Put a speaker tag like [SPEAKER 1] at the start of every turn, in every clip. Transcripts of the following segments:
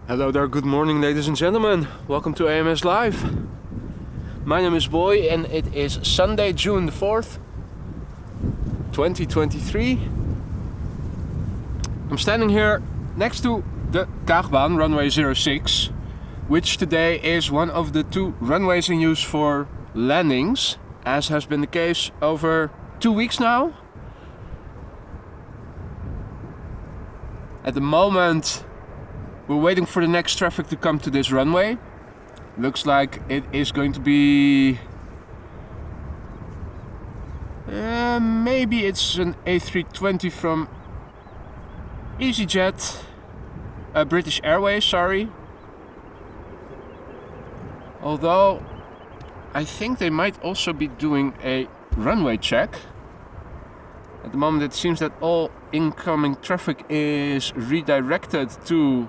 [SPEAKER 1] Hello there, good morning ladies and gentlemen. Welcome to AMS Live. My name is Boy and it is Sunday, June the 4th, 2023. I'm standing here next to the Kaagbaan, runway 06, which today is one of the two runways in use for landings, as has been the case over 2 weeks now. At the moment, we're waiting for the next traffic to come to this runway. Looks like it is going to be... maybe it's an A320 from EasyJet, British Airways, sorry. Although, I think they might also be doing a runway check. At the moment it seems that all incoming traffic is redirected to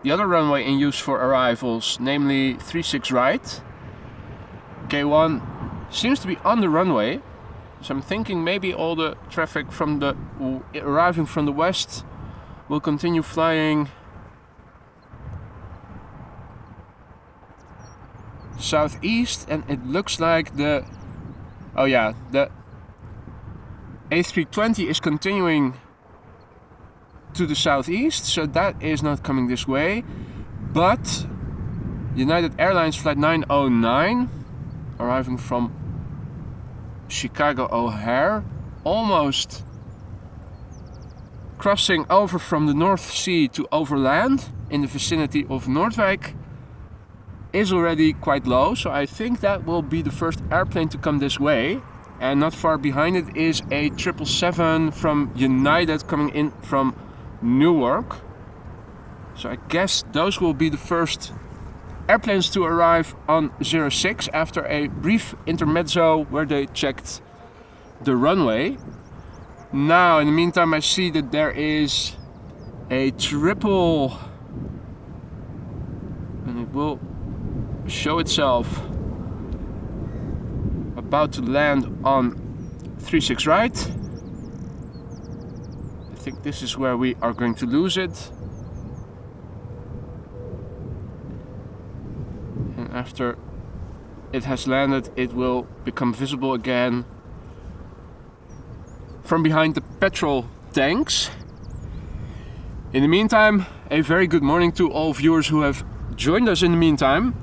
[SPEAKER 1] the other runway in use for arrivals, namely 36 right. K1 seems to be on the runway, so I'm thinking maybe all the traffic from the arriving from the west will continue flying southeast, and it looks like the A320 is continuing to the southeast, so that is not coming this way. But United Airlines flight 909 arriving from Chicago O'Hare, almost crossing over from the North Sea to overland in the vicinity of Noordwijk, is already quite low, so I think that will be the first airplane to come this way. And not far behind it is a 777 from United coming in from Newark. So I guess those will be the first airplanes to arrive on 06 after a brief intermezzo where they checked the runway. Now in the meantime I see that there is a triple, and it will show itself about to land on 36 right. I think this is where we are going to lose it. And after it has landed, it will become visible again from behind the petrol tanks. In the meantime, a very good morning to all viewers who have joined us in the meantime.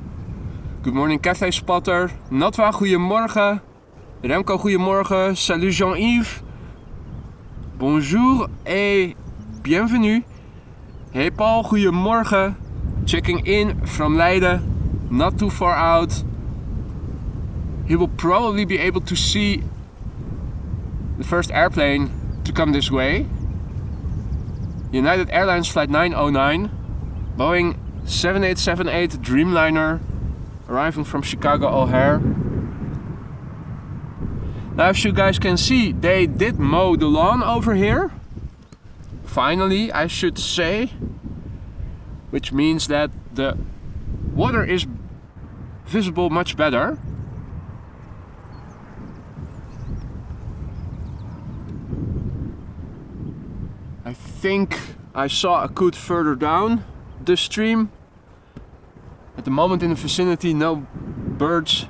[SPEAKER 1] Good morning Cafe Spotter, Natwa goedemorgen, Remco goedemorgen, salut Jean-Yves, bonjour et bienvenue. Hey Paul, goedemorgen, checking in from Leiden, not too far out. He will probably be able to see the first airplane to come this way. United Airlines flight 909, Boeing 7878 Dreamliner, arriving from Chicago O'Hare. Now as you guys can see, they did mow the lawn over here. Finally, I should say. Which means that the water is visible much better. I think I saw a coot further down the stream. At the moment in the vicinity no birds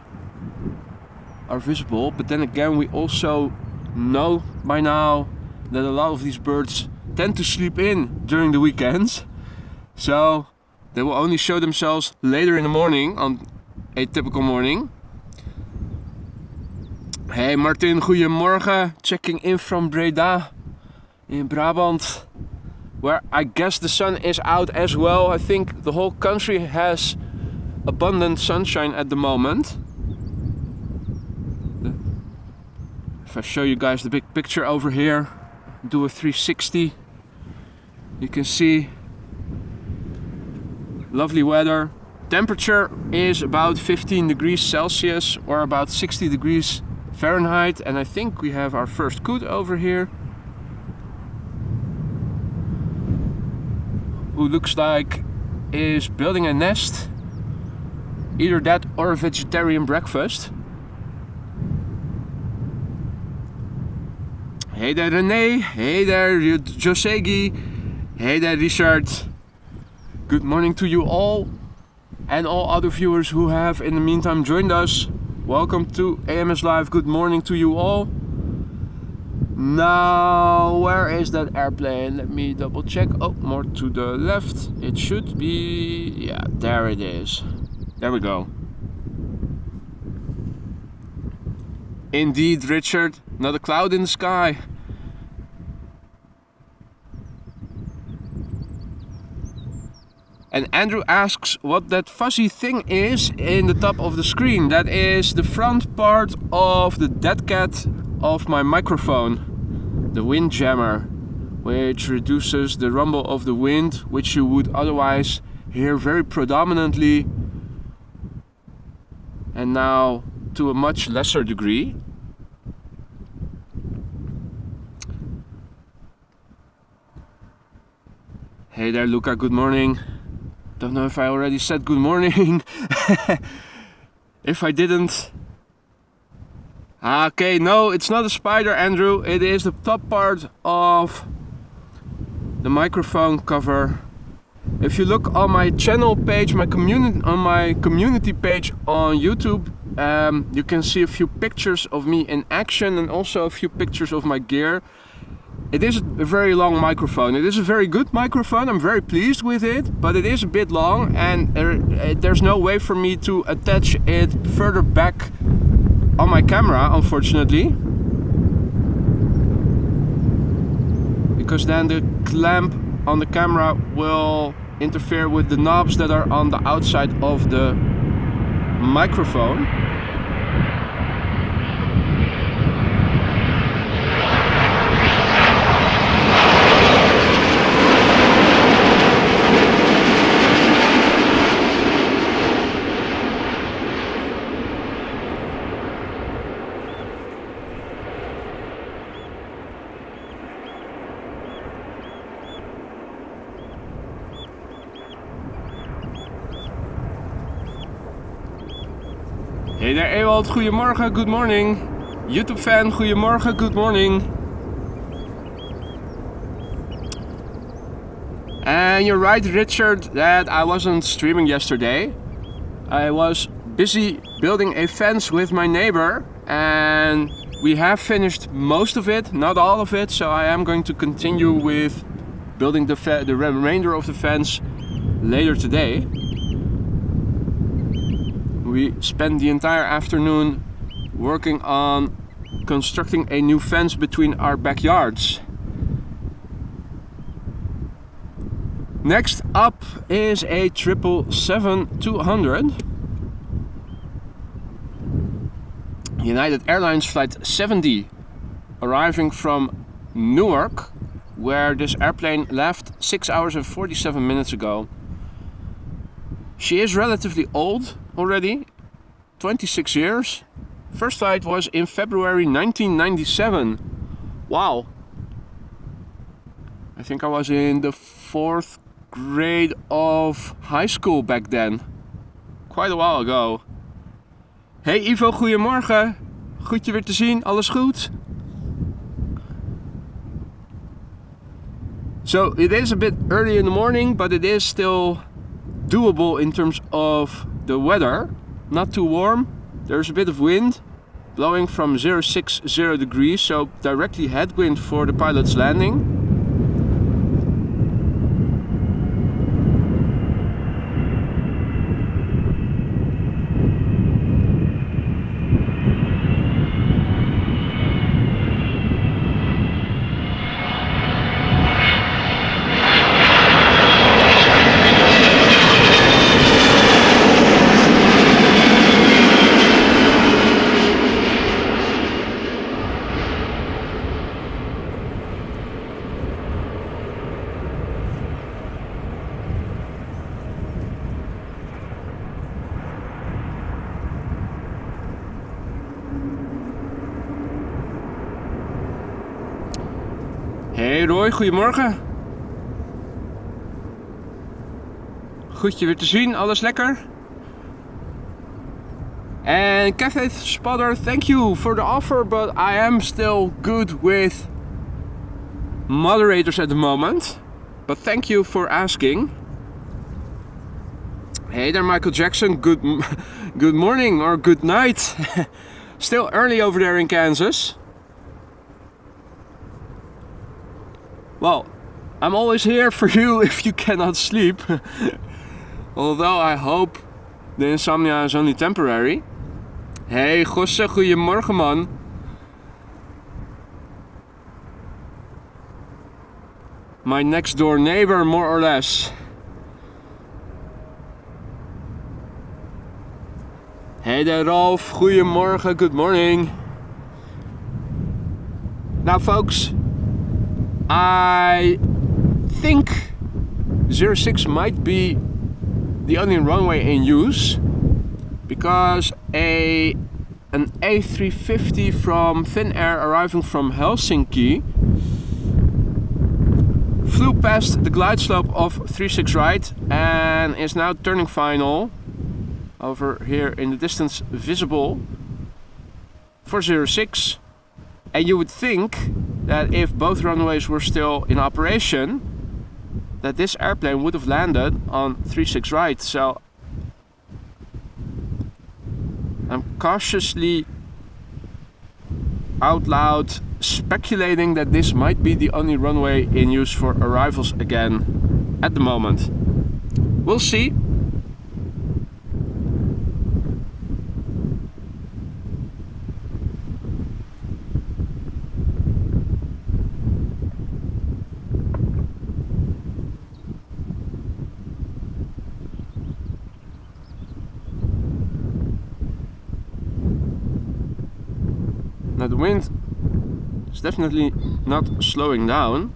[SPEAKER 1] are visible, but then again we also know by now that a lot of these birds tend to sleep in during the weekends, so they will only show themselves later in the morning on a typical morning. Hey Martin, goedemorgen, checking in from Breda in Brabant, where I guess the sun is out as well. I think the whole country has abundant sunshine at the moment. If I show you guys the big picture over here, do a 360, you can see lovely weather. Temperature is about 15 degrees Celsius or about 60 degrees Fahrenheit, and I think we have our first coot over here, who looks like is building a nest. Either that or a vegetarian breakfast. Hey there René, hey there Josegi, Hey there, Richard. Good morning to you all and all other viewers who have in the meantime joined us. Welcome to AMS Live. Good morning to you all. Now, where is that airplane? Let me double check. Oh, more to the left. It should be... yeah, there it is. There we go. Indeed, Richard. Not a cloud in the sky. And Andrew asks what that fuzzy thing is in the top of the screen. That is the front part of the dead cat of my microphone. The wind jammer, which reduces the rumble of the wind, which you would otherwise hear very predominantly, and now to a much lesser degree. Hey there, Luca, good morning. Don't know if I already said good morning. If I didn't... okay, no, it's not a spider, Andrew. It is the top part of the microphone cover. If you look on my channel page, on my community page on YouTube, you can see a few pictures of me in action and also a few pictures of my gear. It is a very long microphone. It is a very good microphone. I'm very pleased with it, but it is a bit long, and there's no way for me to attach it further back on my camera, unfortunately, because then the clamp on the camera will interfere with the knobs that are on the outside of the microphone. Hey there, Edvard, goedemorgen, good morning. YouTube fan, goedemorgen, good morning. And you're right, Richard, that I wasn't streaming yesterday. I was busy building a fence with my neighbor, and we have finished most of it, not all of it, so I am going to continue with building the remainder of the fence later today. We spent the entire afternoon working on constructing a new fence between our backyards. Next up is a 777-200. United Airlines Flight 70, arriving from Newark, where this airplane left 6 hours and 47 minutes ago. She is relatively old already, 26 years. First flight was in February 1997. Wow. I think I was in the 4th grade of high school back then. Quite a while ago. Hey Ivo, goedemorgen. Goed je weer te zien, alles goed? So it is a bit early in the morning, but it is still doable in terms of the weather. Not too warm. There's a bit of wind blowing from 060 degrees, so directly headwind for the pilot's landing. Hey Roy, goedemorgen. Goed je weer te zien, alles lekker? And Cafe Spotter, thank you for the offer, but I am still good with moderators at the moment. but thank you for asking. Hey there, Michael Jackson. Good morning or good night. Still early over there in Kansas. Well, I'm always here for you if you cannot sleep. Although I hope the insomnia is only temporary. Hey Gosse, goeiemorgen man. My next door neighbor, more or less. Hey there Rolf, goeiemorgen, good morning. Now folks, I think 06 might be the only runway in use, because an A350 from Finnair arriving from Helsinki flew past the glide slope of 36 right and is now turning final over here in the distance visible for 06. And you would think that if both runways were still in operation, that this airplane would have landed on 36 right. So I'm cautiously out loud speculating that this might be the only runway in use for arrivals again at the moment. We'll see. Now the wind is definitely not slowing down.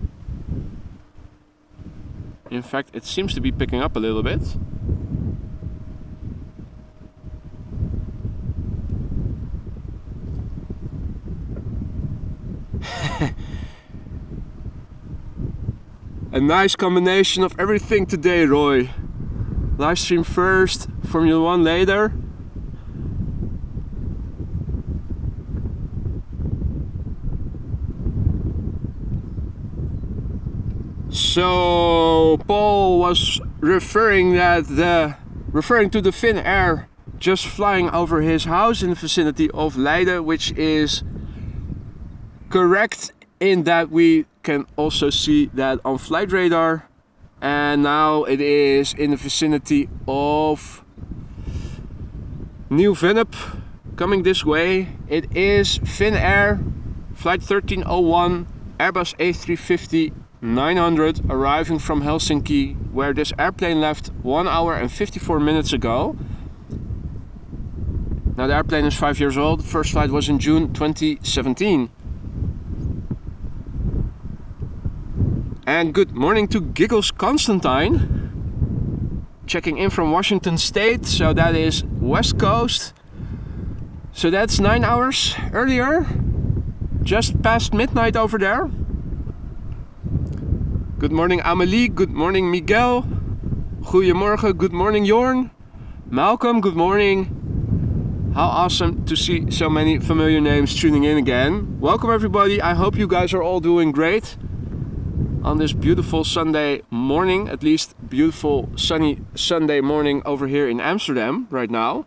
[SPEAKER 1] In fact, it seems to be picking up a little bit. A nice combination of everything today, Roy. Live stream first, Formula 1 later. So Paul was referring to the Finnair just flying over his house in the vicinity of Leiden, which is correct in that we can also see that on flight radar, and now it is in the vicinity of New Vennep coming this way. It is Finnair flight 1301 Airbus A350 900 arriving from Helsinki, where this airplane left 1 hour and 54 minutes ago. Now the airplane is 5 years old. The first flight was in June 2017. And good morning to Giggles Constantine, checking in from Washington State, so that is West Coast. So that's 9 hours earlier, just past midnight over there. Good morning Amelie, good morning Miguel, goeiemorgen, good morning Jorn, Malcolm, good morning. How awesome to see so many familiar names tuning in again. Welcome everybody, I hope you guys are all doing great on this beautiful Sunday morning, at least beautiful sunny Sunday morning over here in Amsterdam right now.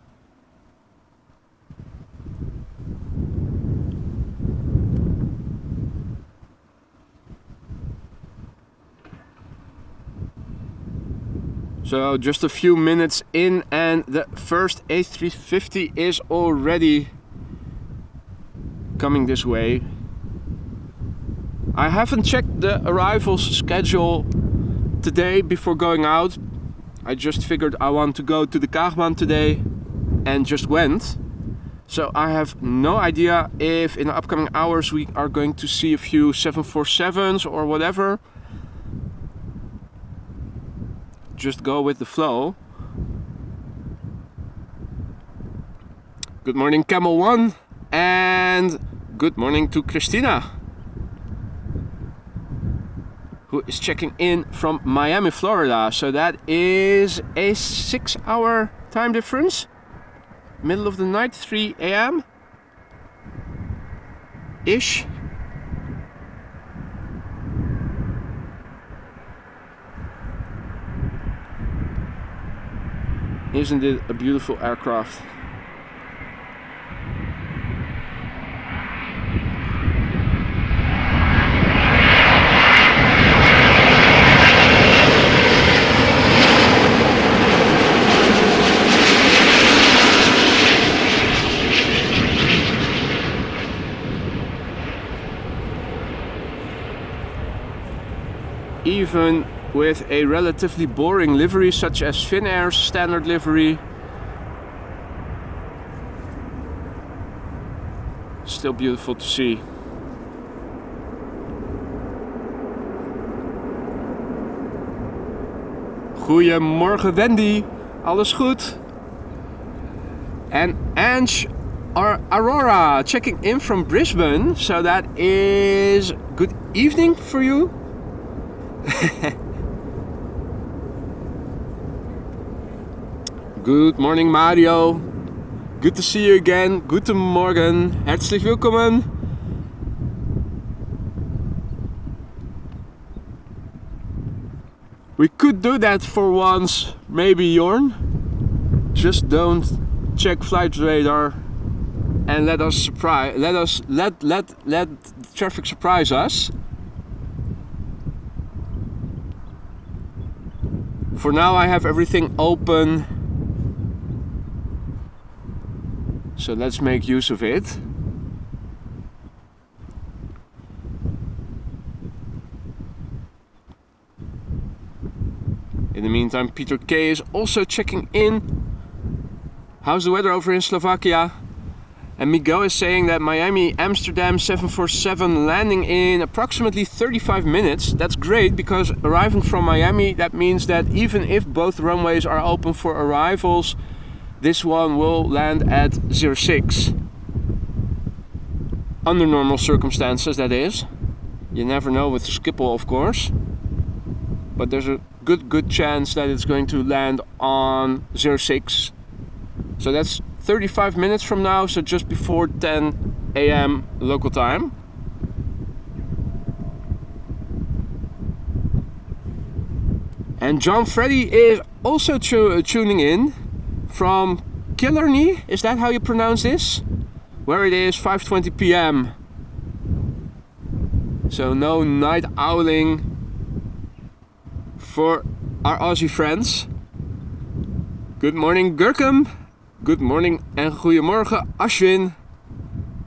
[SPEAKER 1] So just a few minutes in and the first A350 is already coming this way. I haven't checked the arrivals schedule today before going out. I just figured I want to go to the Kaagbaan today and just went. So I have no idea if in the upcoming hours we are going to see a few 747s or whatever. Just go with the flow. Good morning Camel 1 and good morning to Christina, who is checking in from Miami, Florida. So that is a 6 hour time difference. Middle of the night, 3 a.m. ish. Isn't it a beautiful aircraft? Even with a relatively boring livery such as Finnair's standard livery, still beautiful to see. Goedemorgen Wendy, alles goed? And Ange or Aurora checking in from Brisbane, so that is good evening for you. Good morning Mario, good to see you again. Guten Morgen, herzlich willkommen. We could do that for once, maybe Jorn. Just don't check flight radar and let traffic surprise us. For now I have everything open, so let's make use of it. In the meantime, Peter K is also checking in. How's the weather over in Slovakia? And Miguel is saying that Miami Amsterdam 747 landing in approximately 35 minutes. That's great, because arriving from Miami, that means that even if both runways are open for arrivals, this one will land at 06. Under normal circumstances, that is. You never know with Schiphol, of course. But there's a good chance that it's going to land on 06. So that's 35 minutes from now, so just before 10 a.m. local time. And John Freddy is also tuning in from Chocolaterie, is that how you pronounce this? Where it is 5:20 p.m. So no night owling for our Aussie friends. Good morning Gurkum. Good morning en goedemorgen Ashwin.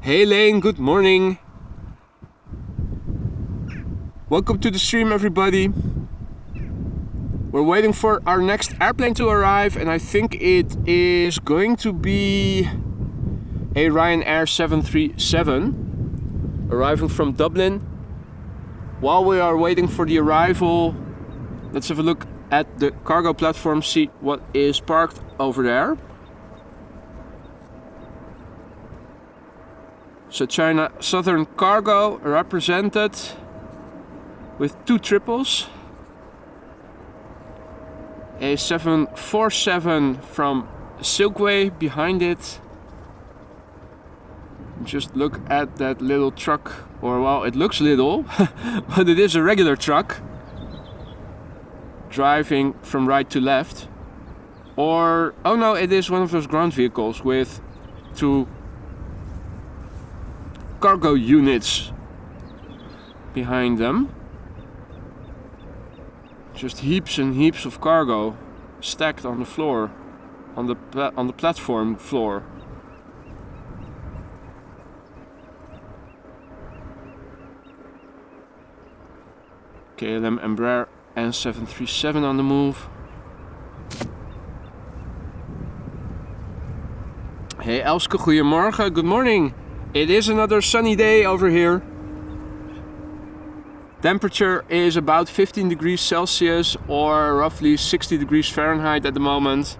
[SPEAKER 1] Hey Lane, good morning. Welcome to the stream everybody. We're waiting for our next airplane to arrive, and I think it is going to be a Ryanair 737 arriving from Dublin. While we are waiting for the arrival, let's have a look at the cargo platform, see what is parked over there. So China Southern Cargo represented with 2 triples. A 747 from Silkway behind it. Just look at that little truck, or well, it looks little, but it is a regular truck. Driving from right to left. Or, oh no, it is one of those ground vehicles with 2 cargo units behind them. Just heaps and heaps of cargo stacked on the floor, on the platform floor. KLM Embraer and 737 on the move. Hey Elske, goedemorgen, good morning. It is another sunny day over here. Temperature is about 15 degrees Celsius or roughly 60 degrees Fahrenheit at the moment.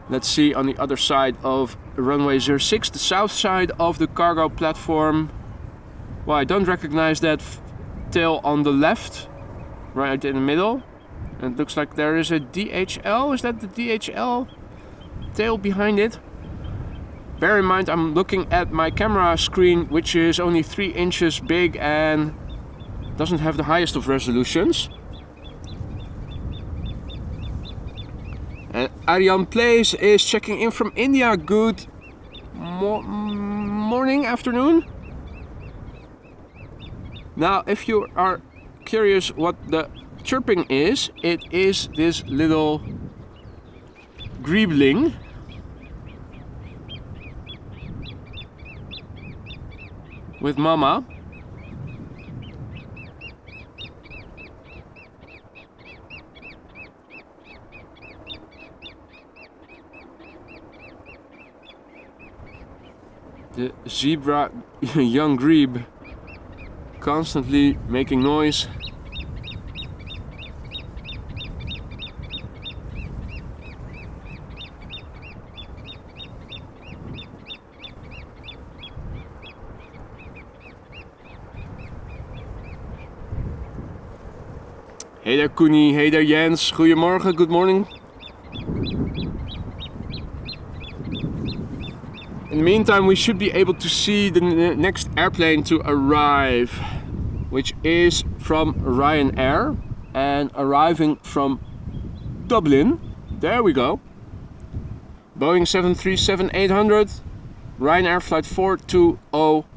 [SPEAKER 1] Let's see on the other side of runway 06, the south side of the cargo platform. Well, I don't recognize that tail on the left, right in the middle. And it looks like there is a DHL. Is that the DHL tail behind it? Bear in mind, I'm looking at my camera screen, which is only 3 inches big and doesn't have the highest of resolutions. Aryan Place is checking in from India. Good morning, afternoon. Now, if you are curious what the chirping is, it is this little Grebeling. With Mama. The zebra young Grebe constantly making noise. Hey there Koenie, hey there Jens, goedemorgen, good morning. In the meantime, we should be able to see the next airplane to arrive, which is from Ryanair and arriving from Dublin. There we go. Boeing 737-800, Ryanair flight 420,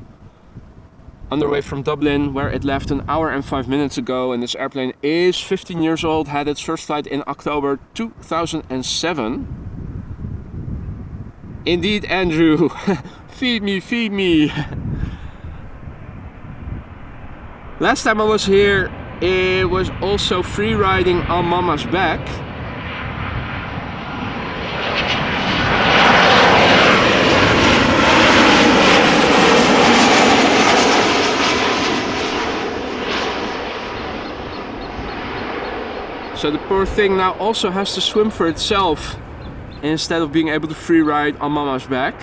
[SPEAKER 1] underway from Dublin, where it left an hour and 5 minutes ago. And this airplane is 15 years old, had its first flight in October 2007. Indeed, Andrew. Feed me, feed me. Last time I was here, it was also free riding on Mama's back. So the poor thing now also has to swim for itself, instead of being able to free ride on Mama's back.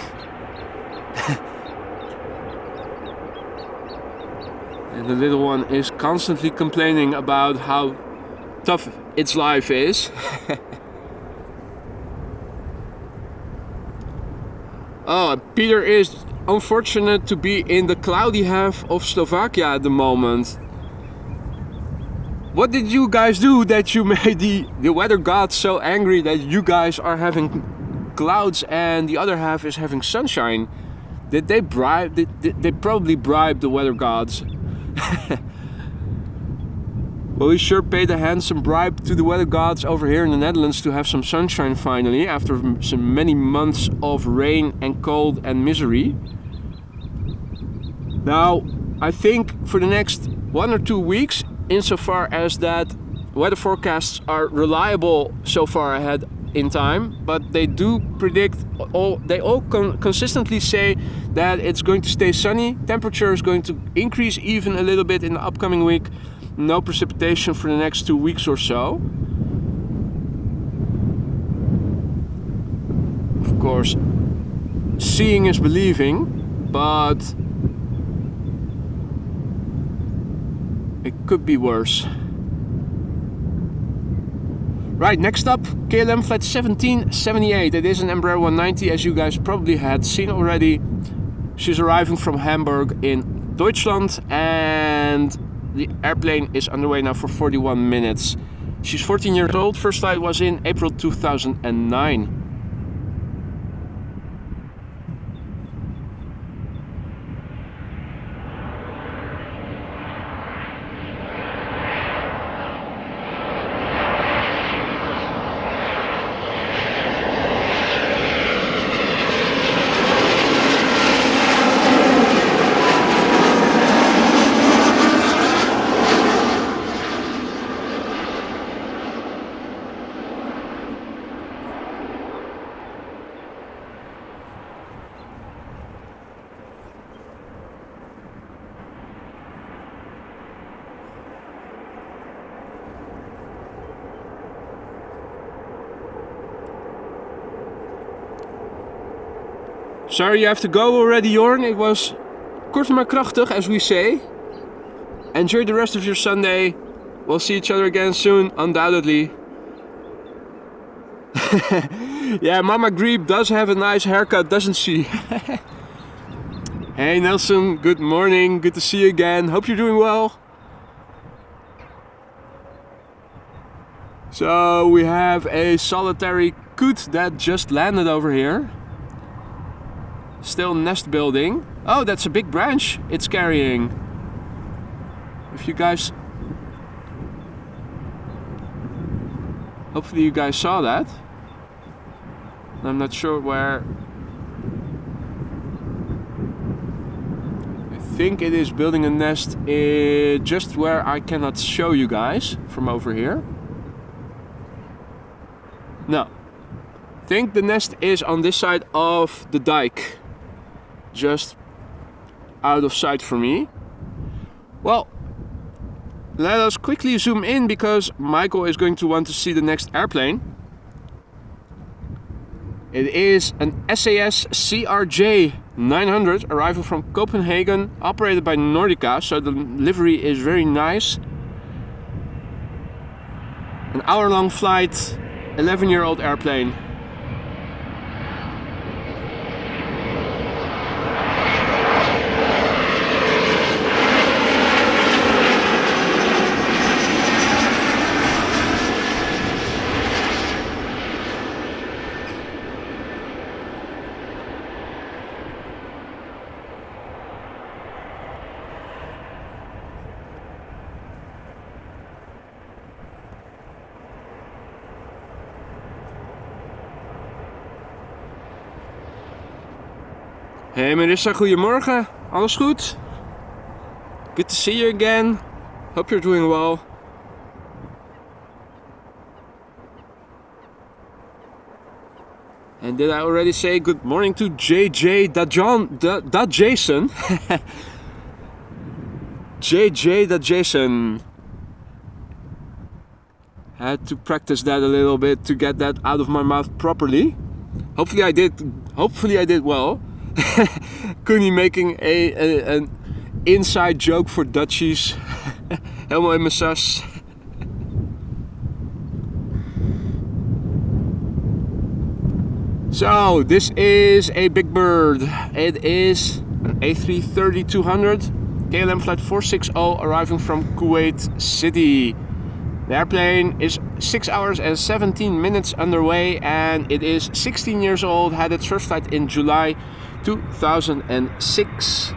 [SPEAKER 1] And the little one is constantly complaining about how tough its life is. Oh, Peter is unfortunate to be in the cloudy half of Slovakia at the moment. What did you guys do that you made the weather gods so angry that you guys are having clouds and the other half is having sunshine? Did they bribe? They probably bribed the weather gods. Well, we sure paid a handsome bribe to the weather gods over here in the Netherlands to have some sunshine finally, after some many months of rain and cold and misery. Now, I think for the next 1 or 2 weeks, insofar as that weather forecasts are reliable so far ahead in time, but they do predict, they all consistently say that it's going to stay sunny, temperature is going to increase even a little bit in the upcoming week, no precipitation for the next 2 weeks or so. Of course, seeing is believing, but it could be worse. Right, next up, KLM flight 1778. It is an Embraer 190, as you guys probably had seen already. She's arriving from Hamburg in Deutschland, and the airplane is underway now for 41 minutes. She's 14 years old. First flight was in April 2009. Sorry you have to go already, Jorn. It was kort maar krachtig, as we say. Enjoy the rest of your Sunday. We'll see each other again soon, undoubtedly. Yeah, Mama Grebe does have a nice haircut, doesn't she? Hey Nelson, good morning. Good to see you again. Hope you're doing well. So we have a solitary coot that just landed over here. Still nest building. Oh, that's a big branch it's carrying. If you guys... Hopefully you guys saw that. I'm not sure where... I think it is building a nest just where I cannot show you guys from over here. No. I think the nest is on this side of the dike. Just out of sight for me. Well, let us quickly zoom in because Michael is going to want to see the next airplane. It is an SAS CRJ 900 arriving from Copenhagen, operated by Nordica, so the livery is very nice. An hour-long flight, 11-year-old airplane. Hey Marissa, goedemorgen. Alles goed? Good to see you again. Hope you're doing well. And did I already say good morning to JJ Jason? JJ Jason. Had to practice that a little bit to get that out of my mouth properly. Hopefully I did well. Koenie making an inside joke for Dutchies. Helemaal in mijn sas. So, this is a big bird. It is an A330-200 KLM flight 460 arriving from Kuwait City. The airplane is 6 hours and 17 minutes underway and it is 16 years old, had its first flight in July 2006.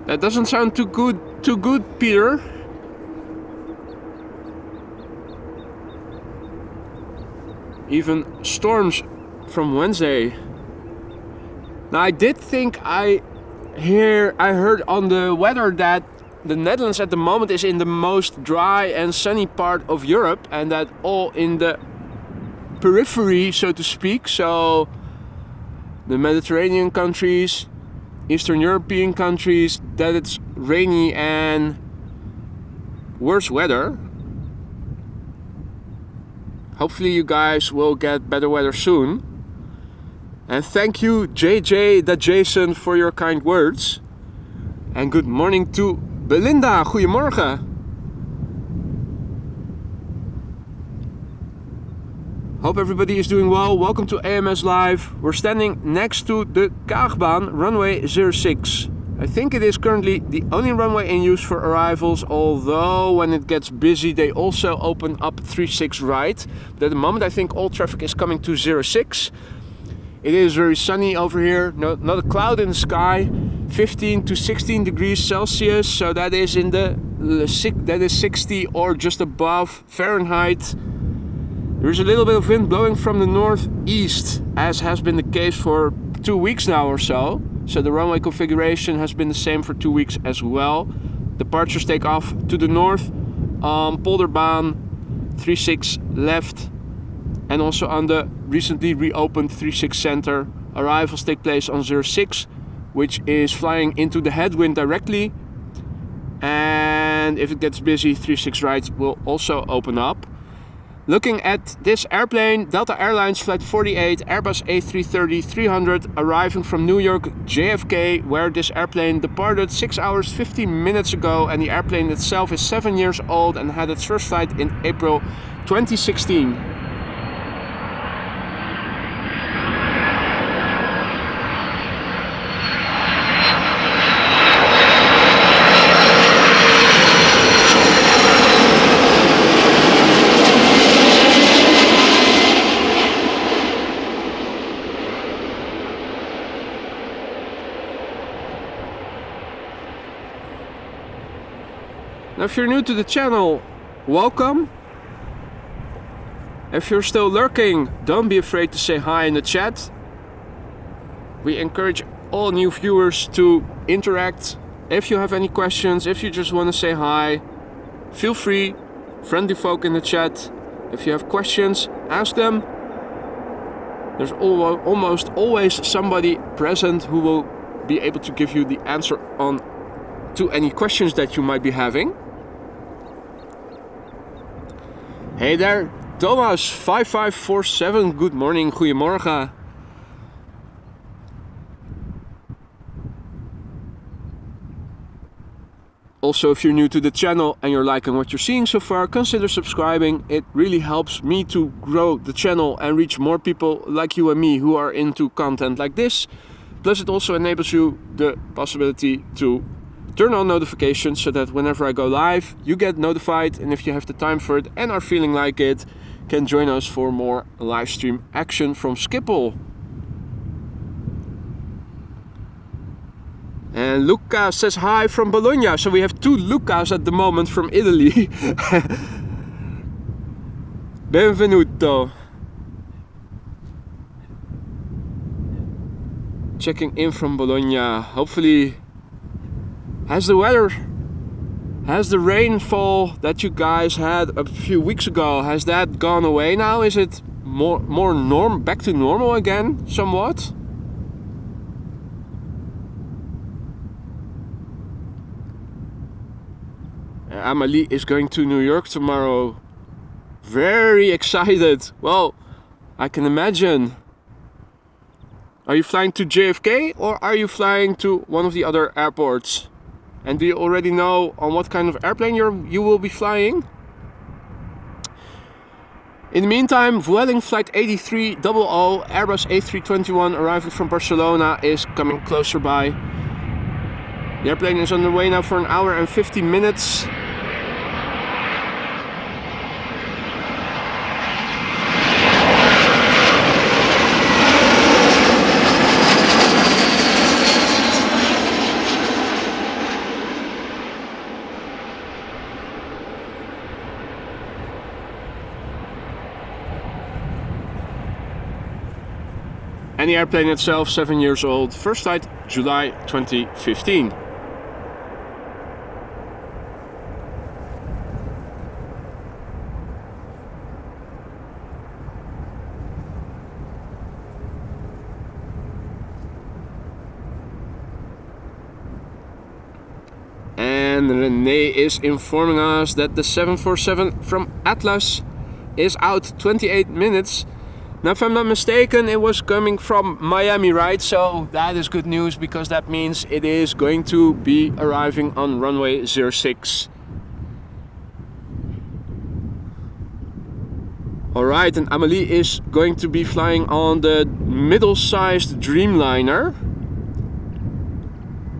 [SPEAKER 1] That doesn't sound too good, Peter. Even storms from Wednesday. Now I did think I heard on the weather that the Netherlands at the moment is in the most dry and sunny part of Europe, and that all in the periphery, so to speak, so the Mediterranean countries, Eastern European countries, that it's rainy and worse weather. Hopefully you guys will get better weather soon. And thank you JJ Jason for your kind words. And good morning to Belinda. Goedemorgen. Hope everybody is doing well. Welcome to AMS Live. We're standing next to the Kaagbaan, runway 06. I think it is currently the only runway in use for arrivals, although when it gets busy they also open up 36 right. But at the moment I think all traffic is coming to 06. It is very sunny over here, not a cloud in the sky, 15 to 16 degrees Celsius, so that is 60 or just above Fahrenheit. There is a little bit of wind blowing from the northeast, as has been the case for 2 weeks now or so. So the runway configuration has been the same for 2 weeks as well. Departures take off to the north, Polderbaan, 36 left, and also on the recently reopened 36 center. Arrivals take place on 06, which is flying into the headwind directly, and if it gets busy, 36 rights will also open up. Looking at this airplane, Delta Airlines Flight 48, Airbus A330-300, arriving from New York JFK, where this airplane departed 6 hours 15 minutes ago, and the airplane itself is 7 years old and had its first flight in April 2016. Now, if you're new to the channel, welcome. If you're still lurking, don't be afraid to say hi in the chat. We encourage all new viewers to interact. If you have any questions, if you just want to say hi, feel free. Friendly folk in the chat. If you have questions, ask them. There's almost always somebody present who will be able to give you the answer to any questions that you might be having. Hey there, Thomas 5547, good morning, goedemorgen. Also, if you're new to the channel and you're liking what you're seeing so far, consider subscribing. It really helps me to grow the channel and reach more people like you and me who are into content like this. Plus, it also enables you the possibility to turn on notifications so that whenever I go live, you get notified, and if you have the time for it and are feeling like it, can join us for more live stream action from Schiphol. And Luca says hi from Bologna. So we have two Lucas at the moment from Italy. Benvenuto. Checking in from Bologna. Hopefully, has the rainfall that you guys had a few weeks ago, has that gone away now? Is it back to normal again, somewhat? Amelie is going to New York tomorrow. Very excited. Well, I can imagine. Are you flying to JFK or are you flying to one of the other airports? And do you already know on what kind of airplane you will be flying? In the meantime, Vueling Flight 8300 Airbus A321 arriving from Barcelona is coming closer by. The airplane is on the way now for an hour and 50 minutes. And the airplane itself, 7 years old, first flight July 2015. And Renee is informing us that the 747 from Atlas is out 28 minutes. Now, if I'm not mistaken, it was coming from Miami, right? So that is good news, because that means it is going to be arriving on runway 06. Alright, and Amelie is going to be flying on the middle-sized Dreamliner.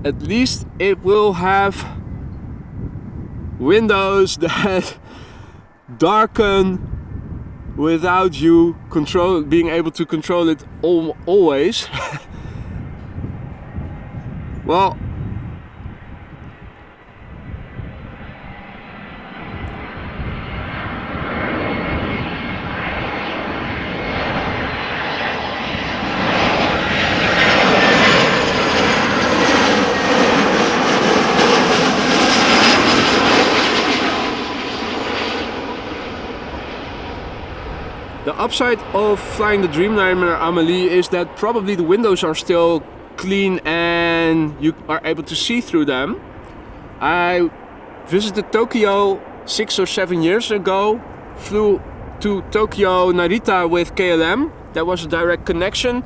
[SPEAKER 1] At least it will have windows that darken without you being able to control it always. Well, upside of flying the Dreamliner Amelie is that probably the windows are still clean and you are able to see through them. I visited Tokyo 6 or 7 years ago, flew to Tokyo Narita with KLM. That was a direct connection.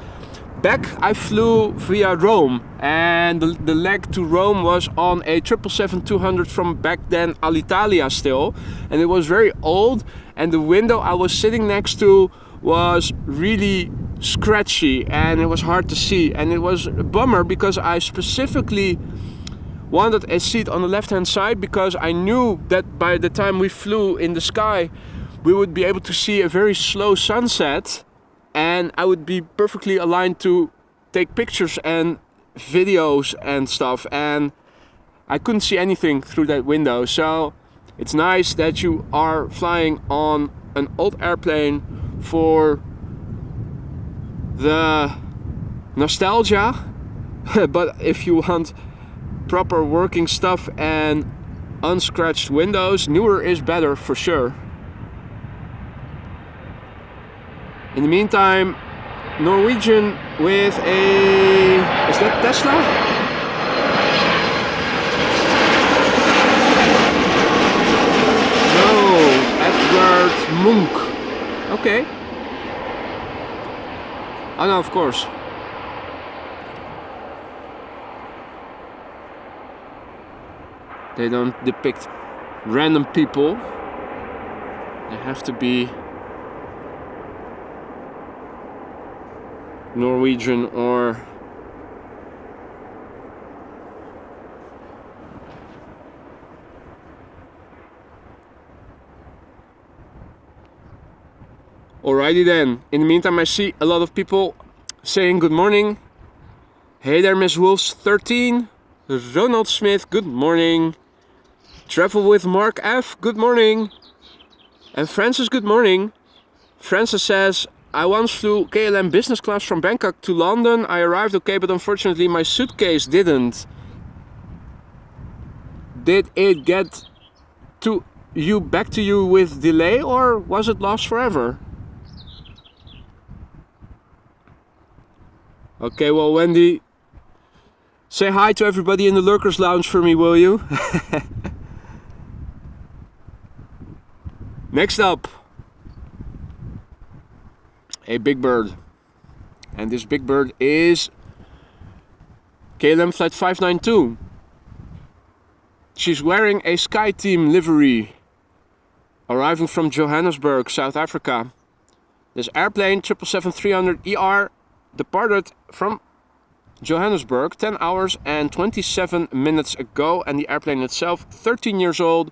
[SPEAKER 1] Back I flew via Rome, and the leg to Rome was on a 777-200 from back then Alitalia still, and it was very old, and the window I was sitting next to was really scratchy and it was hard to see, and it was a bummer because I specifically wanted a seat on the left hand side because I knew that by the time we flew in the sky we would be able to see a very slow sunset and I would be perfectly aligned to take pictures and videos and stuff, and I couldn't see anything through that window. So it's nice that you are flying on an old airplane for the nostalgia, but if you want proper working stuff and unscratched windows, newer is better for sure. In the meantime, Norwegian with a... is that Tesla? No, Edvard Munch. Okay. Oh no, of course. They don't depict random people. They have to be Norwegian or alrighty then. In the meantime, I see a lot of people saying good morning. Hey there, Miss Wolves 13. Ronald Smith, good morning. Travel with Mark F, good morning. And Francis, good morning. Francis says, I once flew KLM business class from Bangkok to London. I arrived okay, but unfortunately my suitcase didn't. Did it get to you back to you with delay, or was it lost forever? Okay, well, Wendy, say hi to everybody in the Lurkers Lounge for me, will you? Next up, a big bird, and this big bird is KLM Flight 592. She's wearing a Sky Team livery, arriving from Johannesburg, South Africa. This airplane, 777-300ER, departed from Johannesburg 10 hours and 27 minutes ago, and the airplane itself, 13 years old,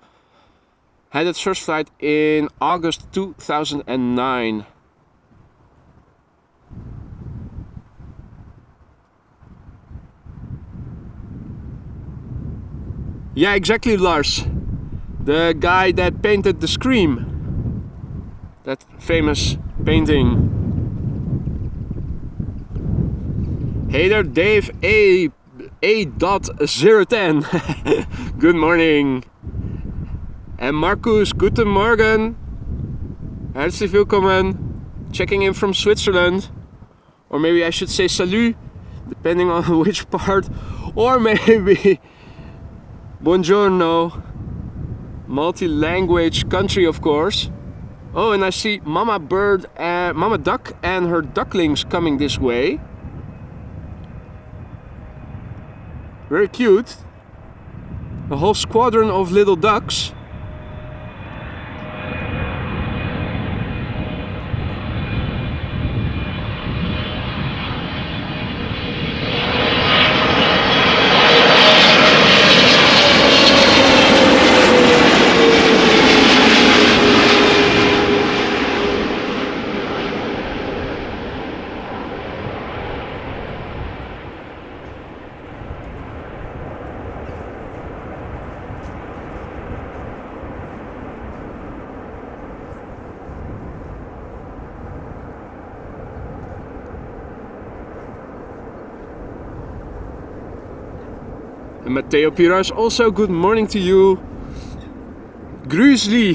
[SPEAKER 1] had its first flight in August 2009. Yeah, exactly, Lars. The guy that painted the Scream. That famous painting. Hey there, Dave A.010. Good morning. And Marcus, guten Morgen. Herzlich willkommen. Checking in from Switzerland. Or maybe I should say salut, depending on which part. Or maybe buongiorno. Multi-language country, of course. Oh, and I see Mama Duck and her ducklings coming this way. Very cute. A whole squadron of little ducks. And Matteo Piras, also good morning to you. Grüezi.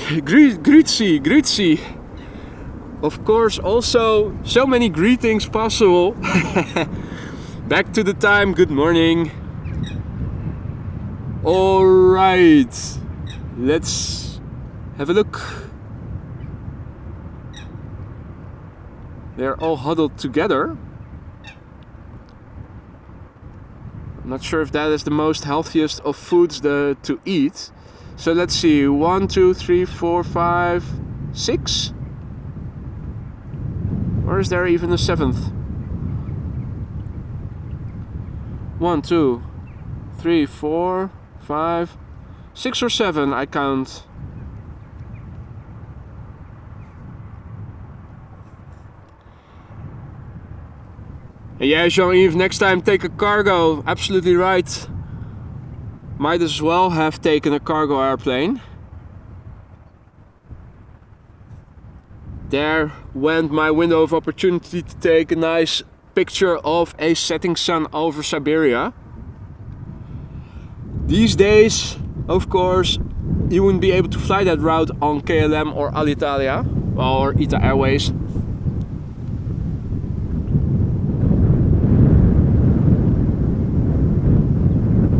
[SPEAKER 1] Of course, also so many greetings possible. Back to the time, good morning. Alright, let's have a look. They're all huddled together. I'm not sure if that is the most healthiest of foods to eat. So let's see, 1, 2, 3, 4, 5, 6? Or is there even a 7th? 1, 2, 3, 4, 5, 6 or 7 I count. Yeah, Jean-Yves, next time take a cargo. Absolutely right. Might as well have taken a cargo airplane. There went my window of opportunity to take a nice picture of a setting sun over Siberia. These days, of course, you wouldn't be able to fly that route on KLM or Alitalia or ITA Airways.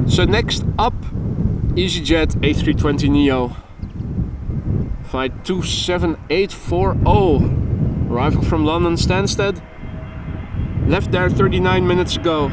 [SPEAKER 1] So next up, EasyJet A320neo, flight 27840, arriving from London Stansted, left there 39 minutes ago.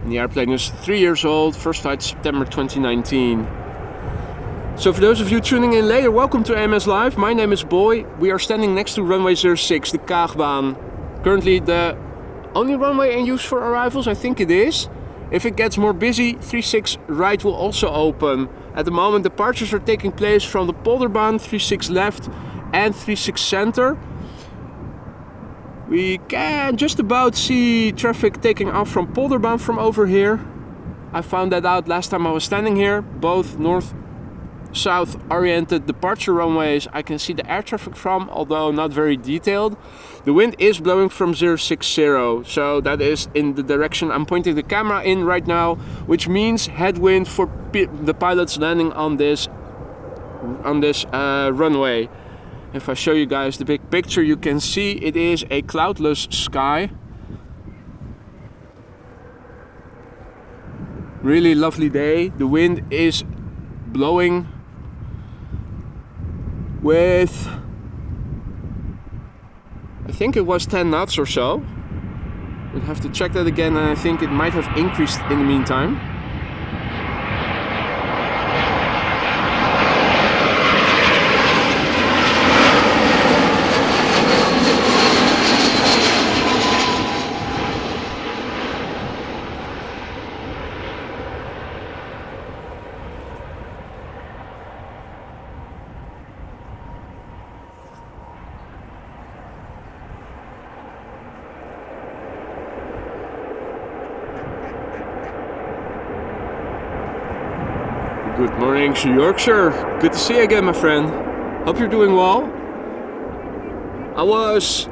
[SPEAKER 1] The airplane is 3 years old, first flight September 2019. So for those of you tuning in later, welcome to AMS Live. My name is Boy. We are standing next to runway 06, the Kaagbaan. Currently the only runway in use for arrivals, I think it is. If it gets more busy, 36 right will also open. At the moment departures are taking place from the Polderbaan, 36 left and 36 center. We can just about see traffic taking off from Polderbaan from over here. I found that out last time I was standing here. Both north-south oriented departure runways I can see the air traffic from, although not very detailed. The wind is blowing from 060, so that is in the direction I'm pointing the camera in right now, which means headwind for the pilots landing on this runway. If I show you guys the big picture, you can see it is a cloudless sky. Really lovely day. The wind is blowing with, I think it was 10 knots or so. We'll have to check that again, and I think it might have increased in the meantime. Good morning to Yorkshire. Good to see you again, my friend. Hope you're doing well. I was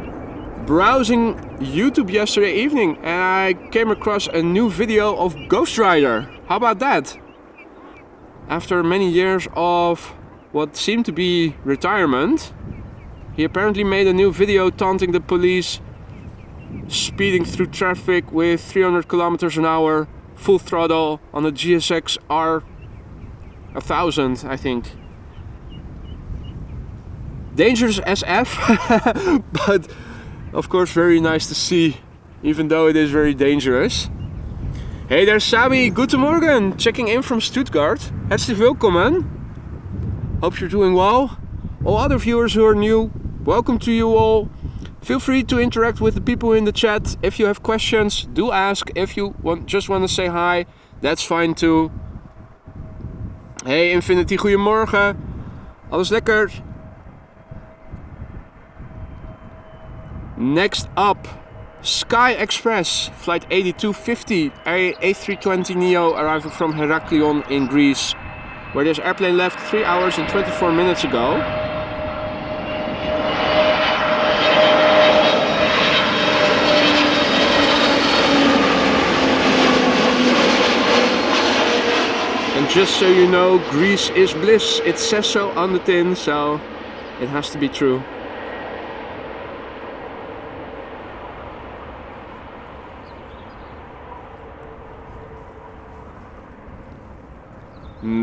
[SPEAKER 1] browsing YouTube yesterday evening and I came across a new video of Ghost Rider. How about that? After many years of what seemed to be retirement, he apparently made a new video taunting the police, speeding through traffic with 300 kilometers an hour, full throttle on a GSX R 1000, I think. Dangerous SF, but of course very nice to see, even though it is very dangerous. Hey there Sabi, guten Morgen, checking in from Stuttgart. Herzlich willkommen. Hope you're doing well. All other viewers who are new, welcome to you all. Feel free to interact with the people in the chat. If you have questions, do ask. If you just want to say hi, that's fine too. Hey Infinity, goedemorgen. Alles lekker? Next up, Sky Express, flight 8250, A320neo arriving from Heraklion in Greece, where this airplane left 3 hours and 24 minutes ago. And just so you know, Greece is bliss. It says so on the tin, so it has to be true.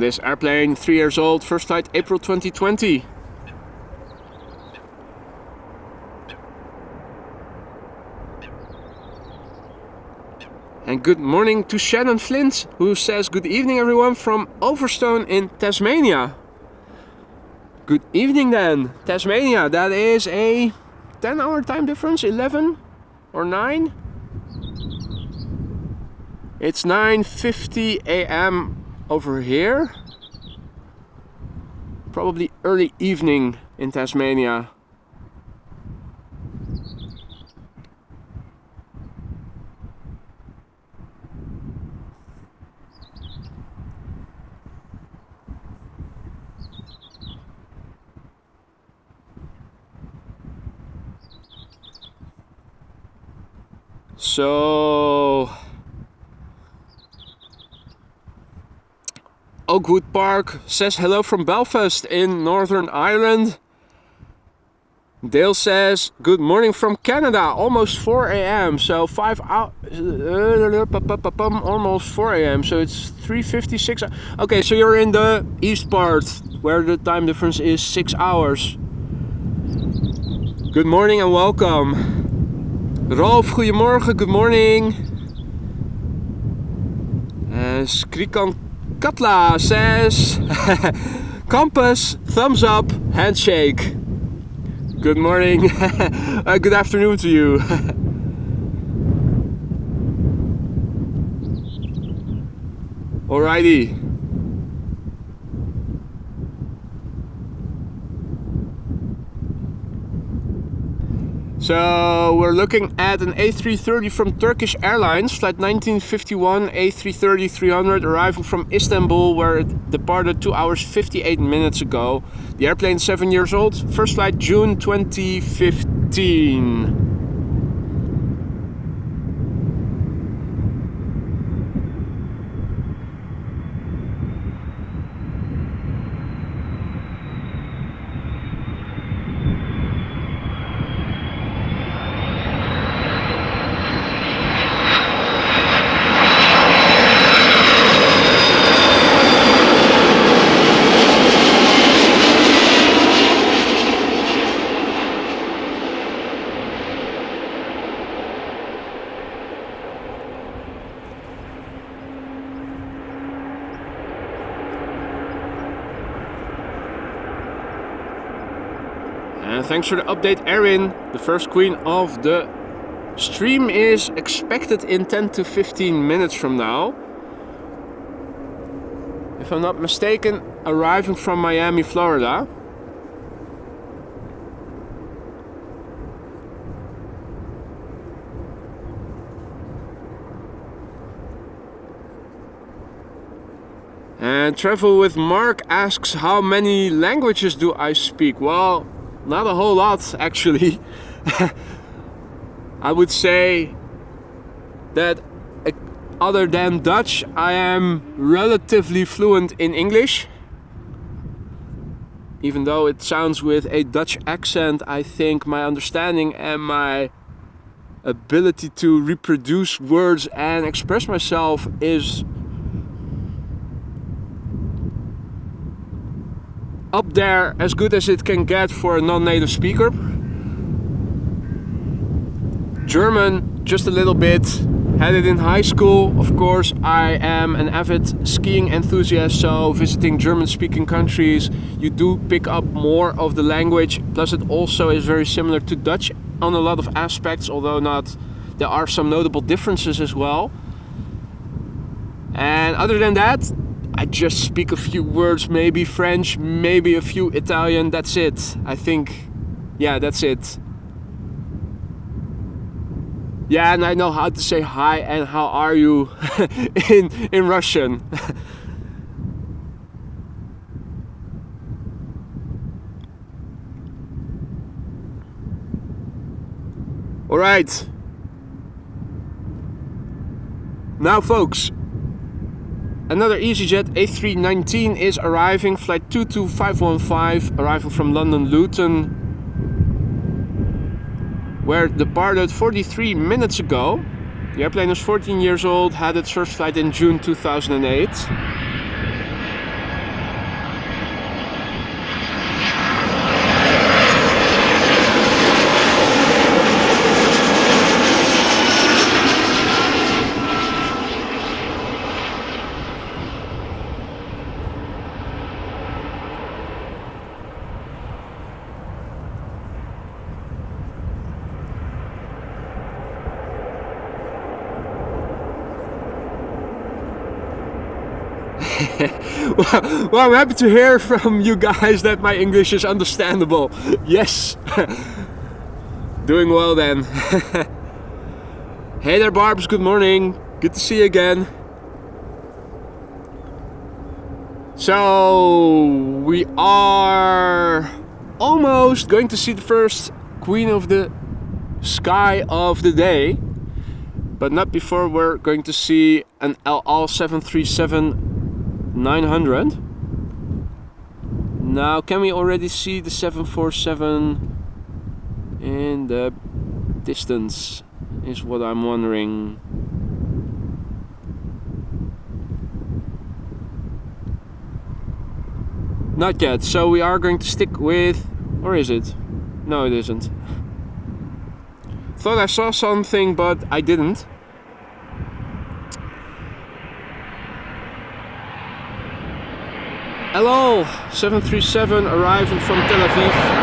[SPEAKER 1] This airplane, 3 years old, first flight April 2020. And good morning to Shannon Flint, who says good evening everyone from Overstone in Tasmania. Good evening then, Tasmania. That is a 10-hour time difference, 11 or 9? It's 9:50 a.m. over here. Probably early evening in Tasmania. So Oakwood Park says hello from Belfast in Northern Ireland. Dale says good morning from Canada, almost 4 a.m. So 5 hours, almost 4 a.m. So it's 3:56. Okay, so you're in the east part where the time difference is 6 hours. Good morning and welcome. Rolf, goedemorgen, good morning. Skrikan Katla says compass, thumbs up, handshake. Good morning. Good afternoon to you. Alrighty. So we're looking at an A330 from Turkish Airlines, flight 1951, A330-300, arriving from Istanbul, where it departed 2 hours 58 minutes ago. The airplane 7 years old, first flight June 2015. Thanks for the update, Erin. The first queen of the stream is expected in 10 to 15 minutes from now. If I'm not mistaken, arriving from Miami, Florida. And Travel with Mark asks, how many languages do I speak? Well, not a whole lot, actually. I would say that other than Dutch, I am relatively fluent in English. Even though it sounds with a Dutch accent, I think my understanding and my ability to reproduce words and express myself is up there, as good as it can get for a non-native speaker. German, just a little bit. Had it in high school. Of course, I am an avid skiing enthusiast, so visiting German-speaking countries, you do pick up more of the language. Plus, it also is very similar to Dutch on a lot of aspects, although not. There are some notable differences as well. And other than that, I just speak a few words, maybe French, maybe a few Italian, that's it. I think, yeah, that's it. Yeah, and I know how to say hi and how are you in Russian. All right. Now, folks, another EasyJet A319 is arriving, flight 22515, arriving from London Luton, where it departed 43 minutes ago. The airplane is 14 years old, had its first flight in June 2008. Well, I'm happy to hear from you guys that my English is understandable. Yes. Doing well then. Hey there, Barbs. Good morning. Good to see you again. So, we are almost going to see the first Queen of the Sky of the day. But not before we're going to see an LL 737-900. Now, can we already see the 747 in the distance? Is what I'm wondering. Not yet, so we are going to stick with... Or is it? No, it isn't. Thought I saw something, but I didn't. Hello, 737 arriving from Tel Aviv.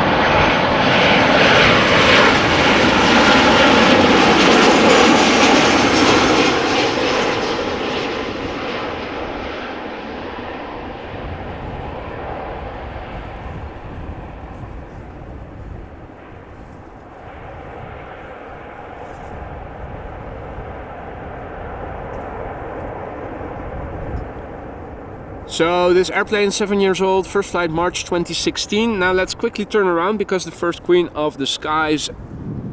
[SPEAKER 1] So this airplane is 7 years old, first flight March 2016. Now let's quickly turn around because the first Queen of the Skies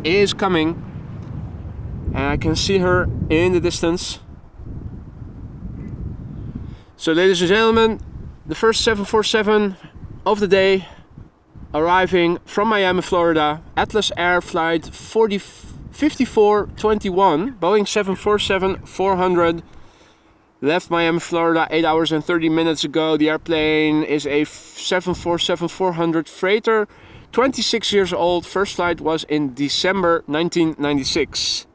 [SPEAKER 1] is coming. And I can see her in the distance. So ladies and gentlemen, the first 747 of the day arriving from Miami, Florida. Atlas Air flight 5421, Boeing 747-400. Left Miami, Florida 8 hours and 30 minutes ago. The airplane is a 747-400 freighter, 26 years old. First flight was in December 1996.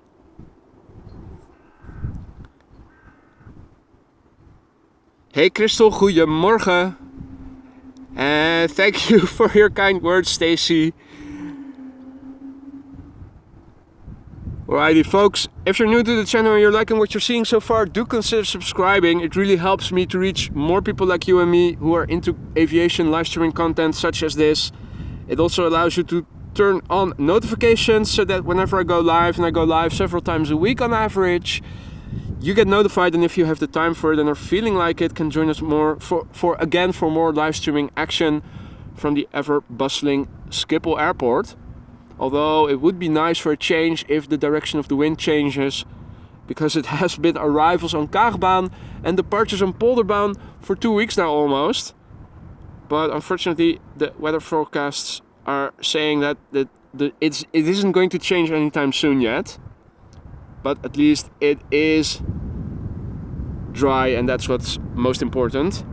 [SPEAKER 1] Hey Crystal, goedemorgen. And thank you for your kind words, Stacy. Alrighty folks, if you're new to the channel and you're liking what you're seeing so far, do consider subscribing. It really helps me to reach more people like you and me who are into aviation live streaming content such as this. It also allows you to turn on notifications so that whenever I go live, and I go live several times a week on average, you get notified, and if you have the time for it and are feeling like it, can join us more for more live streaming action from the ever bustling Schiphol airport. Although it would be nice for a change if the direction of the wind changes, because it has been arrivals on Kaagbaan and departures on Polderbaan for 2 weeks now almost. But unfortunately the weather forecasts are saying that it isn't going to change anytime soon yet. But at least it is dry, and that's what's most important.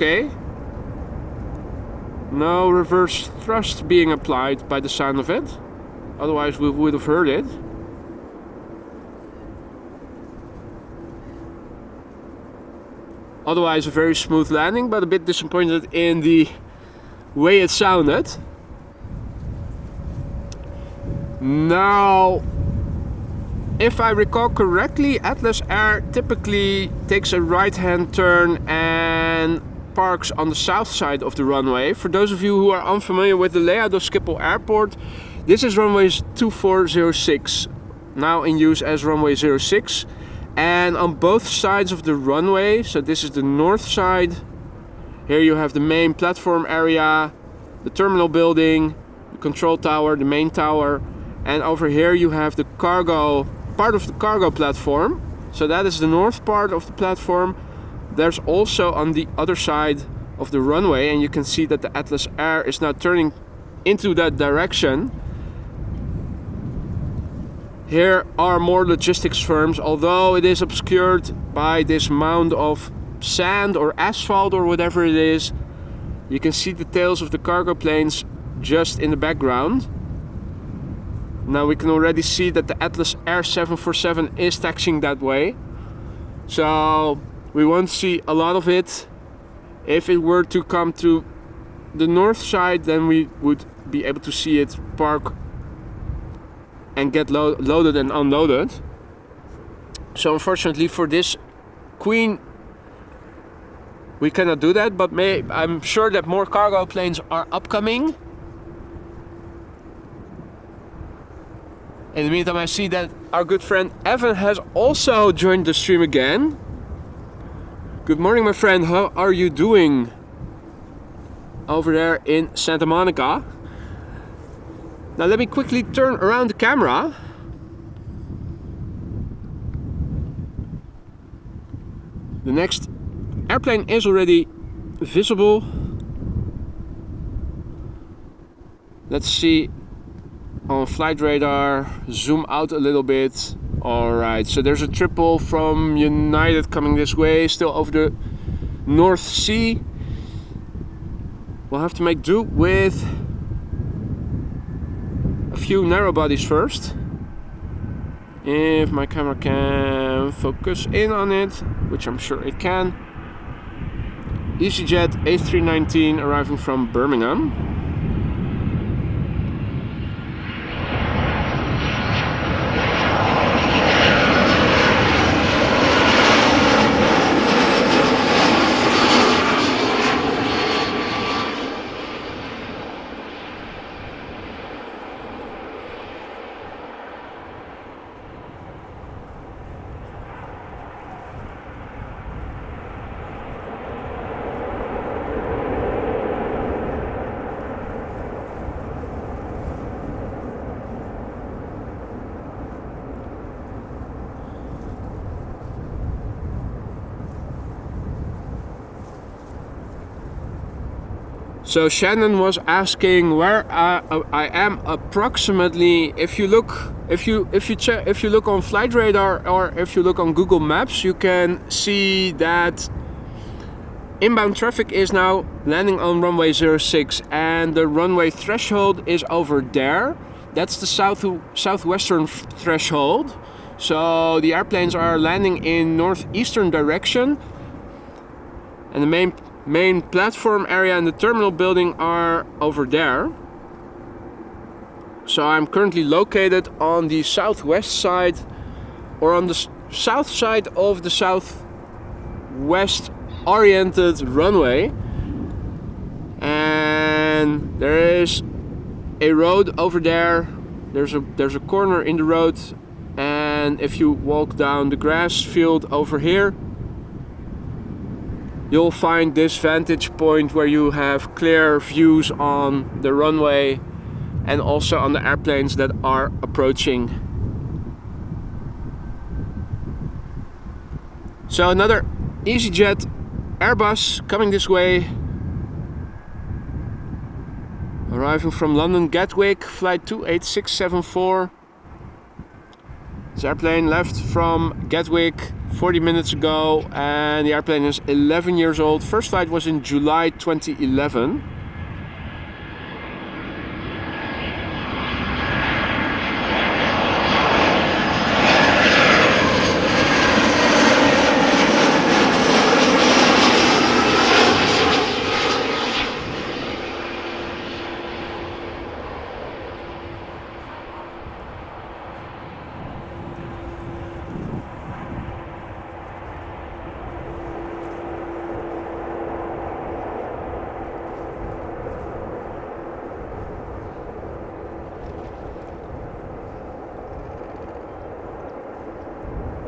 [SPEAKER 1] okay. No reverse thrust being applied by the sound of it. Otherwise we would have heard it. Otherwise a very smooth landing, but a bit disappointed in the way it sounded. Now, if I recall correctly, Atlas Air typically takes a right-hand turn and parks on the south side of the runway. For those of you who are unfamiliar with the layout of Schiphol Airport, this is runway 2406, now in use as runway 06. And on both sides of the runway, so this is the north side, here you have the main platform area, the terminal building, the control tower, the main tower, and over here you have the cargo, part of the cargo platform. So that is the north part of the platform. There's also on the other side of the runway, and you can see that the Atlas Air is now turning into that direction. Here are more logistics firms, although it is obscured by this mound of sand or asphalt or whatever it is. You can see the tails of the cargo planes just in the background. Now we can already see that the Atlas Air 747 is taxiing that way. So we won't see a lot of it. If it were to come to the north side, then we would be able to see it park and get loaded and unloaded. So unfortunately for this Queen, we cannot do that, but I'm sure that more cargo planes are upcoming. In the meantime, I see that our good friend Evan has also joined the stream again. Good morning, my friend. How are you doing over there in Santa Monica? Now let me quickly turn around the camera. The next airplane is already visible. Let's see on flight radar, zoom out a little bit. Alright, so there's a triple from United coming this way, still over the North Sea. We'll have to make do with a few narrow bodies first. If my camera can focus in on it, which I'm sure it can. EasyJet A319 arriving from Birmingham. So Shannon was asking where I am approximately. If you look on flight radar or if you look on Google Maps, you can see that inbound traffic is now landing on runway 06, and the runway threshold is over there. That's the southwestern threshold. So the airplanes are landing in northeastern direction, and the main platform area and the terminal building are over there. So I'm currently located on the southwest side, or on the south side of the southwest oriented runway, and there is a road over there. There's a corner in the road, and if you walk down the grass field over here, you'll find this vantage point where you have clear views on the runway and also on the airplanes that are approaching. So another EasyJet Airbus coming this way, arriving from London Gatwick, flight 28674. This airplane left from Gatwick 40 minutes ago, and the airplane is 11 years old. First flight was in July 2011.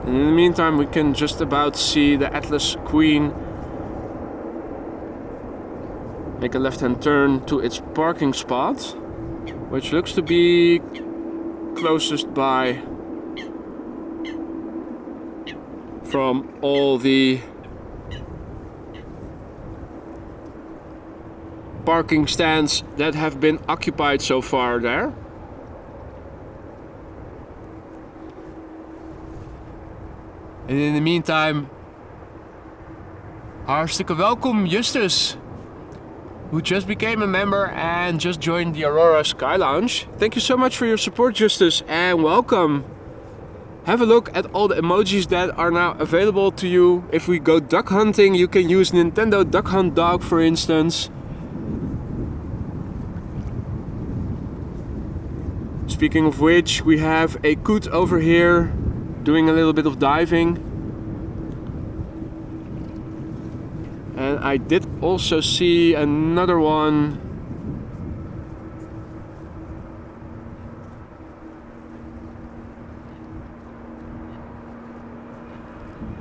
[SPEAKER 1] And in the meantime, we can just about see the Atlas Queen make a left-hand turn to its parking spot, which looks to be closest by from all the parking stands that have been occupied so far there. En in the meantime, hartstikke welkom Justus, who just became a member and just joined the Aurora Sky Lounge. Thank you so much for your support, Justus, and welcome. Have a look at all the emojis that are now available to you. If we go duck hunting, you can use Nintendo Duck Hunt Dog, for instance. Speaking of which, we have a coot over here doing a little bit of diving. And I did also see another one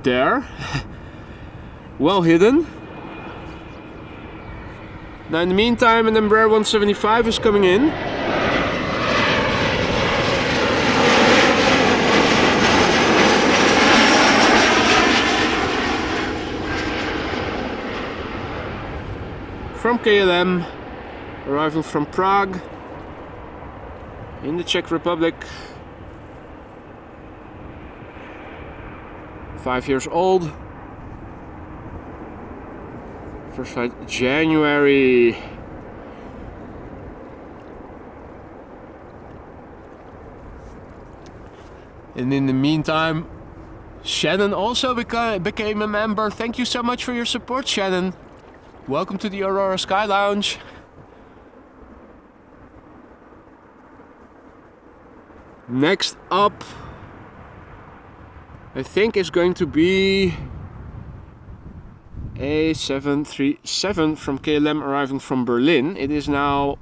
[SPEAKER 1] there. Well hidden. Now in the meantime, an Embraer 175 is coming in. From KLM, arriving from Prague in the Czech Republic. 5 years old. First flight January. And in the meantime, Shannon also became a member. Thank you so much for your support, Shannon. Welcome to the Aurora Sky Lounge. Next up, I think is going to be A737 from KLM arriving from Berlin. It is now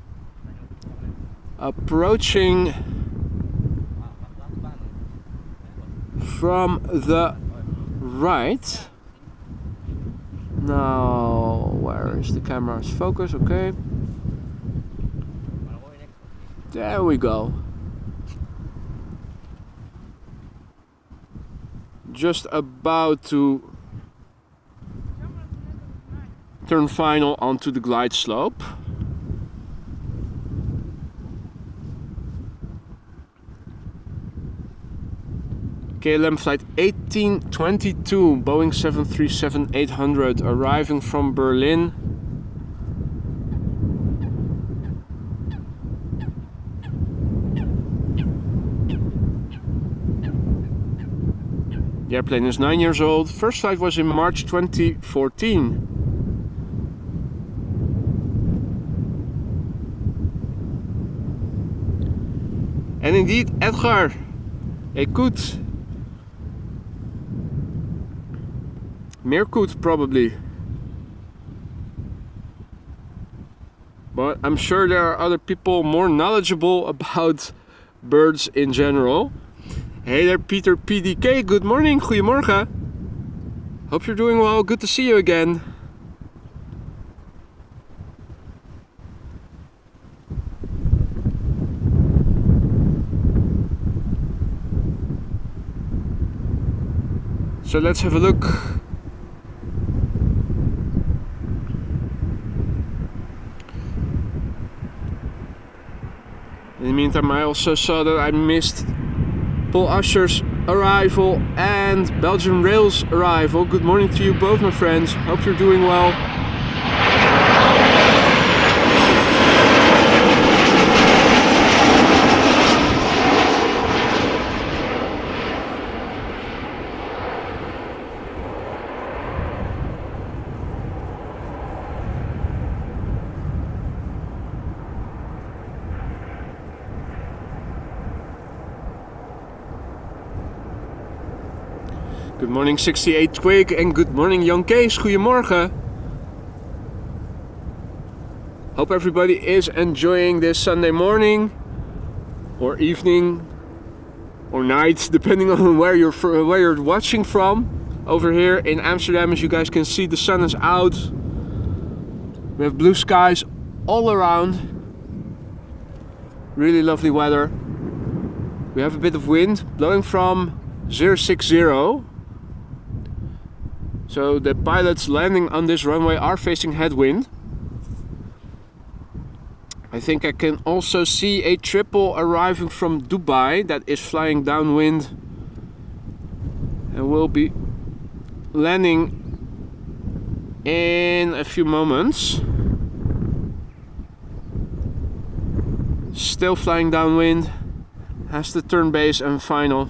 [SPEAKER 1] approaching from the right. Now, where is the camera's focus? Okay. There we go. Just about to turn final onto the glide slope. KLM flight 1822, Boeing 737-800, arriving from Berlin. The airplane is 9 years old. First flight was in March 2014. And indeed, Edvard, a coot. Meerkoet probably. But I'm sure there are other people more knowledgeable about birds in general. Hey there, Peter PDK, good morning, goedemorgen. Hope you're doing well, good to see you again. So let's have a look. In the meantime, I also saw that I missed Paul Usher's arrival and Belgian Rail's arrival. Good morning to you both, my friends. Hope you're doing well. Good morning 68 Twig and good morning Jan Kees, goedemorgen. Hope everybody is enjoying this Sunday morning or evening or night, depending on where you're watching from. Over here in Amsterdam, as you guys can see, the sun is out. We have blue skies all around. Really lovely weather. We have a bit of wind blowing from 060. So the pilots landing on this runway are facing headwind. I think I can also see a triple arriving from Dubai that is flying downwind and will be landing in a few moments. Still flying downwind, has to turn base and final.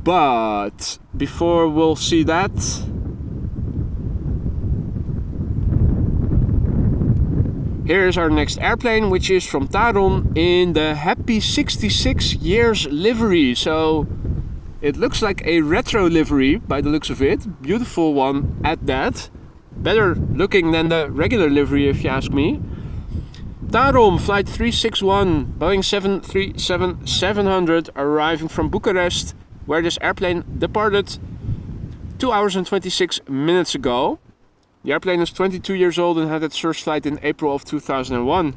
[SPEAKER 1] But before we'll see that, here is our next airplane, which is from Tarom in the Happy 66 years livery. So it looks like a retro livery by the looks of it. Beautiful one at that. Better looking than the regular livery if you ask me. Tarom flight 361 Boeing 737-700 arriving from Bucharest, where this airplane departed 2 hours and 26 minutes ago. The airplane is 22 years old and had its first flight in April of 2001.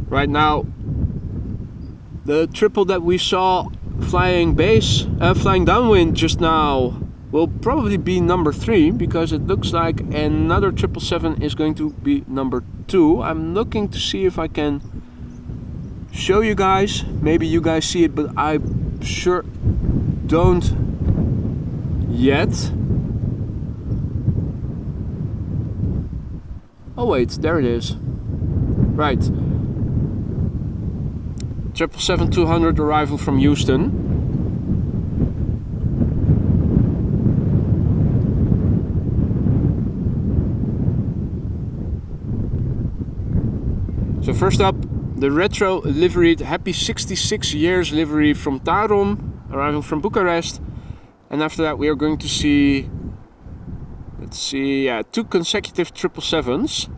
[SPEAKER 1] Right now, the triple that we saw flying downwind just now will probably be number 3, because it looks like another 777 is going to be number 2. I'm looking to see if I can show you guys. Maybe you guys see it, but I sure don't yet. Oh wait, there it is. Right. 777-200 arrival from Houston. So first up, the retro liveried Happy 66 years livery from Tarom, arriving from Bucharest. And after that we are going to see, let's see, 2 consecutive 777s.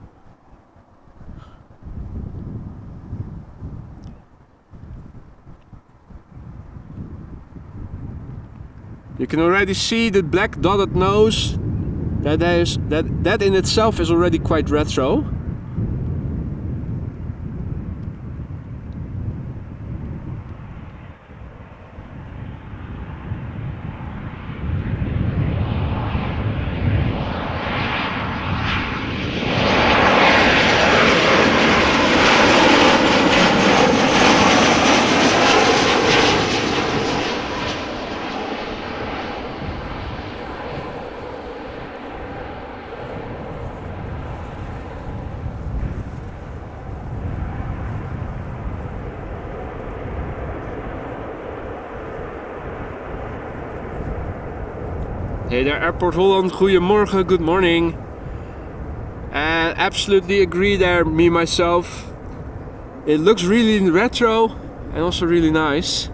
[SPEAKER 1] You can already see the black dotted nose. That in itself is already quite retro. Hey there, Airport Holland, goedemorgen, good morning. And absolutely agree there, me myself. It looks really retro and also really nice.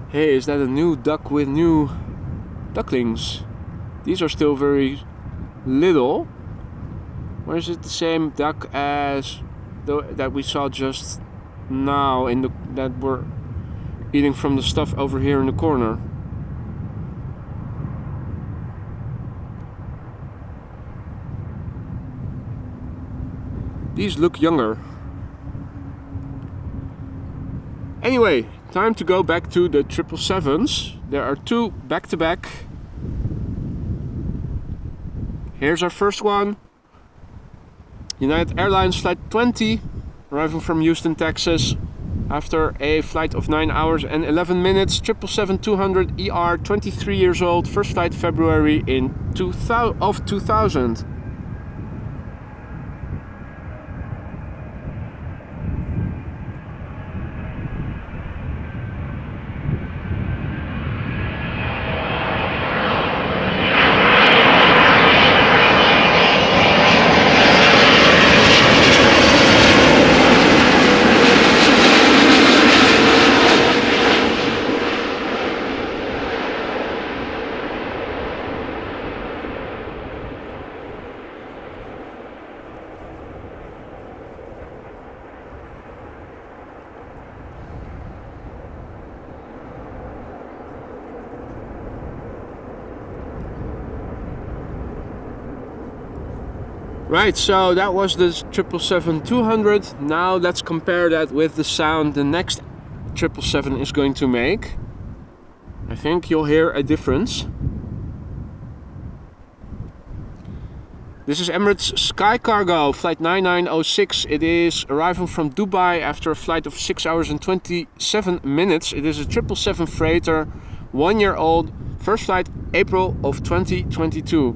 [SPEAKER 1] Hey, is that a new duck with new ducklings? These are still very little. Or is it the same duck as that we saw just now that were eating from the stuff over here in the corner? These look younger. Anyway, time to go back to the 777s. There are two back-to-back. Here's our first one. United Airlines Flight 20, arriving from Houston, Texas. After a flight of 9 hours and 11 minutes, 777-200 ER, 23 years old, first flight February in 2000. Right, so that was the 777-200. Now let's compare that with the sound the next 777 is going to make. I think you'll hear a difference. This is Emirates Sky Cargo, flight 9906. It is arriving from Dubai after a flight of 6 hours and 27 minutes. It is a 777 freighter, 1 year old. First flight April of 2022.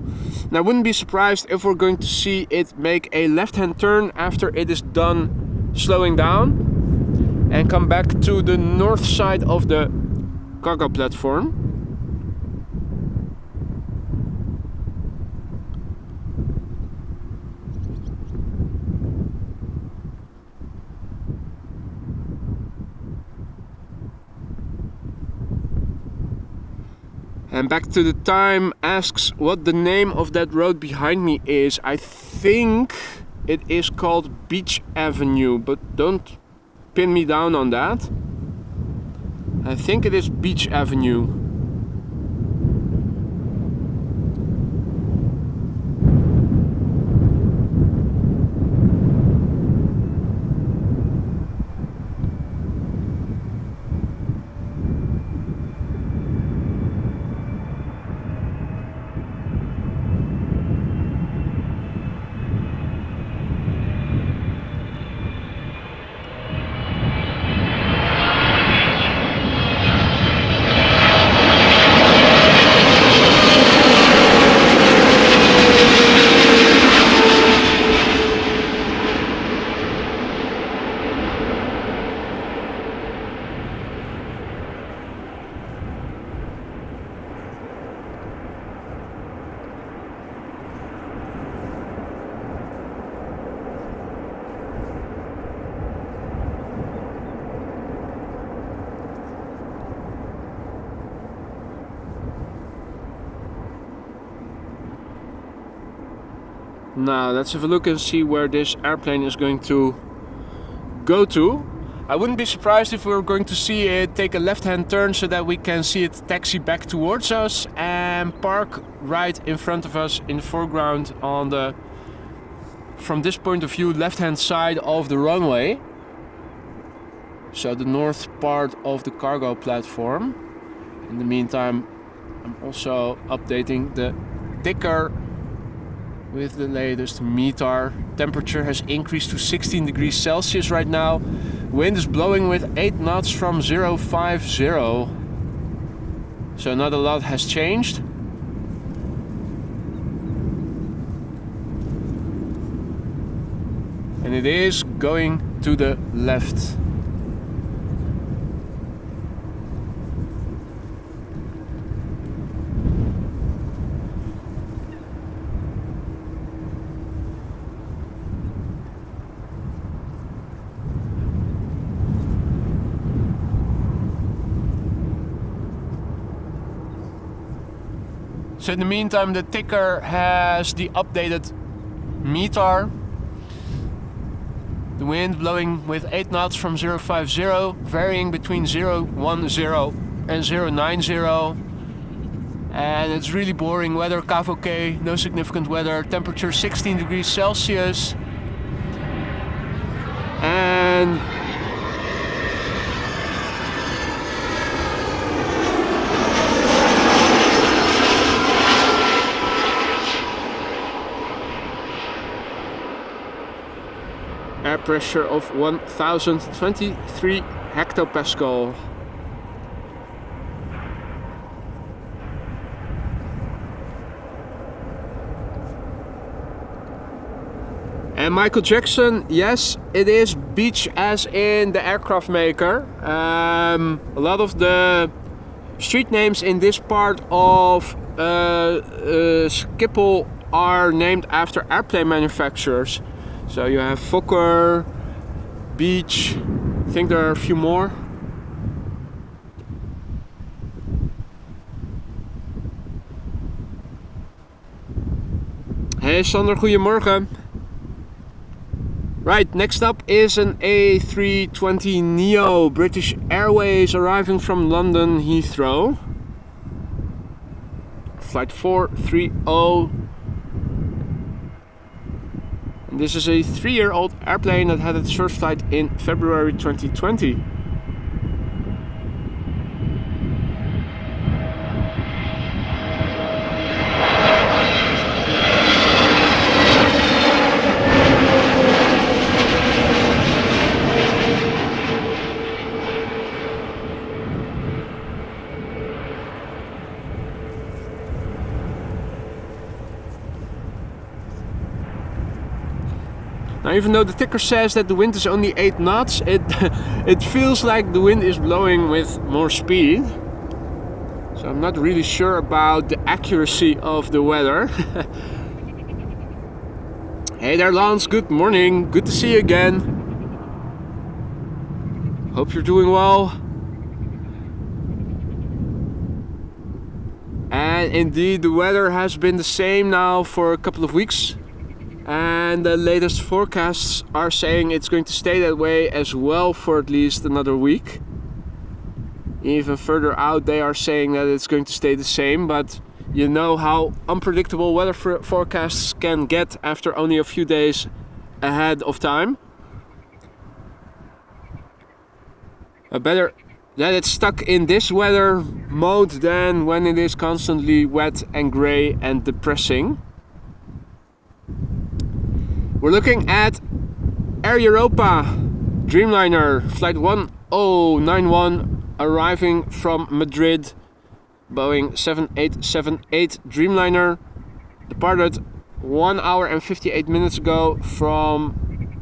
[SPEAKER 1] Now I wouldn't be surprised if we're going to see it make a left-hand turn after it is done slowing down and come back to the north side of the cargo platform. And back to the time asks what the name of that road behind me is. I think it is called Beach Avenue, but don't pin me down on that. I think it is Beach Avenue. Now let's have a look and see where this airplane is going to go to. I wouldn't be surprised if we were going to see it take a left-hand turn so that we can see it taxi back towards us and park right in front of us in the foreground on the, from this point of view, left-hand side of the runway. So the north part of the cargo platform. In the meantime, I'm also updating the ticker with the latest METAR. Temperature has increased to 16 degrees Celsius right now. Wind is blowing with 8 knots from 050. So not a lot has changed. And it is going to the left. So in the meantime, the ticker has the updated METAR. The wind blowing with 8 knots from 050, varying between 010 and 090. And it's really boring weather, KVK, no significant weather. Temperature 16 degrees Celsius. And pressure of 1023 hectopascal. And Michael Jackson, yes, it is beach as in the aircraft maker. A lot of the street names in this part of Schiphol are named after airplane manufacturers. So you have Fokker, Beach, I think there are a few more. Hey Sander, goedemorgen. Right, next up is an A320neo, British Airways, arriving from London Heathrow. Flight 430. And this is a 3-year-old airplane that had its first flight in February 2020. Now, even though the ticker says that the wind is only 8 knots, it feels like the wind is blowing with more speed. So I'm not really sure about the accuracy of the weather. Hey there Lance, good morning, good to see you again. Hope you're doing well. And indeed the weather has been the same now for a couple of weeks. And the latest forecasts are saying it's going to stay that way as well for at least another week. Even further out they are saying that it's going to stay the same, but you know how unpredictable weather forecasts can get after only a few days ahead of time. Better that it's stuck in this weather mode than when it is constantly wet and grey and depressing. We're looking at Air Europa Dreamliner Flight 1091 arriving from Madrid. Boeing 7878 Dreamliner departed 1 hour and 58 minutes ago from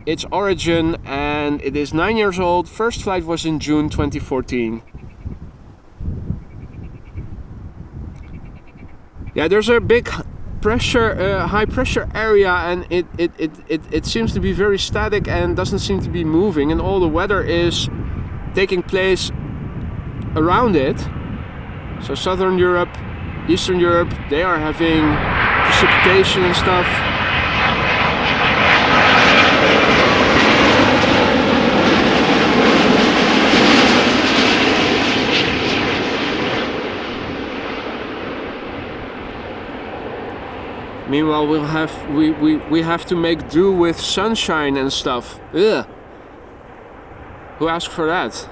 [SPEAKER 1] its origin, and it is 9 years old. First flight was in June 2014. Yeah, there's a big high pressure area, and it seems to be very static and doesn't seem to be moving, and all the weather is taking place around it. So Southern Europe, Eastern Europe, they are having precipitation and stuff. Meanwhile, we have to make do with sunshine and stuff. Ugh. Who asked for that?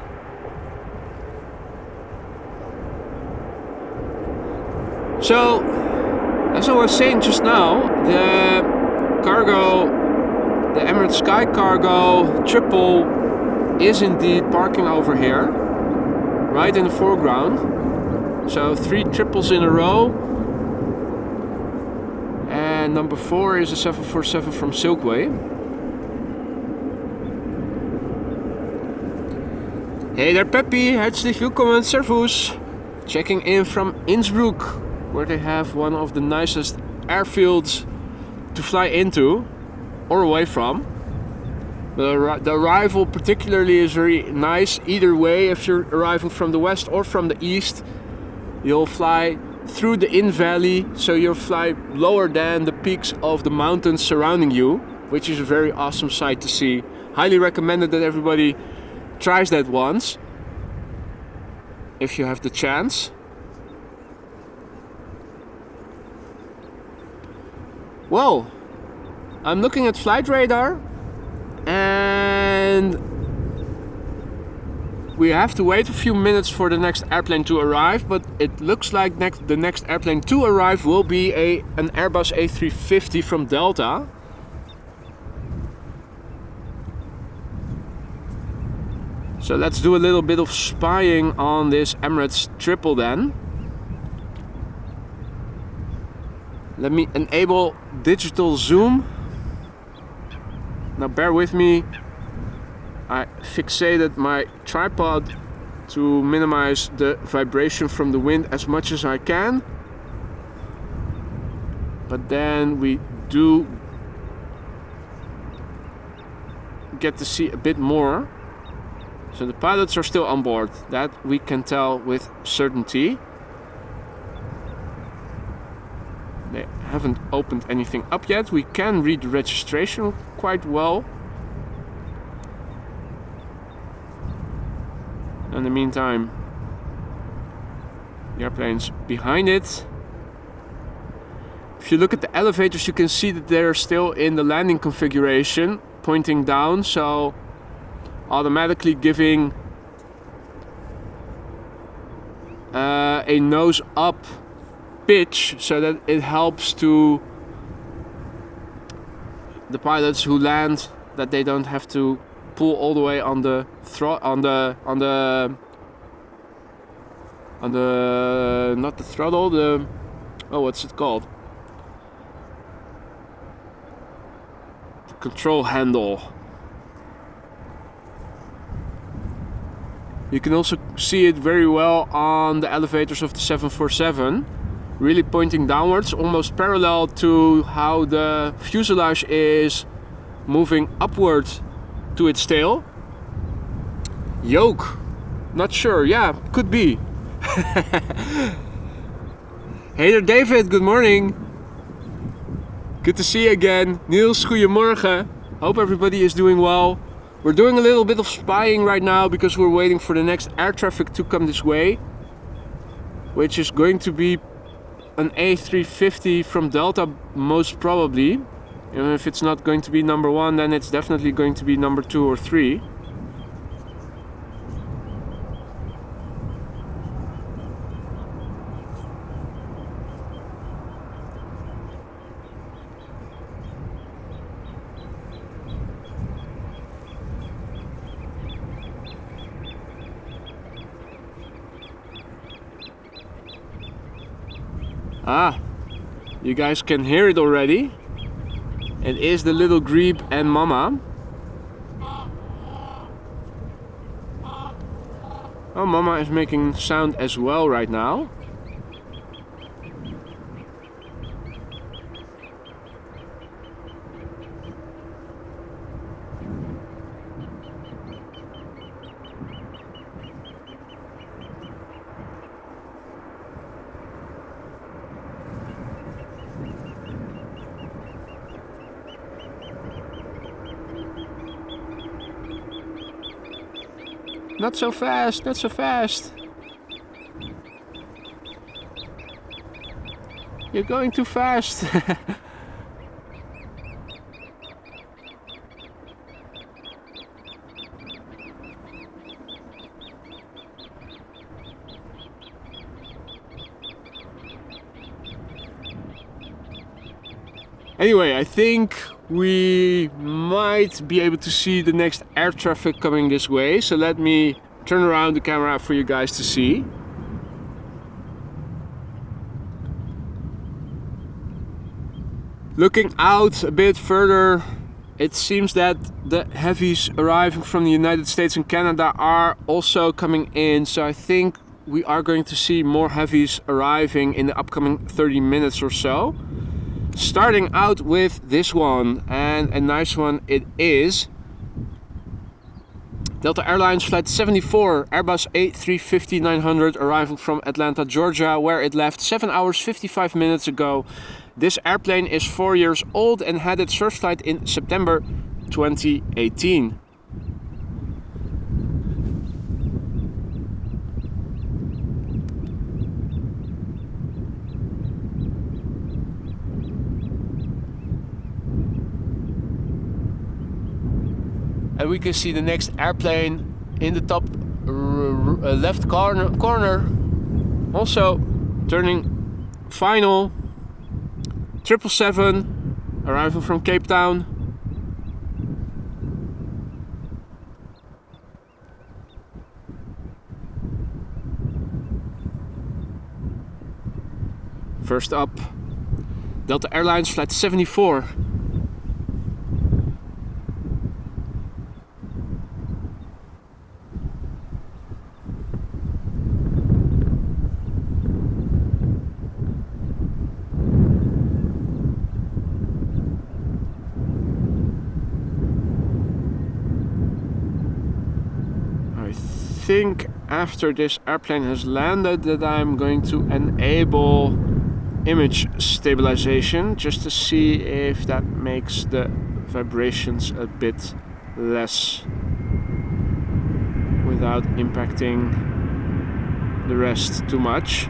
[SPEAKER 1] So, as I was saying just now, the Emirates Sky Cargo triple is indeed parking over here, right in the foreground. So 3 triples in a row. And number 4 is a 747 from Silkway. Hey there Peppy, herzlich willkommen, servus. Checking in from Innsbruck, where they have one of the nicest airfields to fly into or away from. The arrival particularly is very nice either way. If you're arriving from the west or from the east, you'll fly through the Inn Valley, so you'll fly lower than the peaks of the mountains surrounding you, which is a very awesome sight to see. Highly recommended that everybody tries that once, if you have the chance. Well, I'm looking at flight radar, and we have to wait a few minutes for the next airplane to arrive, but it looks like the next airplane to arrive will be an Airbus A350 from Delta. So let's do a little bit of spying on this Emirates triple then. Let me enable digital zoom. Now bear with me. I fixated my tripod to minimize the vibration from the wind as much as I can. But then we do get to see a bit more. So the pilots are still on board, that we can tell with certainty. They haven't opened anything up yet. We can read the registration quite well. In the meantime, the airplane's behind it. If you look at the elevators, you can see that they're still in the landing configuration, pointing down, so automatically giving a nose up pitch, so that it helps to the pilots who land, that they don't have to pull all the way on the not the throttle, the what's it called, the control handle. You can also see it very well on the elevators of the 747, really pointing downwards, almost parallel to how the fuselage is moving upward to its tail. Yoke, not sure, yeah, could be. Hey there David, good morning. Good to see you again. Niels, goedemorgen. Hope everybody is doing well. We're doing a little bit of spying right now because we're waiting for the next air traffic to come this way, which is going to be an A350 from Delta most probably. And if it's not going to be number 1, then it's definitely going to be number 2 or 3. Ah, you guys can hear it already. It is the little Grebe and Mama. Oh, Mama is making sound as well right now. Not so fast, not so fast. You're going too fast. Anyway, I think we might be able to see the next air traffic coming this way, so let me turn around the camera for you guys to see. Looking out a bit further, it seems that the heavies arriving from the United States and Canada are also coming in, so I think we are going to see more heavies arriving in the upcoming 30 minutes or so. Starting out with this one, and a nice one it is. Delta Airlines Flight 74, Airbus A359 arriving from Atlanta, Georgia, where it left 7 hours 55 minutes ago. This airplane is 4 years old and had its first flight in September 2018. And we can see the next airplane in the top left corner. Also turning final. 777 arriving from Cape Town. First up, Delta Airlines Flight 74. I think after this airplane has landed that I'm going to enable image stabilization just to see if that makes the vibrations a bit less without impacting the rest too much.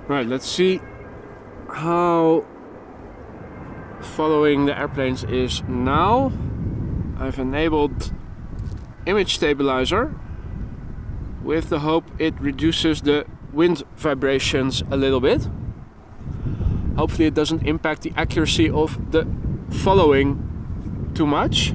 [SPEAKER 1] Right, let's see how following the airplanes is now. I've enabled image stabilizer with the hope it reduces the wind vibrations a little bit. Hopefully it doesn't impact the accuracy of the following too much.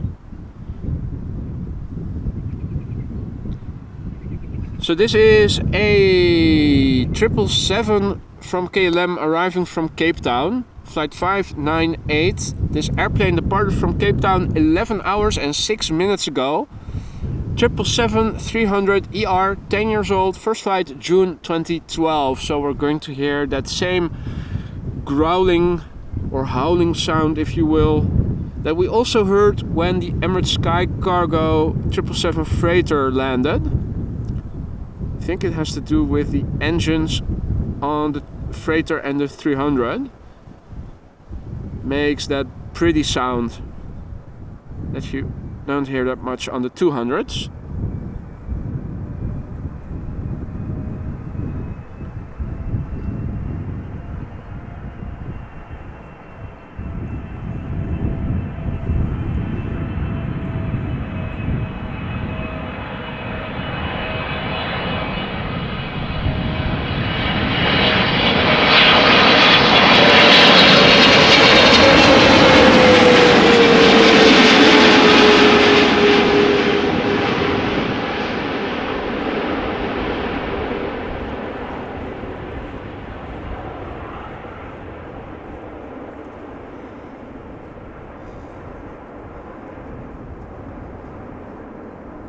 [SPEAKER 1] So this is a 777 from KLM arriving from Cape Town, flight 598. This airplane departed from Cape Town 11 hours and 6 minutes ago. 777-300 ER, 10 years old, first flight June 2012. So we're going to hear that same growling or howling sound, if you will, that we also heard when the Emirates Sky Cargo 777 freighter landed. I think it has to do with the engines on the freighter and the 300. Makes that pretty sound that you don't hear that much on the 200s.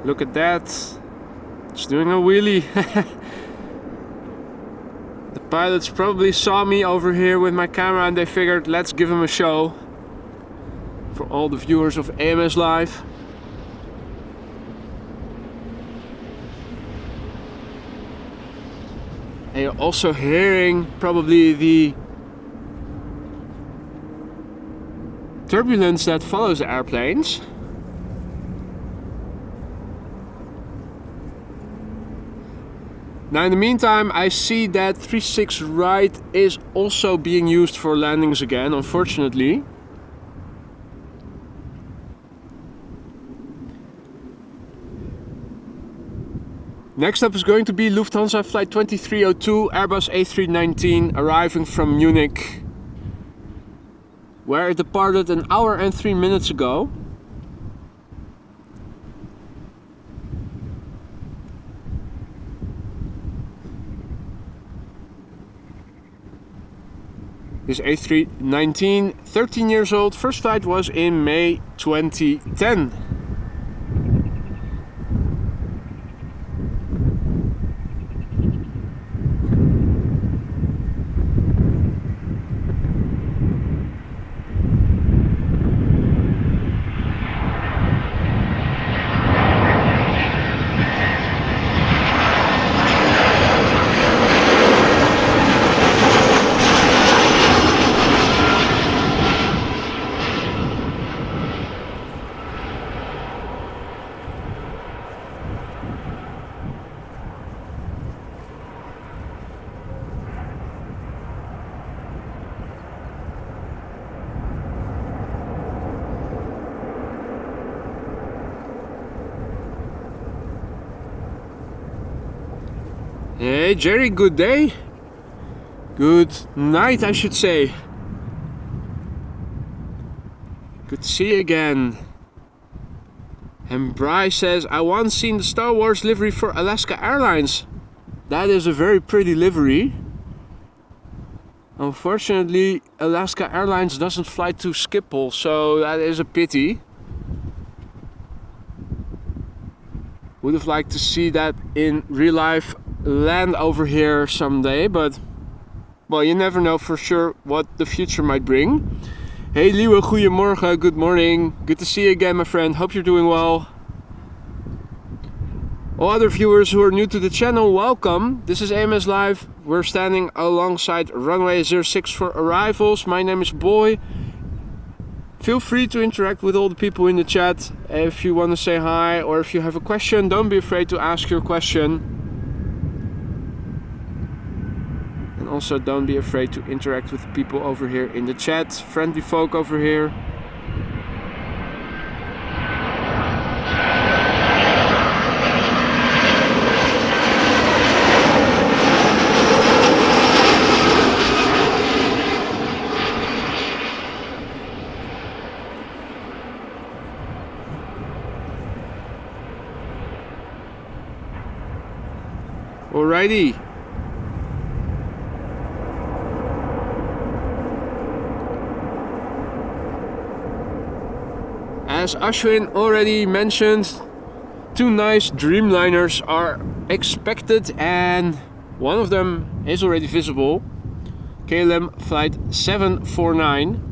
[SPEAKER 1] Look at that, it's doing a wheelie. The pilots probably saw me over here with my camera and they figured, let's give him a show for all the viewers of AMS Live. And you're also hearing probably the turbulence that follows the airplanes. Now in the meantime, I see that 36 right is also being used for landings again, unfortunately. Next up is going to be Lufthansa Flight 2302 Airbus A319 arriving from Munich, where it departed an hour and 3 minutes ago. This A319, 13 years old, first flight was in May 2010. Hey Jerry, good day. Good night, I should say. Good to see you again. And Bryce says, I once seen the Star Wars livery for Alaska Airlines. That is a very pretty livery. Unfortunately, Alaska Airlines doesn't fly to Schiphol, so that is a pity. Would have liked to see that in real life land over here someday, but well, you never know for sure what the future might bring. Hey Liewe, goedemorgen, good morning. Good to see you again, my friend. Hope you're doing well. All other viewers who are new to the channel, welcome. This is AMS Live. We're standing alongside runway 06 for arrivals. My name is Boy. Feel free to interact with all the people in the chat. If you want to say hi or if you have a question, don't be afraid to ask your question. And also don't be afraid to interact with the people over here in the chat. Friendly folk over here. Alrighty. As Ashwin already mentioned, two nice Dreamliners are expected and one of them is already visible. KLM flight 749.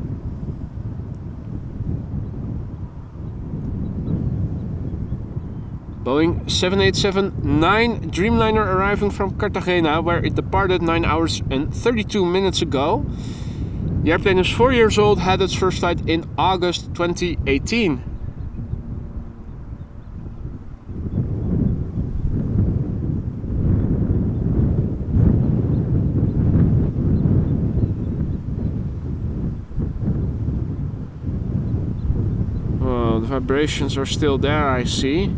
[SPEAKER 1] Boeing 787-9 Dreamliner arriving from Cartagena, where it departed 9 hours and 32 minutes ago. The airplane is 4 years old, had its first flight in August 2018. Oh, the vibrations are still there, I see.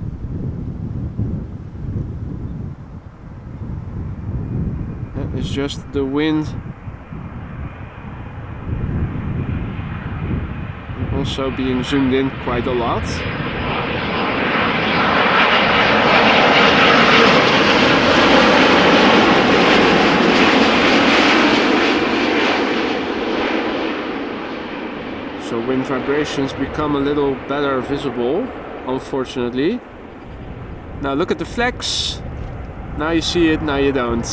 [SPEAKER 1] It's just the wind. Also being zoomed in quite a lot. So wind vibrations become a little better visible, unfortunately. Now look at the flex. Now you see it, now you don't.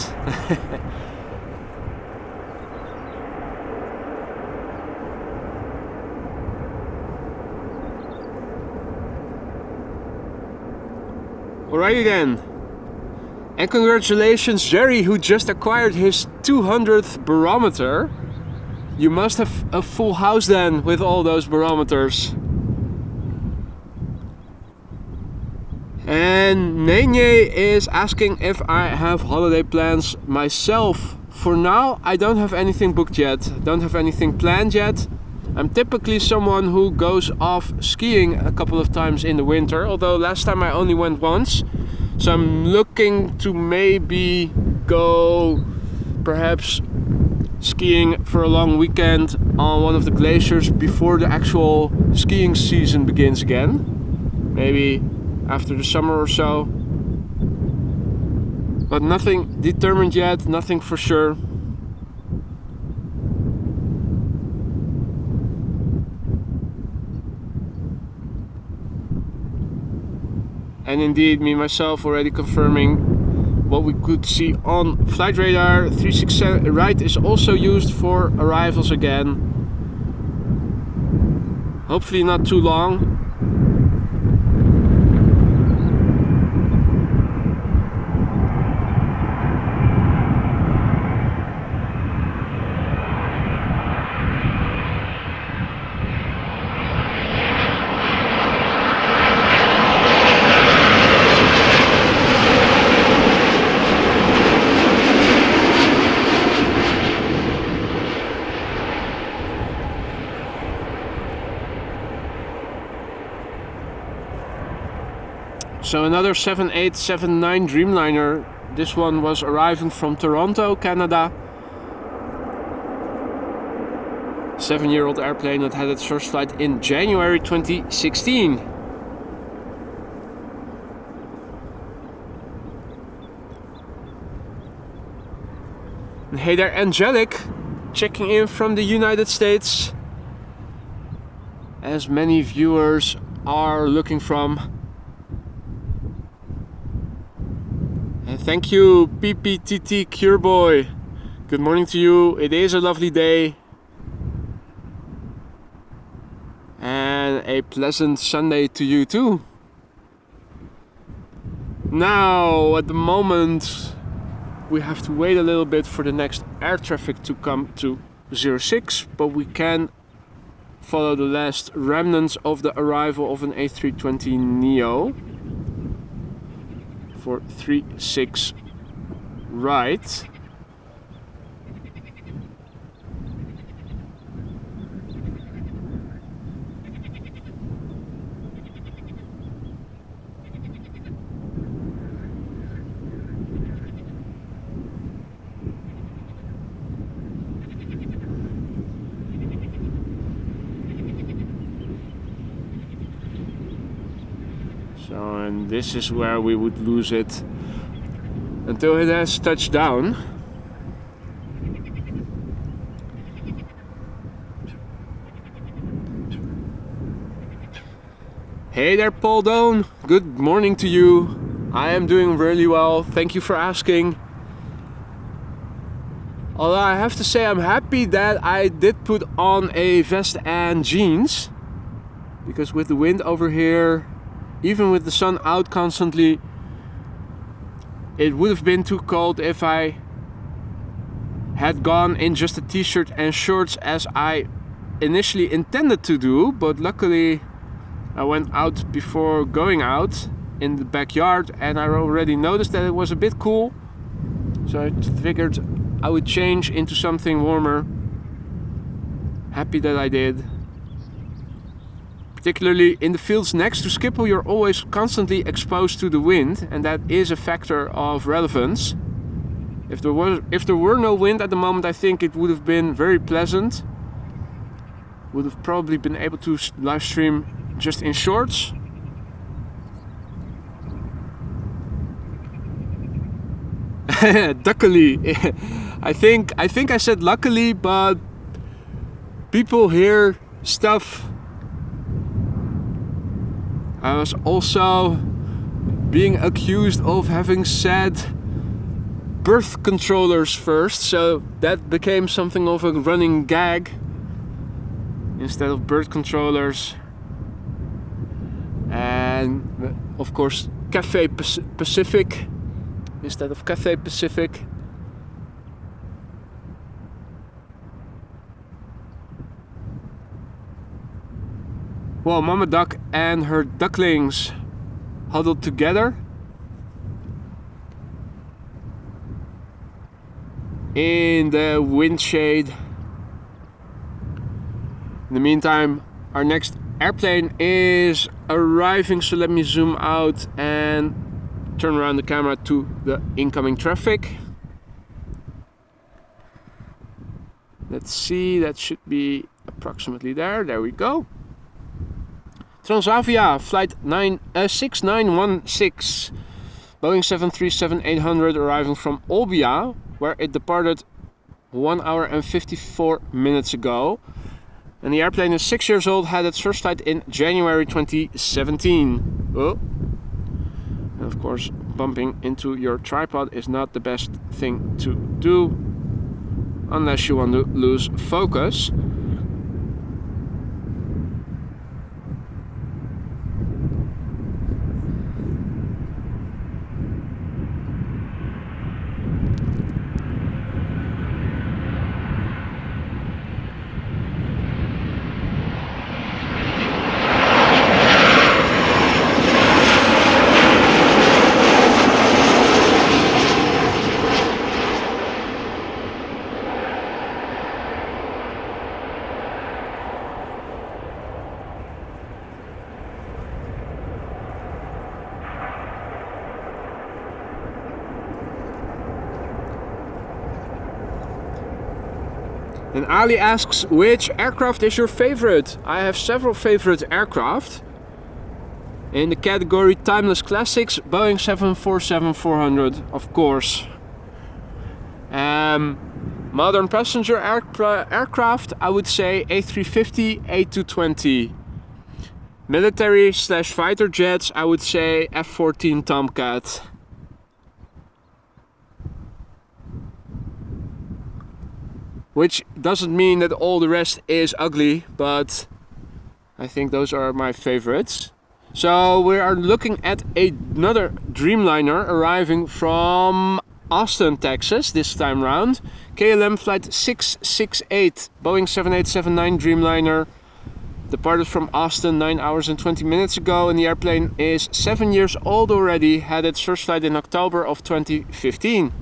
[SPEAKER 1] Alrighty then. And congratulations Jerry, who just acquired his 200th barometer. You must have a full house then with all those barometers. And Nenye is asking if I have holiday plans myself. For now, I don't have anything booked yet. Don't have anything planned yet. I'm typically someone who goes off skiing a couple of times in the winter, although last time I only went once. So I'm looking to maybe go perhaps skiing for a long weekend on one of the glaciers before the actual skiing season begins again. Maybe after the summer or so. But nothing determined yet, nothing for sure. And indeed, me myself already confirming what we could see on flight radar. 367 right is also used for arrivals again. Hopefully not too long. So another 7879 Dreamliner This one was arriving from Toronto, Canada. 7-year-old airplane that had its first flight in January 2016. And hey there, Angelic, checking in from the United States, as many viewers are looking from. And thank you, PPTT Cureboy. Good morning to you. It is a lovely day. And a pleasant Sunday to you too. Now, at the moment, we have to wait a little bit for the next air traffic to come to 06, but we can follow the last remnants of the arrival of an A320neo for 36 right. So, and this is where we would lose it until it has touched down. Hey there, Paul Doan. Good morning to you. I am doing really well. Thank you for asking. Although I have to say I'm happy that I did put on a vest and jeans, because with the wind over here, even with the sun out constantly, it would have been too cold if I had gone in just a t-shirt and shorts as I initially intended to do. But luckily I went out before going out in the backyard and I already noticed that it was a bit cool, so I figured I would change into something warmer. Happy that I did. Particularly in the fields next to Schiphol, you're always constantly exposed to the wind, and that is a factor of relevance. If there were no wind at the moment, I think it would have been very pleasant. Would have probably been able to live stream just in shorts. Duckily. I think I said luckily, but people hear stuff. I was also being accused of having said birth controllers first, so that became something of a running gag instead of birth controllers. And of course, Cafe Pacific instead of Cafe Pacific. Well, Mama Duck and her ducklings huddled together in the wind shade. In the meantime, our next airplane is arriving, so let me zoom out and turn around the camera to the incoming traffic. Let's see, that should be approximately there. There we go. Transavia flight 6916, Boeing 737-800, arriving from Olbia, where it departed 1 hour and 54 minutes ago. And the airplane is 6 years old, had its first flight in January 2017. Oh. And of course, bumping into your tripod is not the best thing to do unless you want to lose focus. And Ali asks, which aircraft is your favorite? I have several favorite aircraft. In the category Timeless Classics, Boeing 747-400, of course. Modern passenger aircraft, I would say A350, A220. Military / fighter jets, I would say F-14 Tomcat. Which doesn't mean that all the rest is ugly, but I think those are my favorites. So we are looking at another Dreamliner arriving from Austin, Texas this time round. KLM flight 668, Boeing 7879 Dreamliner. Departed from Austin 9 hours and 20 minutes ago, and the airplane is 7 years old already. Had its first flight in October of 2015.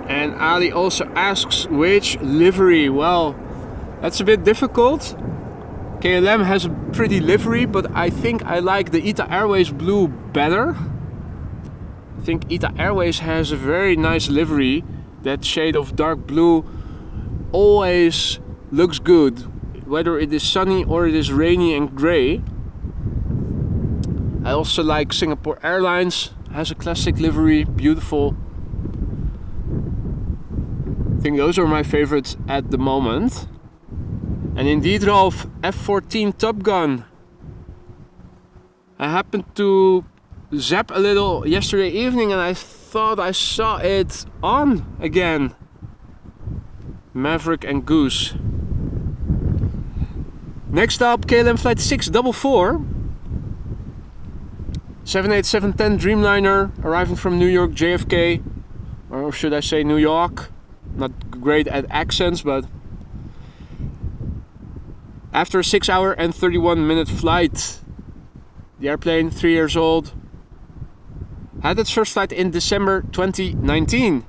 [SPEAKER 1] And Ali also asks, which livery? Well, that's a bit difficult. KLM has a pretty livery, but I think I like the ITA Airways blue better. I think ITA Airways has a very nice livery. That shade of dark blue always looks good, whether it is sunny or it is rainy and grey. I also like Singapore Airlines, has a classic livery, beautiful. I think those are my favorites at the moment. And indeed, Rolf, F-14 Top Gun. I happened to zap a little yesterday evening and I thought I saw it on again. Maverick and Goose. Next up, KLM flight 644. 787-10 Dreamliner, arriving from New York JFK. Or should I say New York? Not great at accents, but after a 6 hour and 31 minute flight, the airplane, 3 years old, had its first flight in December 2019.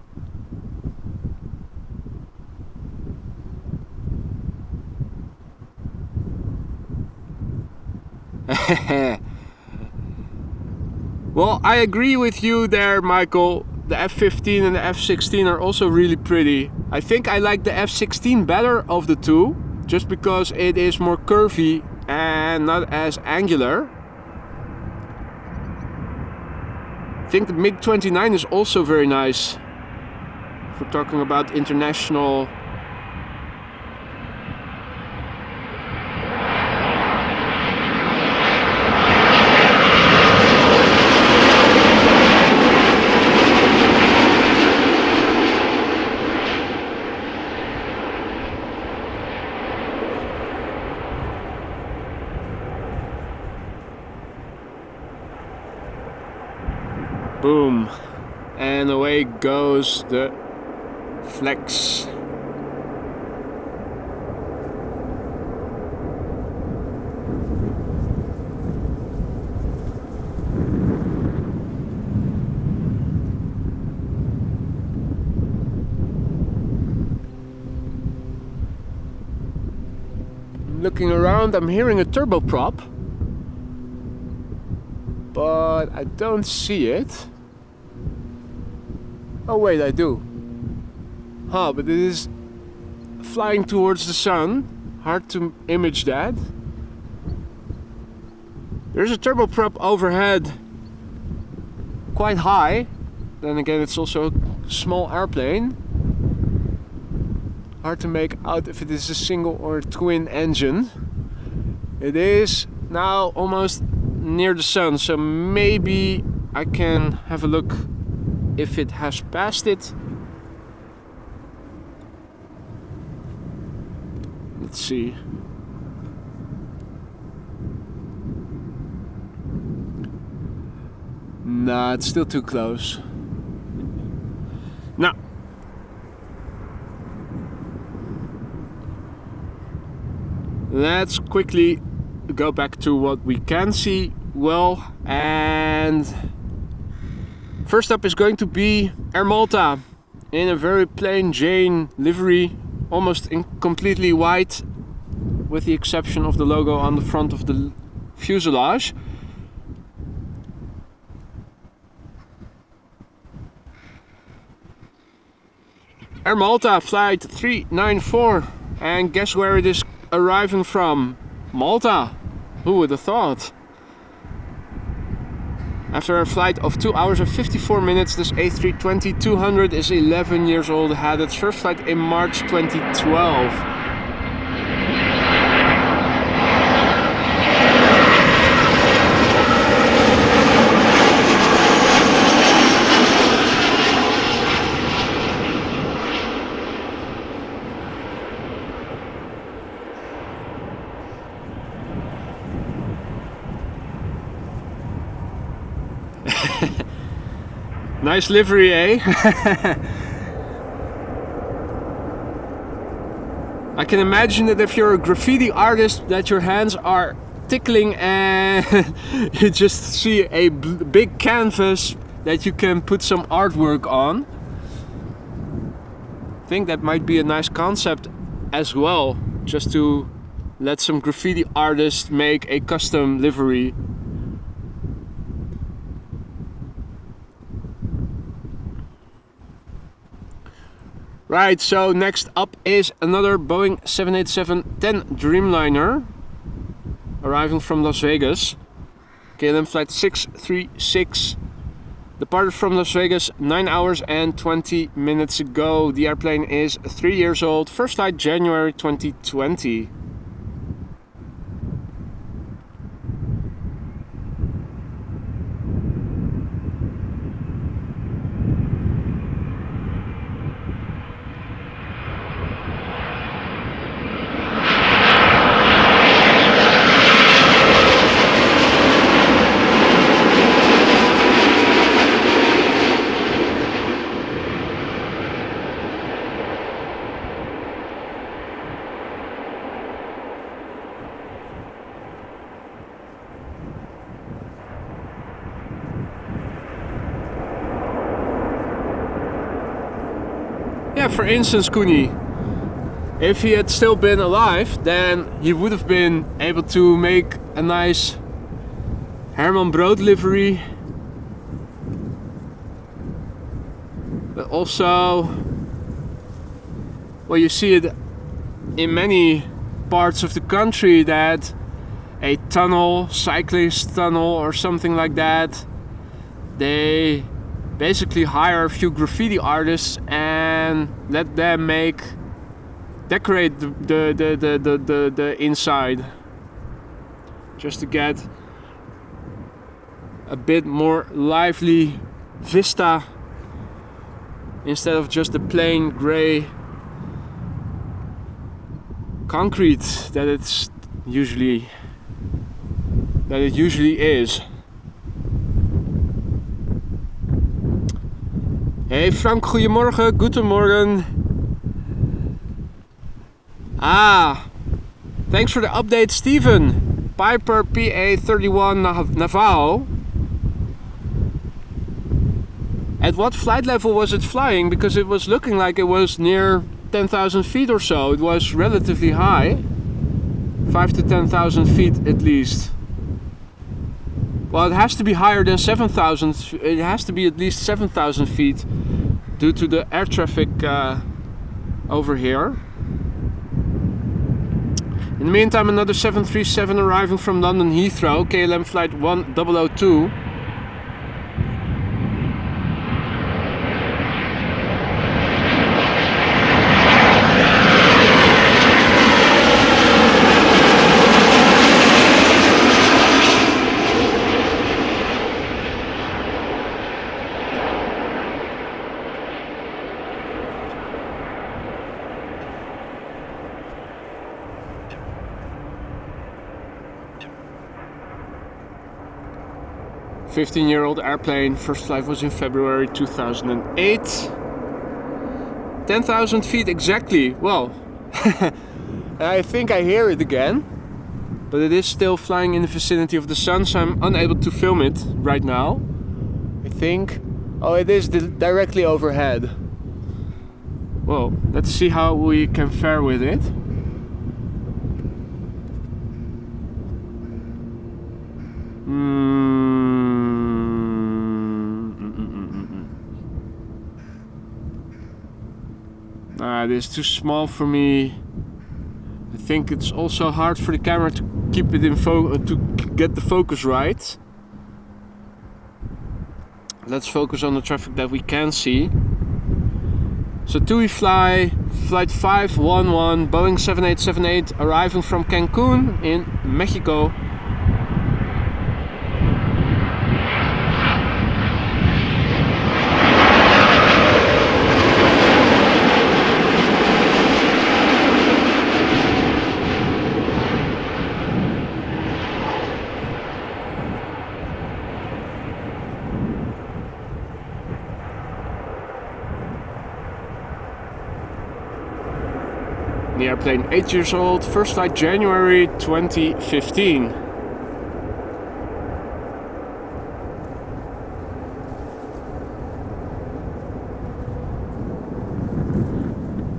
[SPEAKER 1] Well, I agree with you there, Michael. The F-15 and the F-16 are also really pretty. I think I like the F-16 better of the two, just because it is more curvy and not as angular. I think the MiG-29 is also very nice, if we're talking about international. Boom, and away goes the Flex. Looking around, I'm hearing a turboprop, but I don't see it. Oh wait, I do. But it is flying towards the sun. Hard to image that. There's a turboprop overhead, quite high. Then again, it's also a small airplane. Hard to make out if it is a single or a twin engine. It is now almost near the sun, so maybe I can have a look if it has passed it. Let's see. Nah, it's still too close. Now, let's quickly go back to what we can see well, and first up is going to be Air Malta in a very plain Jane livery, almost completely white with the exception of the logo on the front of the fuselage. Air Malta flight 394, and guess where it is arriving from? Malta. Who would have thought? After a flight of 2 hours and 54 minutes, this A320-200 is 11 years old, had its first flight in March 2012. Nice livery, eh? I can imagine that if you're a graffiti artist, that your hands are tickling and you just see a big canvas that you can put some artwork on. I think that might be a nice concept as well, just to let some graffiti artists make a custom livery. Right, so next up is another Boeing 787-10 Dreamliner arriving from Las Vegas. KLM flight 636 departed from Las Vegas 9 hours and 20 minutes ago. The airplane is 3 years old. First flight January 2020. Yeah, for instance, Koenie, if he had still been alive, then he would have been able to make a nice Herman Brood livery, but also, well, you see it in many parts of the country that a tunnel, cyclist tunnel or something like that, they basically hire a few graffiti artists and let them decorate the inside, just to get a bit more lively vista instead of just the plain gray concrete that it usually is. Hey Frank, goedemorgen, goedemorgen. Thanks for the update, Steven. Piper PA31 Naval. At what flight level was it flying? Because it was looking like it was near 10,000 feet or so. It was relatively high. 5 to 10,000 feet at least. Well, it has to be higher than 7,000. It has to be at least 7,000 feet due to the air traffic over here. In the meantime, another 737 arriving from London Heathrow, KLM flight 1002. 15-year-old airplane. First flight was in February 2008. 10,000 feet exactly. Well, I think I hear it again. But it is still flying in the vicinity of the sun, so I'm unable to film it right now. I think... Oh, it is directly overhead. Well, let's see how we can fare with it. It is too small for me. I think it's also hard for the camera to keep it in to get the focus right. Let's focus on the traffic that we can see. So TUI flight 511 Boeing 7878 arriving from Cancun in Mexico. The airplane 8 years old, first flight January 2015.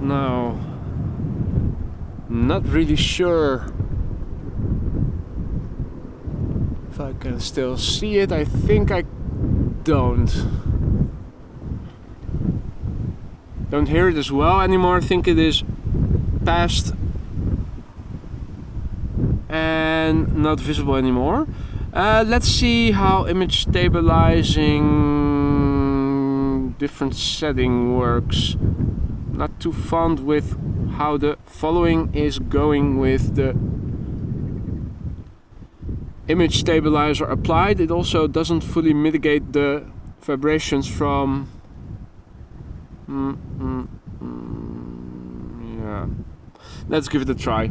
[SPEAKER 1] Now, not really sure if I can still see it. I think I don't hear it as well anymore. I think it is past and not visible anymore. Let's see how image stabilizing different setting works. Not too fond with how the following is going with the image stabilizer applied. It also doesn't fully mitigate the vibrations from yeah. Let's give it a try.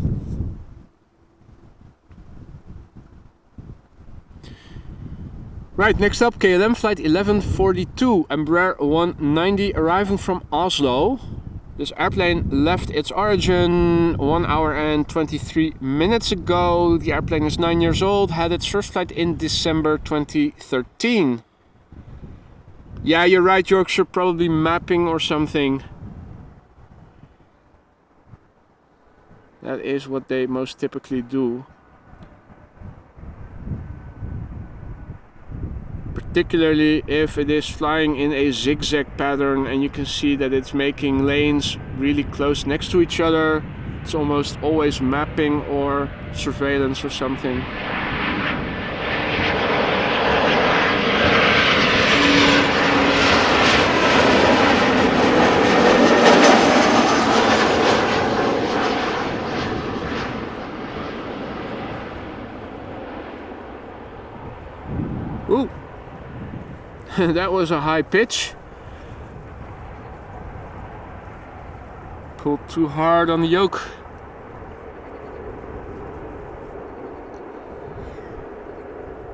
[SPEAKER 1] Right, next up, KLM flight 1142, Embraer 190 arriving from Oslo. This airplane left its origin 1 hour and 23 minutes ago. The airplane is 9 years old, had its first flight in December 2013. Yeah, you're right, Yorkshire, probably mapping or something. That is what they most typically do. Particularly if it is flying in a zigzag pattern and you can see that it's making lanes really close next to each other. It's almost always mapping or surveillance or something. Ooh, that was a high pitch. Pulled too hard on the yoke.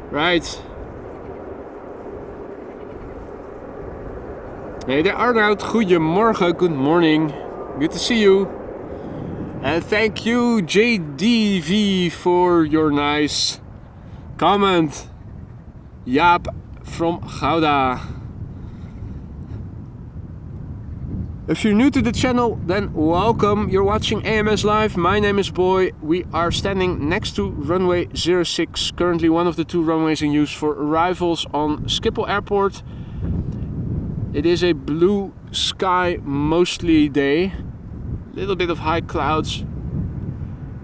[SPEAKER 1] Right. Hey there, Arnoud. Goedemorgen, good morning. Good to see you. And thank you, JDV, for your nice comment. Jaap from Gouda. If you're new to the channel, then welcome. You're watching AMS Live. My name is Boy. We are standing next to runway 06, currently one of the 2 runways in use for arrivals on Schiphol Airport. It is a blue sky mostly day. A little bit of high clouds.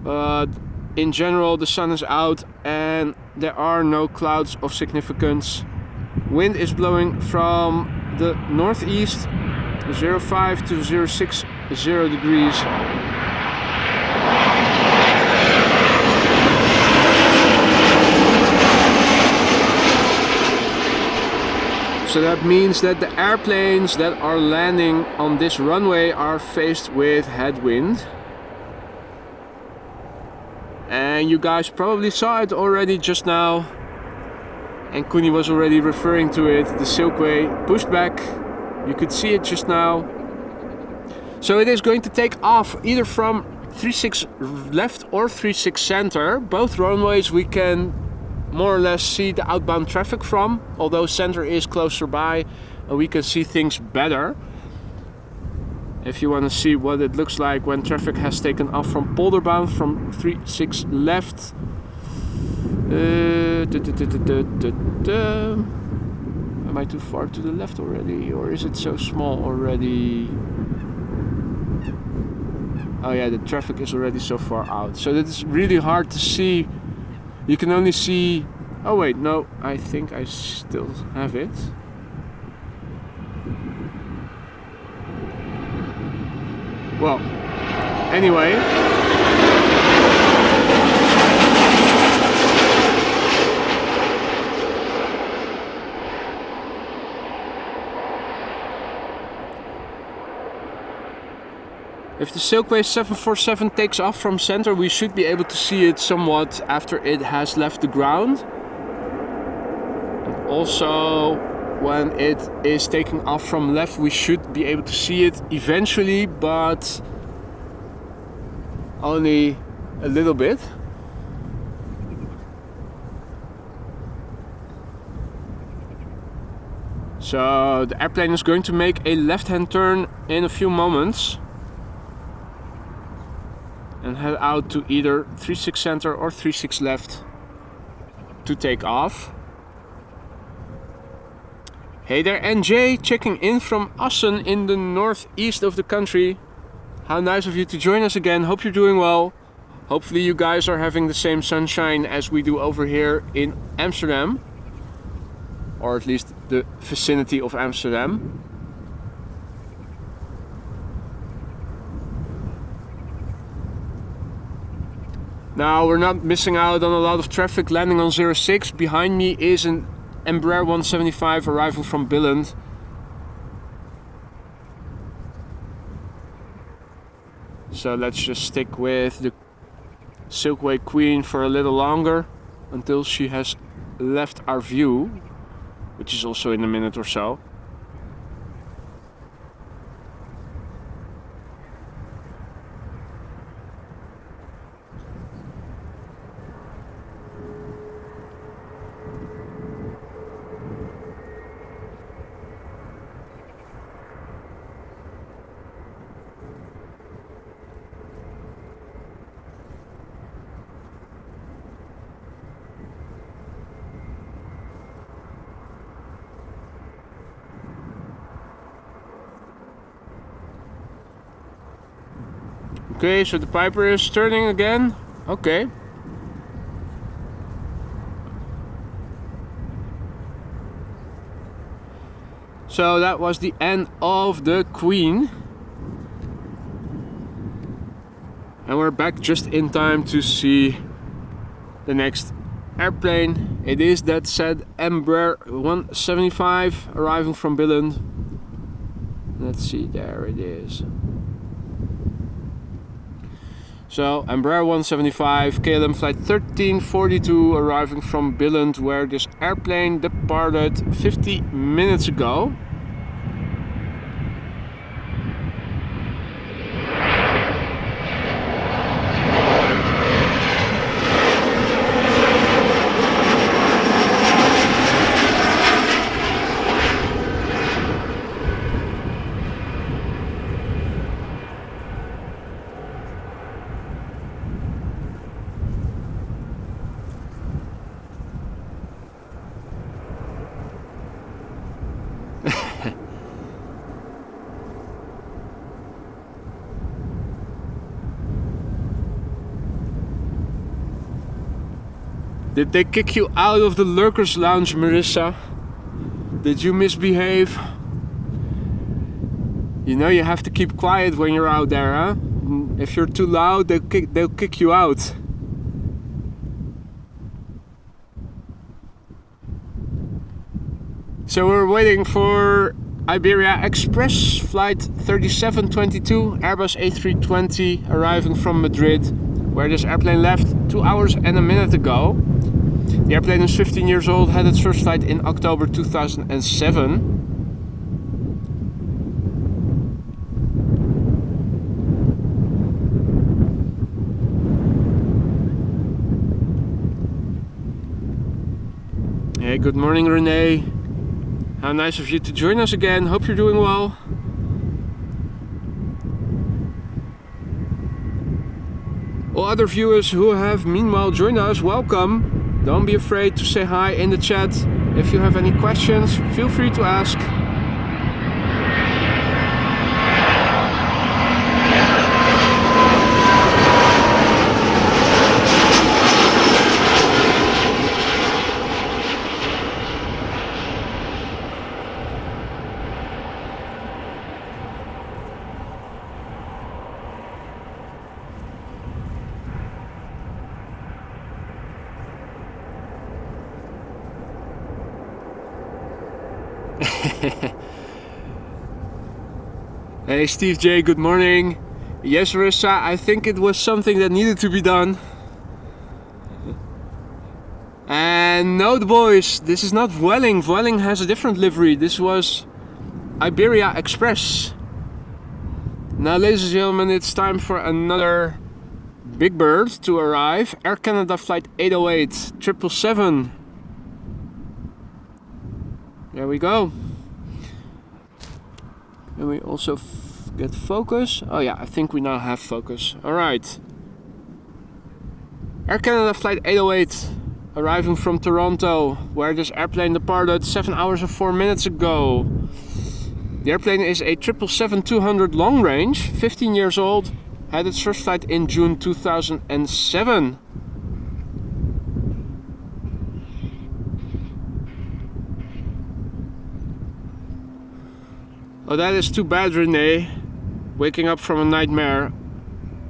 [SPEAKER 1] But in general, the sun is out and there are no clouds of significance. Wind is blowing from the northeast, 05 to 060 degrees. So that means that the airplanes that are landing on this runway are faced with headwind. And you guys probably saw it already just now. and Kuni was already referring to it, the Silkway pushed back. You could see it just now. So it is going to take off either from 36 left or 36 center. Both runways we can more or less see the outbound traffic from, although center is closer by and we can see things better. If you want to see what it looks like when traffic has taken off from Polderbound from 36 left. Am I too far to the left already, or is it so small already? Oh yeah, the traffic is already so far out, so it's really hard to see. You can only see... Oh wait, no, I think I still have it. Well, anyway. If the Silkway 747 takes off from center, we should be able to see it somewhat after it has left the ground. And also, when it is taking off from left, we should be able to see it eventually, but only a little bit. So the airplane is going to make a left-hand turn in a few moments and head out to either 36 center or 36 left to take off. Hey there, NJ, checking in from Assen in the northeast of the country. How nice of you to join us again. Hope you're doing well. Hopefully you guys are having the same sunshine as we do over here in Amsterdam, or at least the vicinity of Amsterdam. Now we're not missing out on a lot of traffic landing on 06. Behind me is an Embraer 175 arriving from Billund. So let's just stick with the Silkway Queen for a little longer until she has left our view, which is also in a minute or so. Okay, so the Piper is turning again. Okay. So that was the end of the Queen. And we're back just in time to see the next airplane. It is that said Embraer 175 arriving from Billund. Let's see, there it is. So Embraer 175, KLM flight 1342 arriving from Billund, where this airplane departed 50 minutes ago. Did they kick you out of the Lurkers Lounge, Marissa? Did you misbehave? You know you have to keep quiet when you're out there, huh? If you're too loud, they'll kick you out. So we're waiting for Iberia Express flight 3722, Airbus A320 arriving from Madrid, where this airplane left 2 hours and a minute ago. The airplane is 15 years old, had its first flight in October 2007. Hey, good morning Renee. How nice of you to join us again. Hope you're doing well. All other viewers who have meanwhile joined us, welcome. Don't be afraid to say hi in the chat. If you have any questions, feel free to ask. Hey Steve J, good morning. Yes Rissa, I think it was something that needed to be done. And no the boys, this is not Vueling. Vueling has a different livery. This was Iberia Express. Now ladies and gentlemen, it's time for another big bird to arrive. Air Canada flight 808 777. There we go. And we also get focus. Oh yeah, I think we now have focus. Alright. Air Canada flight 808 arriving from Toronto, where this airplane departed 7 hours and 4 minutes ago. The airplane is a 777-200 long range, 15 years old, had its first flight in June 2007. Oh, that is too bad, Renee. Waking up from a nightmare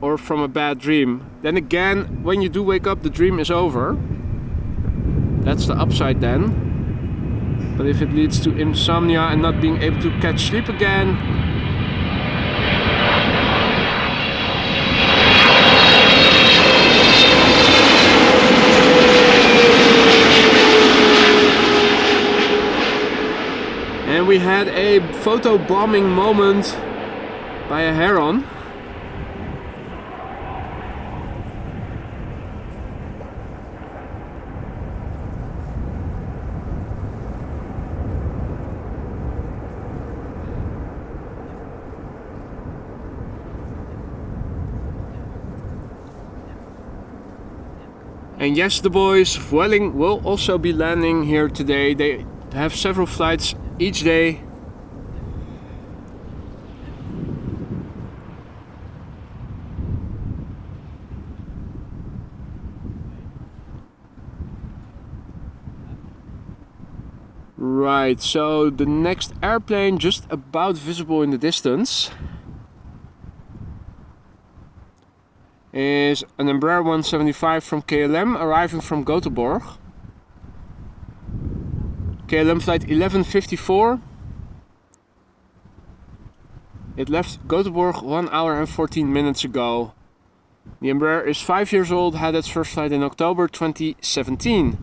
[SPEAKER 1] or from a bad dream. Then again, when you do wake up, the dream is over. That's the upside then. But if it leads to insomnia and not being able to catch sleep again, and we had a photo bombing moment by a heron. And yes, the boys, Vueling will also be landing here today. They have several flights each day. Right, so the next airplane just about visible in the distance is an Embraer 175 from KLM arriving from Gothenburg. KLM flight 1154. It left Gothenburg 1 hour and 14 minutes ago. The Embraer is 5 years old, had its first flight in October 2017.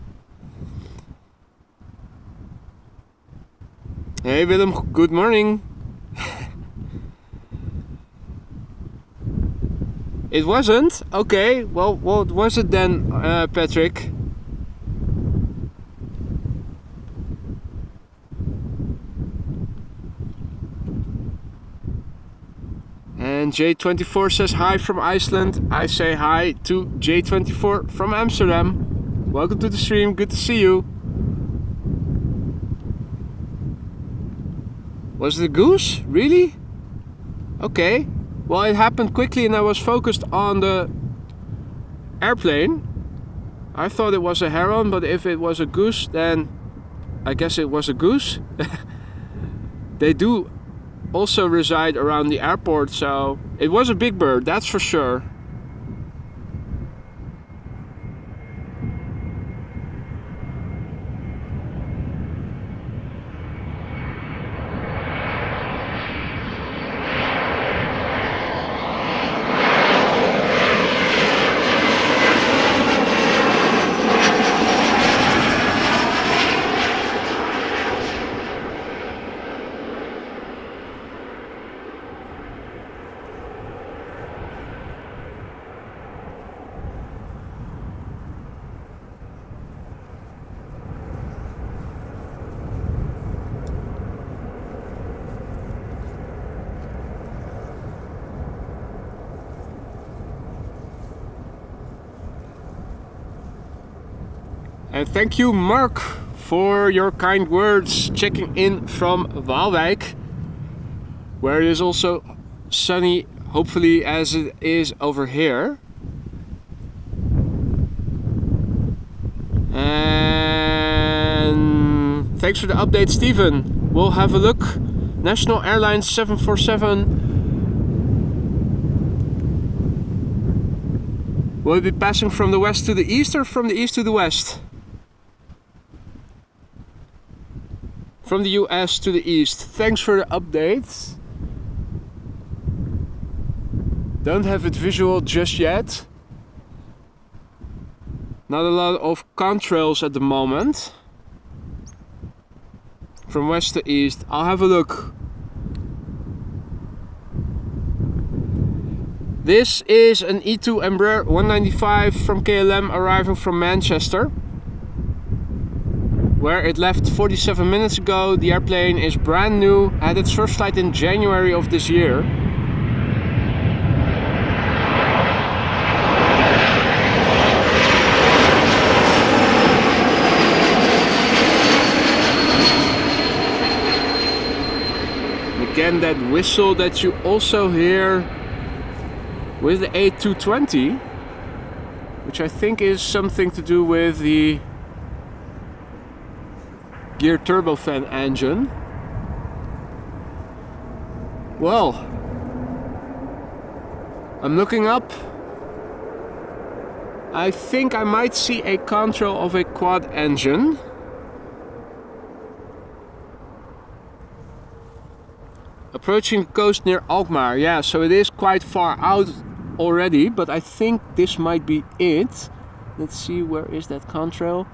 [SPEAKER 1] Hey Willem, good morning. It wasn't? Okay, well, what was it then, Patrick? And J24 says hi from Iceland. I say hi to J24 from Amsterdam. Welcome to the stream, good to see you. Was it a goose? Really? Okay. Well, it happened quickly and I was focused on the airplane. I thought it was a heron, but if it was a goose, then I guess it was a goose. They do also reside around the airport, so it was a big bird, that's for sure. And thank you, Mark, for your kind words, checking in from Waalwijk, where it is also sunny, hopefully, as it is over here. And thanks for the update, Steven. We'll have a look. National Airlines 747 will it be passing from the west to the east or from the east to the west? From the US to the east. Thanks for the updates. Don't have it visual just yet. Not a lot of contrails at the moment. From west to east. I'll have a look. This is an E2 Embraer 195 from KLM arriving from Manchester, where it left 47 minutes ago. The airplane is brand new, had its first flight in January of this year. And again, that whistle that you also hear with the A220, which I think is something to do with the gear turbofan engine. Well, I'm looking up. I think I might see a contrail of a quad engine. Approaching the coast near Alkmaar. Yeah, so it is quite far out already, but I think this might be it. Let's see, where is that contrail?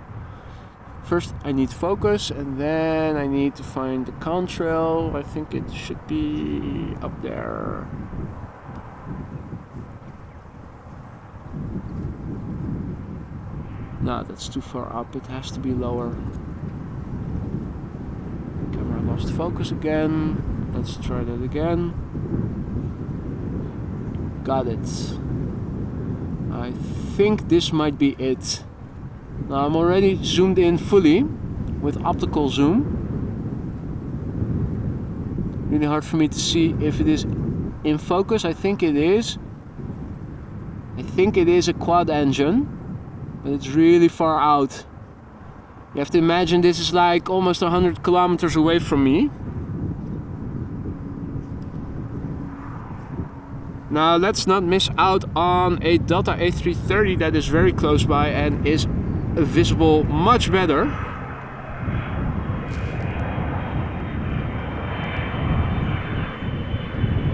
[SPEAKER 1] First I need focus, and then I need to find the contrail. I think it should be up there. No, that's too far up. It has to be lower. Camera lost focus again. Let's try that again. Got it. I think this might be it. Now I'm already zoomed in fully with optical zoom. Really hard for me to see if it is in focus. I think it is. I think it is a quad engine, but it's really far out. You have to imagine this is like almost 100 kilometers away from me. Now let's not miss out on a Delta A330 that is very close by and is visible much better.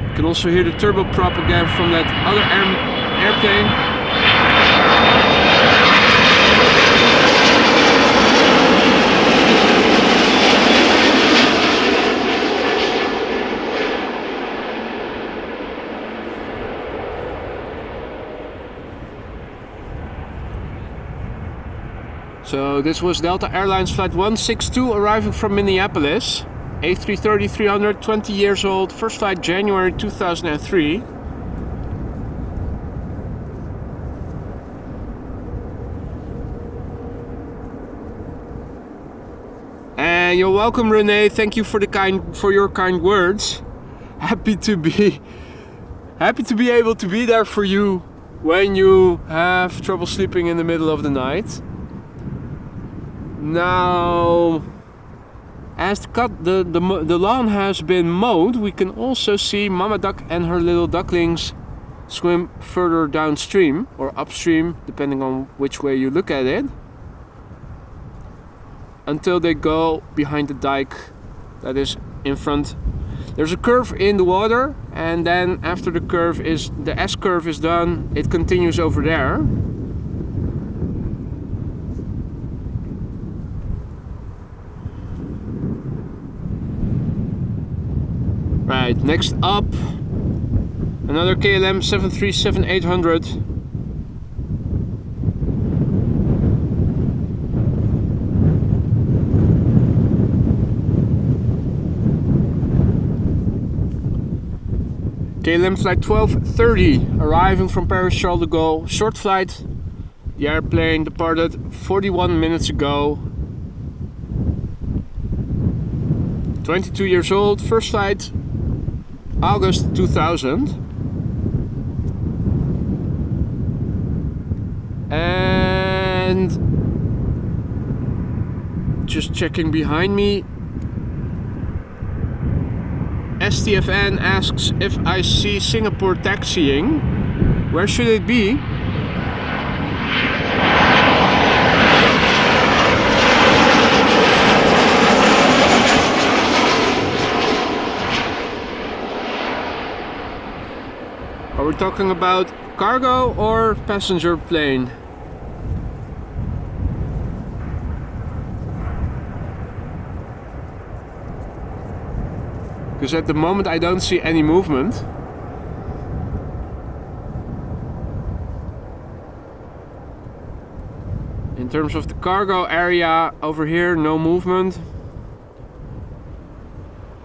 [SPEAKER 1] You can also hear the turboprop again from that other airplane. So this was Delta Airlines Flight 162 arriving from Minneapolis. A330-300, 20 years old, first flight January 2003. And you're welcome, Renee. Thank you for your kind words. Happy to be able to be there for you when you have trouble sleeping in the middle of the night. Now, as the lawn has been mowed, we can also see Mama Duck and her little ducklings swim further downstream or upstream, depending on which way you look at it, until they go behind the dike that is in front. There's a curve in the water, and then after the S curve is done, it continues over there. Right, next up, another KLM 737-800. KLM flight 1230, arriving from Paris Charles de Gaulle, short flight, The airplane departed 41 minutes ago. 22 years old, first flight August 2000. And just checking behind me, STFN asks if I see Singapore taxiing. Where should it be? Are we talking about cargo or passenger plane? Because at the moment I don't see any movement. In terms of the cargo area, over here no movement.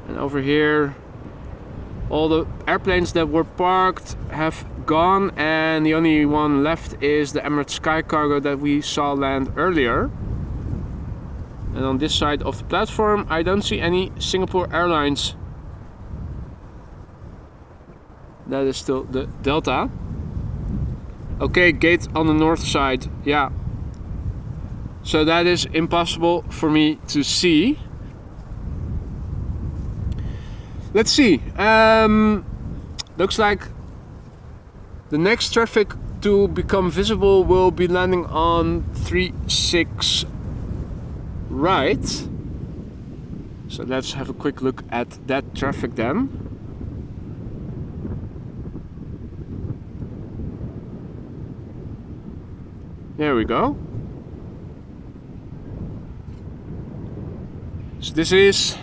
[SPEAKER 1] And over here all the airplanes that were parked have gone, and the only one left is the Emirates Sky Cargo that we saw land earlier. And on this side of the platform I don't see any Singapore Airlines. That is still the Delta. Okay, gate on the north side, yeah. So that is impossible for me to see. Let's see. Looks like the next traffic to become visible will be landing on 36 right. So let's have a quick look at that traffic then. There we go. So this is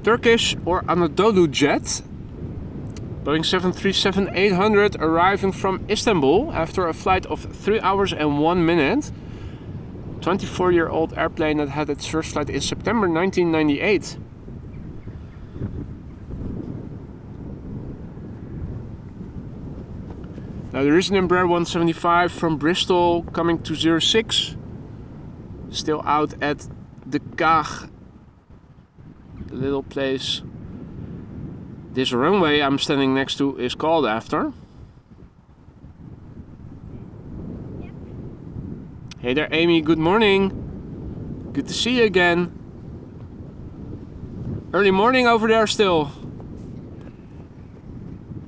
[SPEAKER 1] Turkish or Anadolu jet, Boeing 737-800, arriving from Istanbul after a flight of 3 hours and 1 minute. 24-year-old airplane that had its first flight in September 1998. Now there is an Embraer 175 from Bristol coming to 06, still out at the Kaag, the little place this runway I'm standing next to is called after. Hey there Amy, good morning. Good to see you again. Early morning over there still.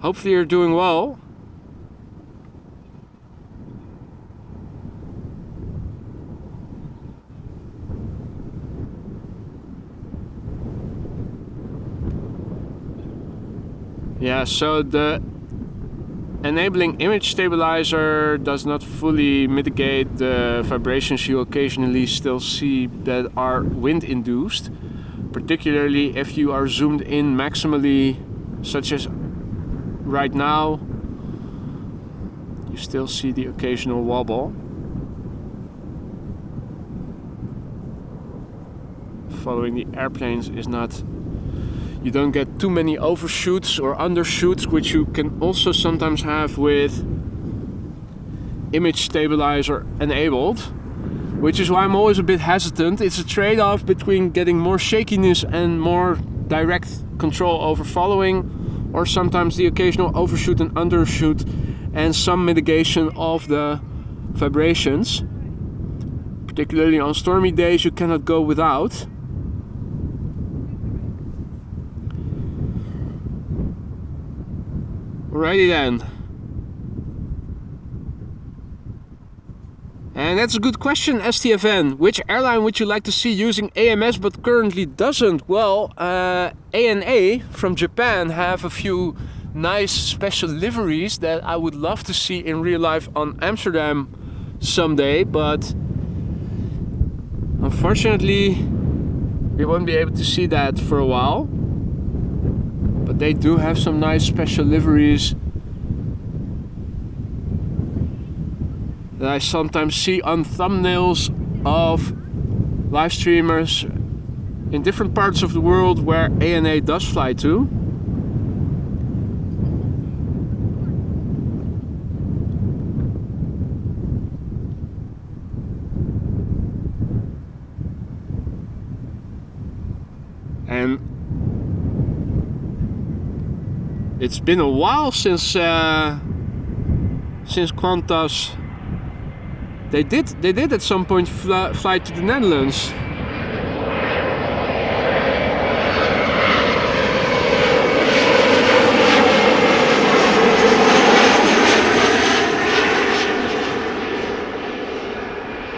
[SPEAKER 1] Hopefully you're doing well. Yeah, so the enabling image stabilizer does not fully mitigate the vibrations you occasionally still see that are wind induced, particularly if you are zoomed in maximally, such as right now. You still see the occasional wobble. Following the airplanes is not, you don't get too many overshoots or undershoots, which you can also sometimes have with image stabilizer enabled, which is why I'm always a bit hesitant. It's a trade-off between getting more shakiness and more direct control over following, or sometimes the occasional overshoot and undershoot and some mitigation of the vibrations. Particularly on stormy days you cannot go without. Alrighty then. And that's a good question, STFN. Which airline would you like to see using AMS but currently doesn't? Well, ANA from Japan have a few nice special liveries that I would love to see in real life on Amsterdam someday, but unfortunately we won't be able to see that for a while. But they do have some nice special liveries that I sometimes see on thumbnails of live streamers in different parts of the world where ANA does fly to. And it's been a while since Qantas. They did at some point fly to the Netherlands.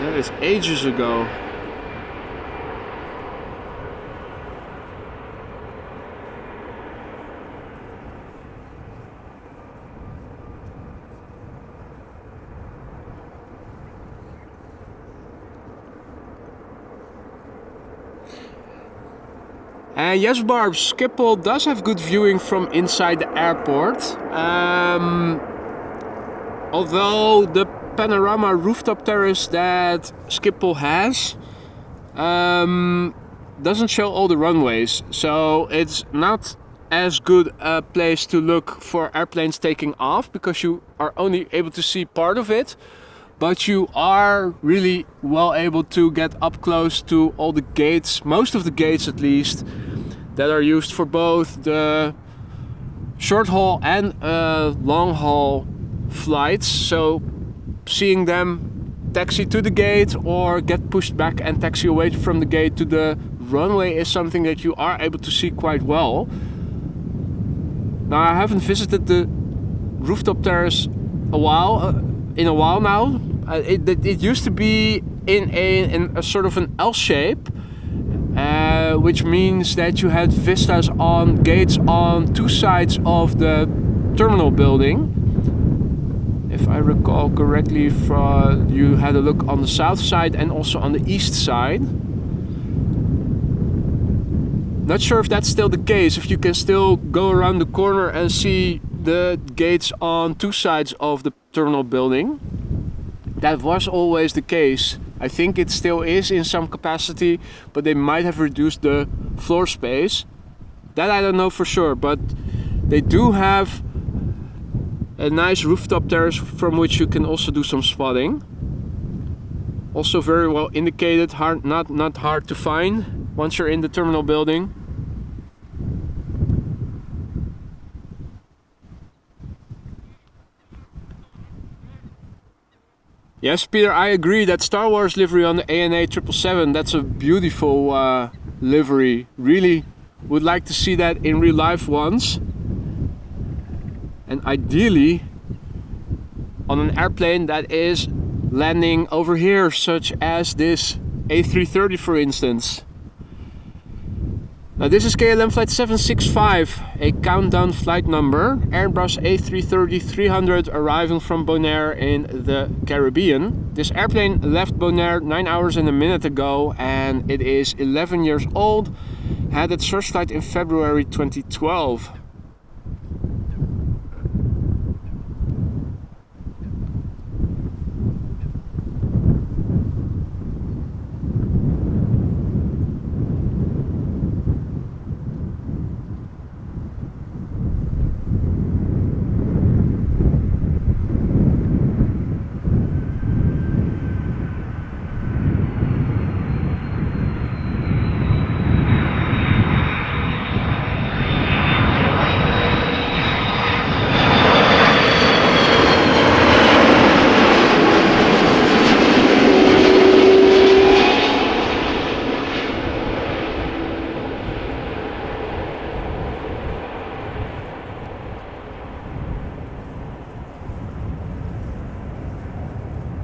[SPEAKER 1] That is ages ago. And yes, Barb, Schiphol does have good viewing from inside the airport. Although the panorama rooftop terrace that Schiphol has doesn't show all the runways. So it's not as good a place to look for airplanes taking off, because you are only able to see part of it. But you are really well able to get up close to all the gates, most of the gates at least, that are used for both the short haul and long haul flights. So seeing them taxi to the gate or get pushed back and taxi away from the gate to the runway is something that you are able to see quite well. Now, I haven't visited the rooftop terrace in a while now. It used to be in a sort of an L shape, which means that you had vistas on gates on two sides of the terminal building. If I recall correctly, you had a look on the south side and also on the east side. Not sure if that's still the case, if you can still go around the corner and see the gates on two sides of the terminal building. That was always the case. I think it still is in some capacity, but they might have reduced the floor space. That I don't know for sure, but they do have a nice rooftop terrace from which you can also do some spotting. Also very well indicated, not hard to find once you're in the terminal building. Yes, Peter, I agree that Star Wars livery on the ANA 777, that's a beautiful livery. Really would like to see that in real life once. And ideally on an airplane that is landing over here, such as this A330 for instance. Now this is KLM flight 765, a countdown flight number, Airbus A330-300 arriving from Bonaire in the Caribbean. This airplane left Bonaire 9 hours and a minute ago, and it is 11 years old, had its first flight in February 2012.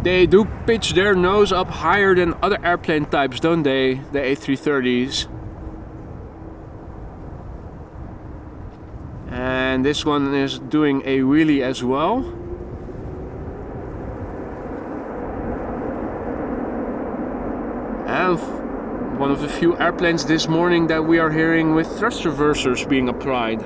[SPEAKER 1] They do pitch their nose up higher than other airplane types, don't they? The A330s. And this one is doing a wheelie as well. And one of the few airplanes this morning that we are hearing with thrust reversers being applied.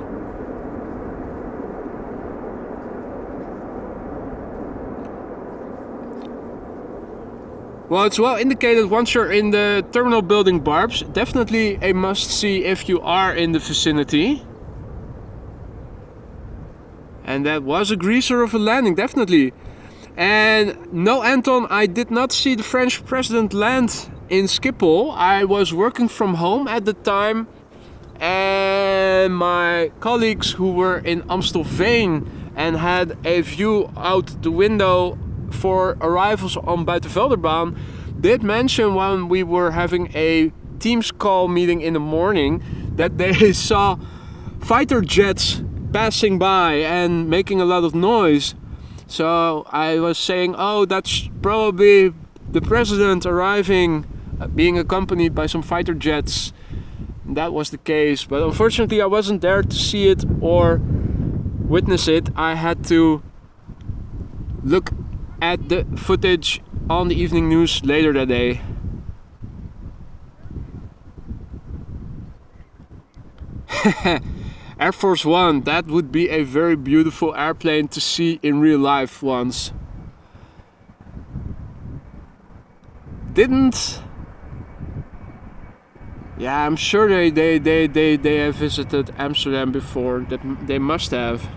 [SPEAKER 1] Well, it's well indicated once you're in the terminal building, Barbs. Definitely a must-see if you are in the vicinity. And that was a greaser of a landing, definitely. And no, Anton, I did not see the French president land in Schiphol. I was working from home at the time. and my colleagues who were in Amstelveen and had a view out the window for arrivals on Buitenvelderbaan did mention when we were having a Teams call meeting in the morning that they saw fighter jets passing by and making a lot of noise. So I was saying, oh, that's probably the president arriving, being accompanied by some fighter jets. And that was the case, but unfortunately I wasn't there to see it or witness it. I had to look at the footage on the evening news later that day. Air Force One, that would be a very beautiful airplane to see in real life once. Yeah, I'm sure they have visited Amsterdam before. That they must have.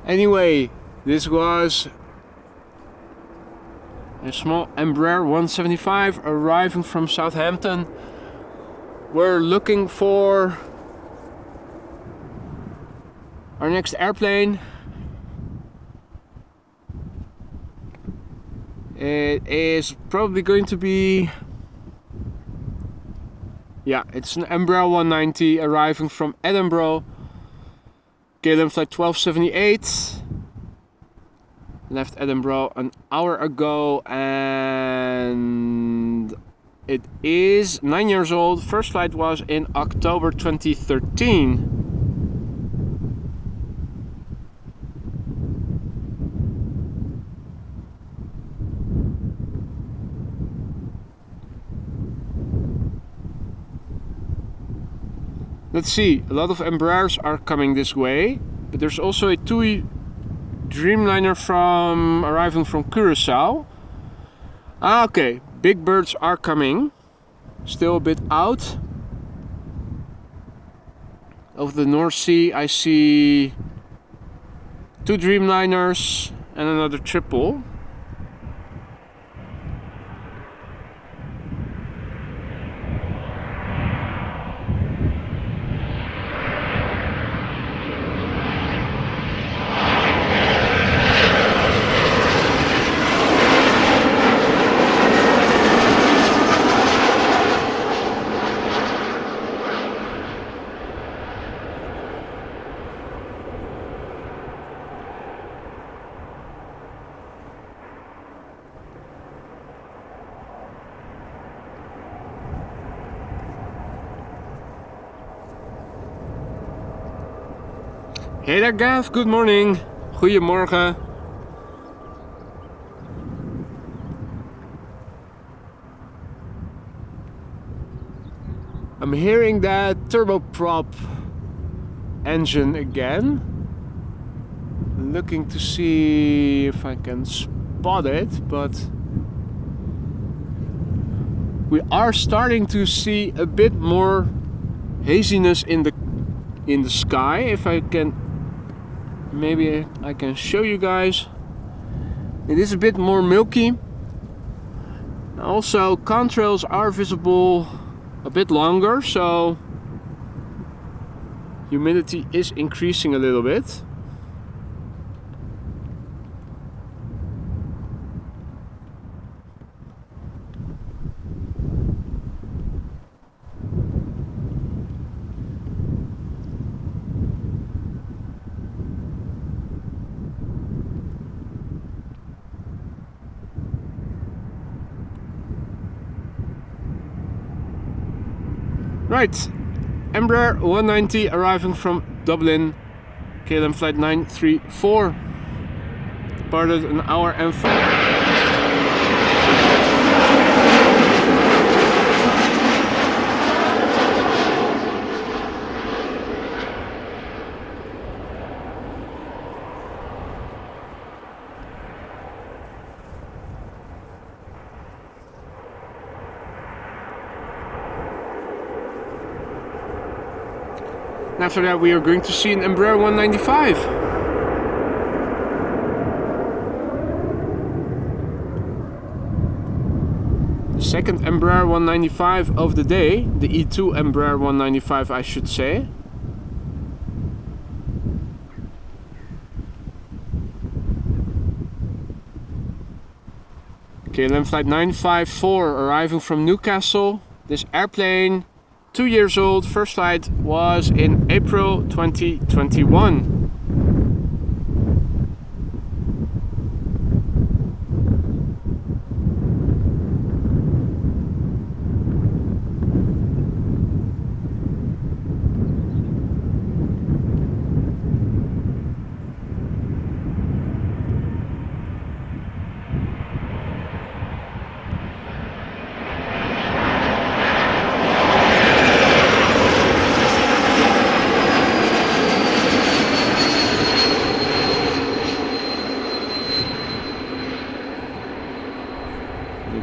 [SPEAKER 1] Anyway, this was a small Embraer 175 arriving from Southampton. We're looking for our next airplane. It is probably going to be, yeah, it's an Embraer 190 arriving from Edinburgh. KLM flight 1278, left Edinburgh an hour ago, and it is 9 years old. First flight was in October 2013. Let's see, a lot of Embraers are coming this way, but there's also a TUI Dreamliner arriving from Curaçao. Okay, big birds are coming, still a bit out of the North Sea. I see 2 Dreamliners and another triple. Hey there Gav, good morning. Goedemorgen. I'm hearing that turboprop engine again. Looking to see if I can spot it, but we are starting to see a bit more haziness in the sky. If I can, maybe I can show you guys. It is a bit more milky. Also, contrails are visible a bit longer, so humidity is increasing a little bit. Right, Embraer 190 arriving from Dublin, KLM flight 934, departed an hour and 5. And after that we are going to see an Embraer 195. The second Embraer 195 of the day, the E2 Embraer 195 I should say. KLM flight 954 arriving from Newcastle. This airplane, 2 years old, first flight was in April 2021.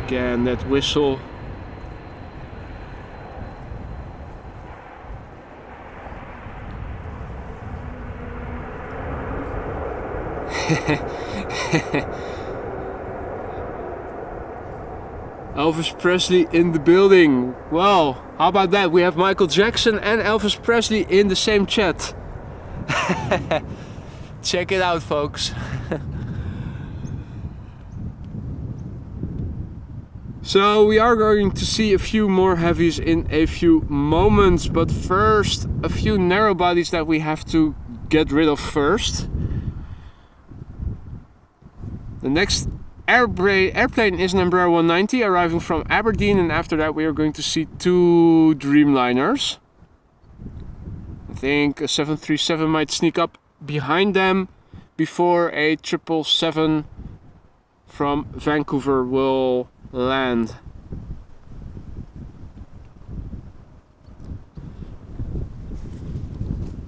[SPEAKER 1] Again, that whistle. Elvis Presley in the building. Well, how about that? We have Michael Jackson and Elvis Presley in the same chat. Check it out, folks. So we are going to see a few more heavies in a few moments, but first a few narrow bodies that we have to get rid of first. The next airplane is an Embraer 190 arriving from Aberdeen, and after that we are going to see two Dreamliners. I think a 737 might sneak up behind them before a 777 from Vancouver will land.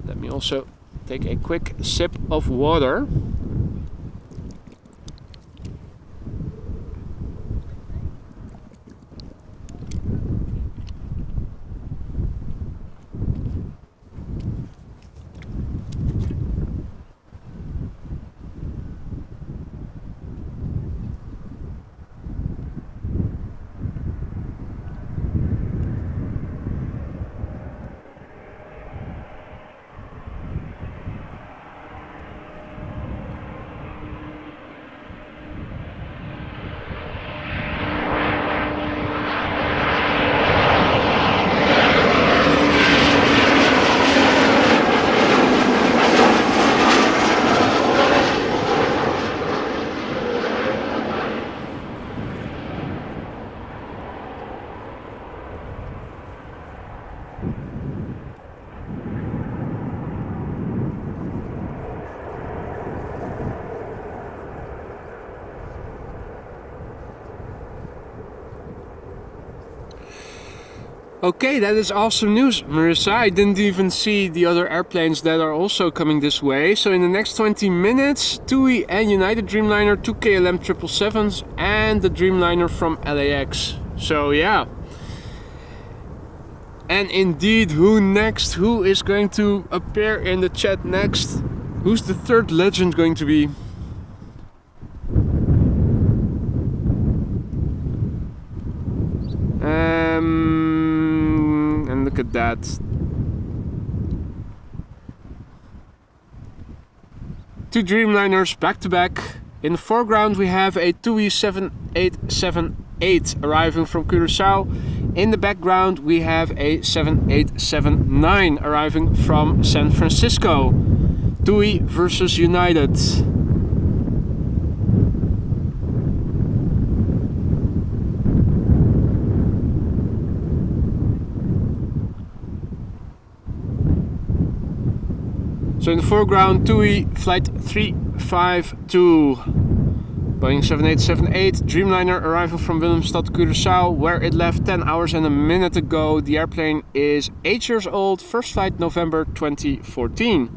[SPEAKER 1] Let me also take a quick sip of water. Okay, that is awesome news, Marissa. I didn't even see the other airplanes that are also coming this way. So in the next 20 minutes, TUI and United Dreamliner, two KLM 777s and the Dreamliner from LAX. So yeah. And indeed, who next? Who is going to appear in the chat next? Who's the third legend going to be? And look at that. Two Dreamliners back to back. In the foreground we have a TUI 7878 arriving from Curacao. In the background we have a 7879 arriving from San Francisco. TUI versus United. So in the foreground, TUI flight 352, Boeing 7878, Dreamliner arriving from Willemstad, Curaçao, where it left 10 hours and a minute ago. The airplane is 8 years old, first flight November 2014.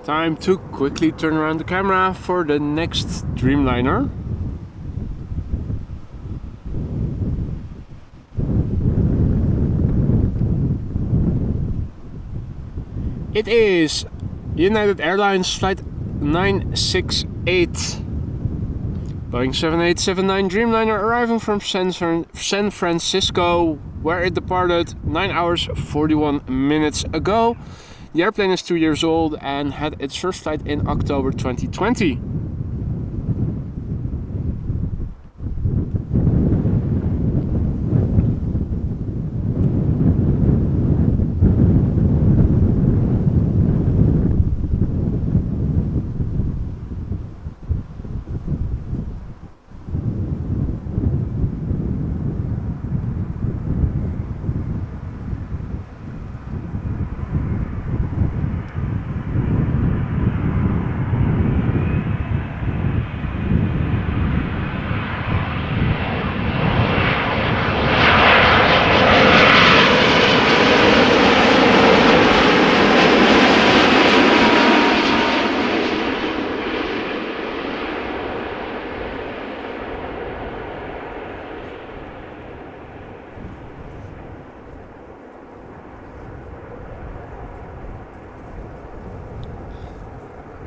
[SPEAKER 1] Time to quickly turn around the camera for the next Dreamliner. It is United Airlines Flight 968, Boeing 7879 Dreamliner, arriving from San Francisco, where it departed 9 hours 41 minutes ago. The airplane is 2 years old and had its first flight in October 2020.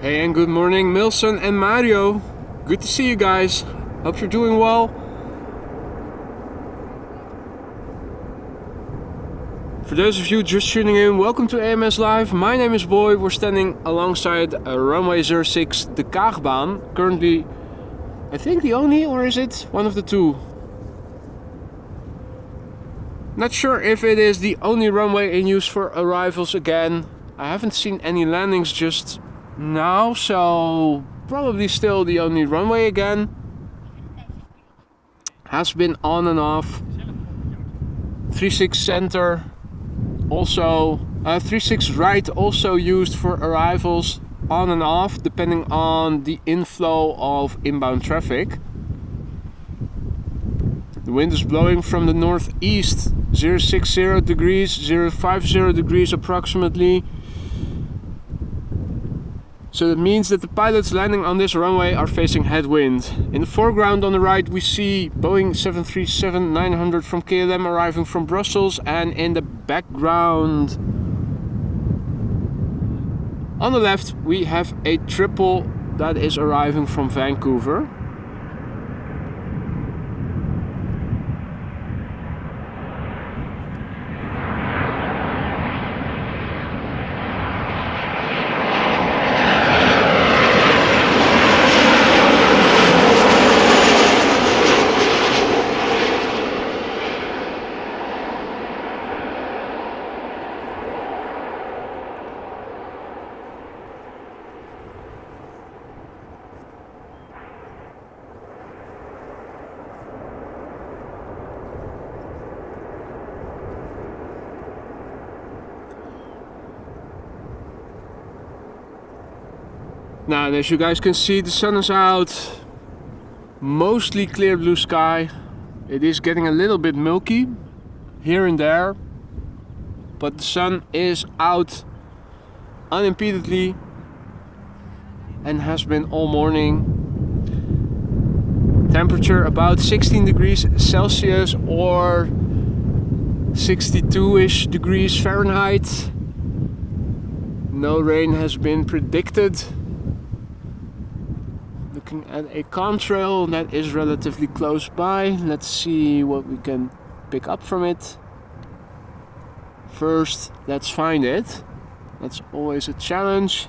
[SPEAKER 1] Hey and good morning, Milson and Mario. Good to see you guys. Hope you're doing well. For those of you just tuning in, welcome to AMS Live. My name is Boy. We're standing alongside runway 06, the Kaagbaan. Currently, I think the only, or is it one of the two? Not sure if it is the only runway in use for arrivals again. I haven't seen any landings just now, so probably still the only runway again. Has been on and off. 36 center, also 36 right, also used for arrivals on and off depending on the inflow of inbound traffic. The wind is blowing from the northeast, 060 degrees, 050 degrees approximately. So that means that the pilots landing on this runway are facing headwind. In the foreground on the right we see Boeing 737-900 from KLM arriving from Brussels, and in the background on the left we have a triple that is arriving from Vancouver. Now, as you guys can see, the sun is out, mostly clear blue sky. It is getting a little bit milky here and there, but the sun is out unimpededly and has been all morning. Temperature about 16 degrees Celsius or 62-ish degrees Fahrenheit. No rain has been predicted. Looking at a contrail that is relatively close by. Let's see what we can pick up from it. First, let's find it. That's always a challenge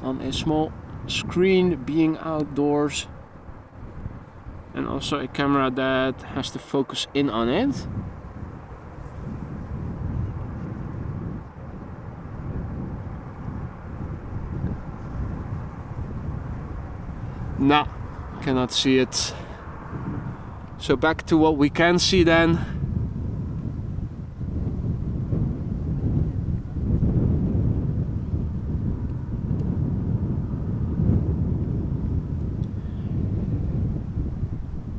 [SPEAKER 1] on a small screen, being outdoors, and also a camera that has to focus in on it. No, cannot see it. So back to what we can see then.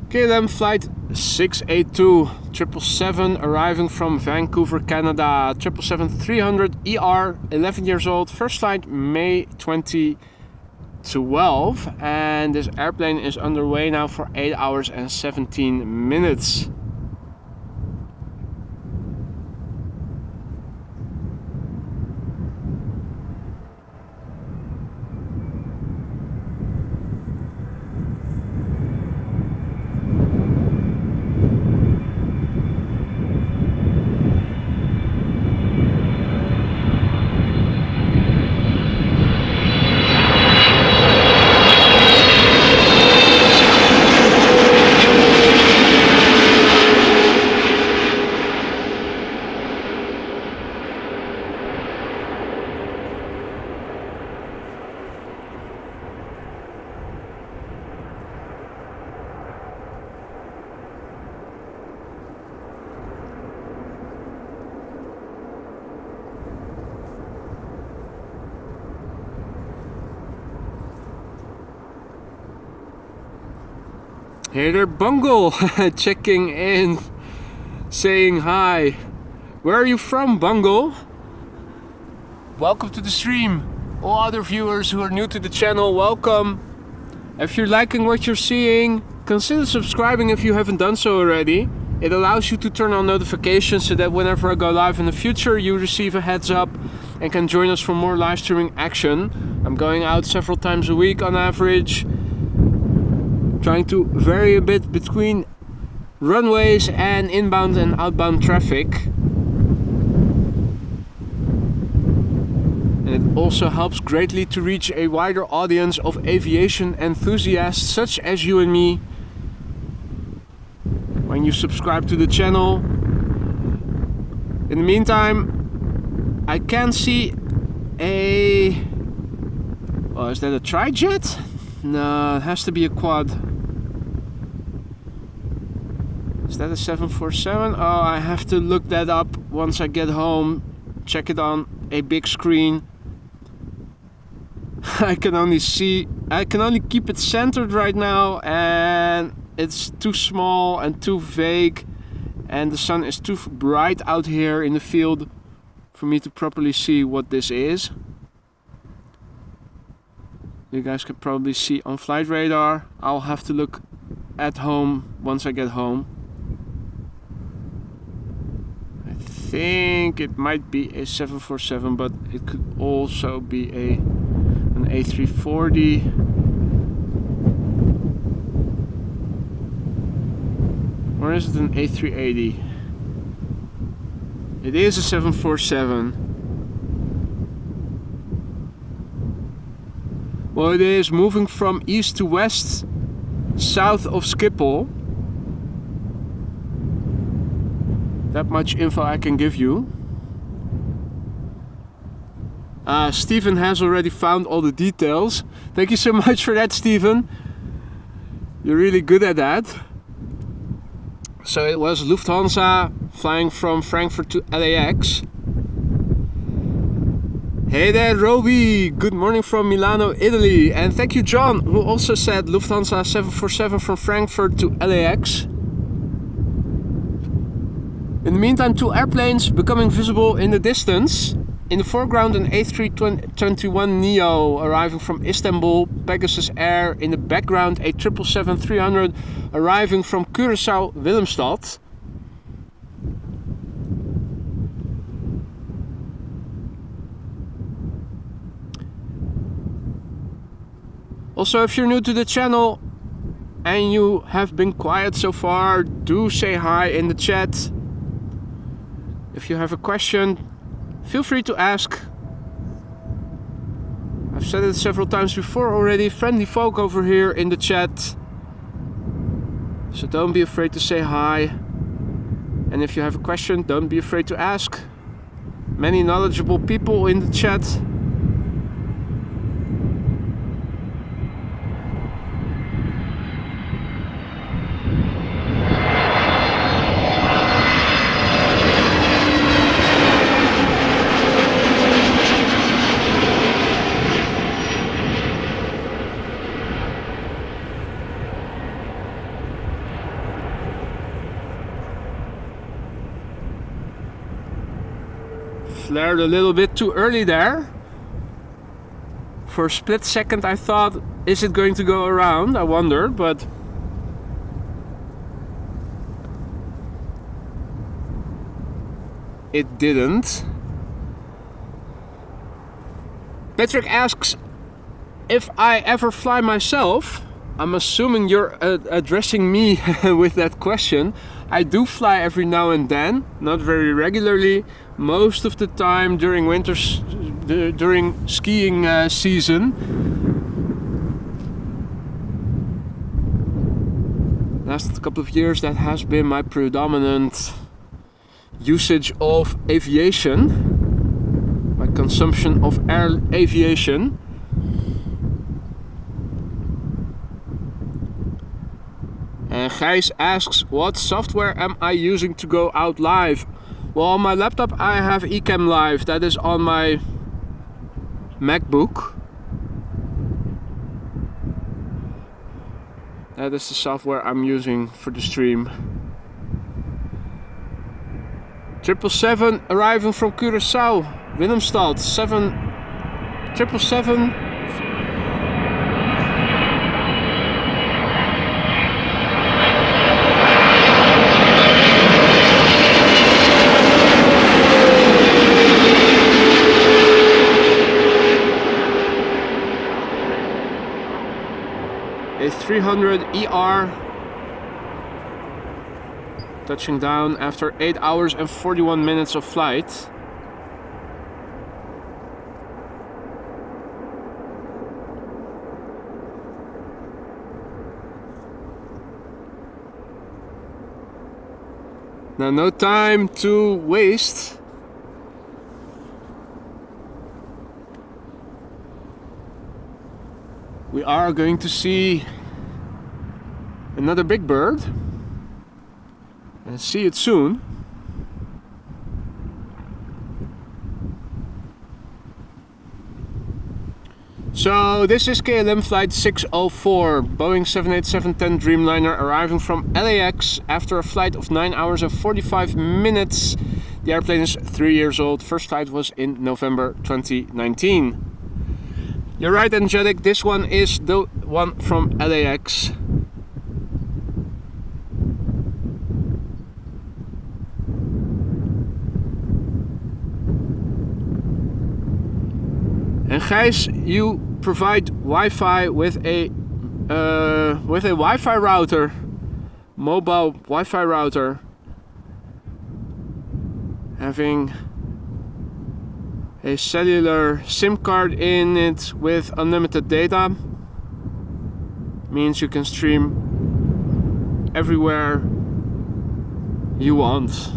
[SPEAKER 1] KLM flight 682 777 arriving from Vancouver, Canada. 777-300 ER, 11 years old. First flight May 2012, and this airplane is underway now for 8 hours and 17 minutes. Hey there, Bungle, checking in, saying hi. Where are you from, Bungle? Welcome to the stream. All other viewers who are new to the channel, welcome. If you're liking what you're seeing, consider subscribing if you haven't done so already. It allows you to turn on notifications so that whenever I go live in the future, you receive a heads up and can join us for more live streaming action. I'm going out several times a week on average, trying to vary a bit between runways and inbound and outbound traffic. And it also helps greatly to reach a wider audience of aviation enthusiasts such as you and me when you subscribe to the channel. In the meantime, I can see a... oh, is that a tri-jet? No, it has to be a quad. Is that a 747? Oh, I have to look that up once I get home. Check it on a big screen. I can only keep it centered right now, and it's too small and too vague, and the sun is too bright out here in the field for me to properly see what this is. You guys can probably see on flight radar. I'll have to look at home once I get home. I think it might be a 747, but it could also be an A340. Or is it an A380? It is a 747. Well, it is moving from east to west, south of Schiphol. That much info I can give you. Stephen has already found all the details. Thank you so much for that, Stephen. You're really good at that. So it was Lufthansa flying from Frankfurt to LAX. Hey there, Roby! Good morning from Milano, Italy. And thank you, John, who also said Lufthansa 747 from Frankfurt to LAX. In the meantime, two airplanes becoming visible in the distance. In the foreground, an A321neo arriving from Istanbul, Pegasus Air. In the background, a 777-300 arriving from Curaçao, Willemstad. Also, if you're new to the channel and you have been quiet so far, do say hi in the chat. If you have a question, feel free to ask. I've said it several times before already, friendly folk over here in the chat. So don't be afraid to say hi. And if you have a question, don't be afraid to ask. Many knowledgeable people in the chat. flared a little bit too early there. For a split second I thought, is it going to go around? I wondered, but it didn't. Patrick asks if I ever fly myself. I'm assuming you're addressing me with that question. I do fly every now and then, not very regularly. Most of the time during during skiing season. Last couple of years that has been my predominant usage of aviation, my consumption of air aviation. And Gijs asks, what software am I using to go out live? Well, on my laptop I have Ecamm Live, that is on my MacBook. That is the software I'm using for the stream. 777 arriving from Curaçao, Willemstad, 777. A300 ER touching down after 8 hours and 41 minutes of flight. Now, no time to waste. We are going to see another big bird and see it soon. So this is KLM flight 604, Boeing 787-10 Dreamliner arriving from LAX after a flight of 9 hours and 45 minutes. The airplane is 3 years old. First flight was in November 2019. You're right, Angelic, this one is the one from LAX. And Gijs, you provide Wi-Fi with a Wi-Fi router, mobile Wi-Fi router, having a cellular SIM card in it with unlimited data. Means you can stream everywhere you want.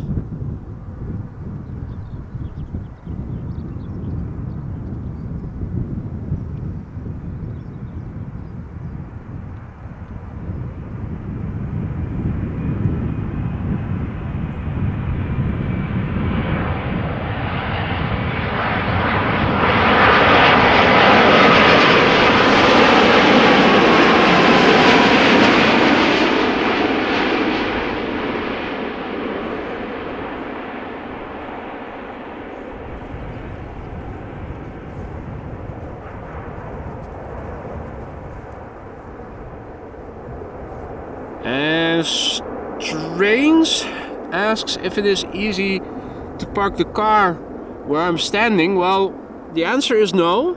[SPEAKER 1] And Strange asks if it is easy to park the car where I'm standing. Well, the answer is no,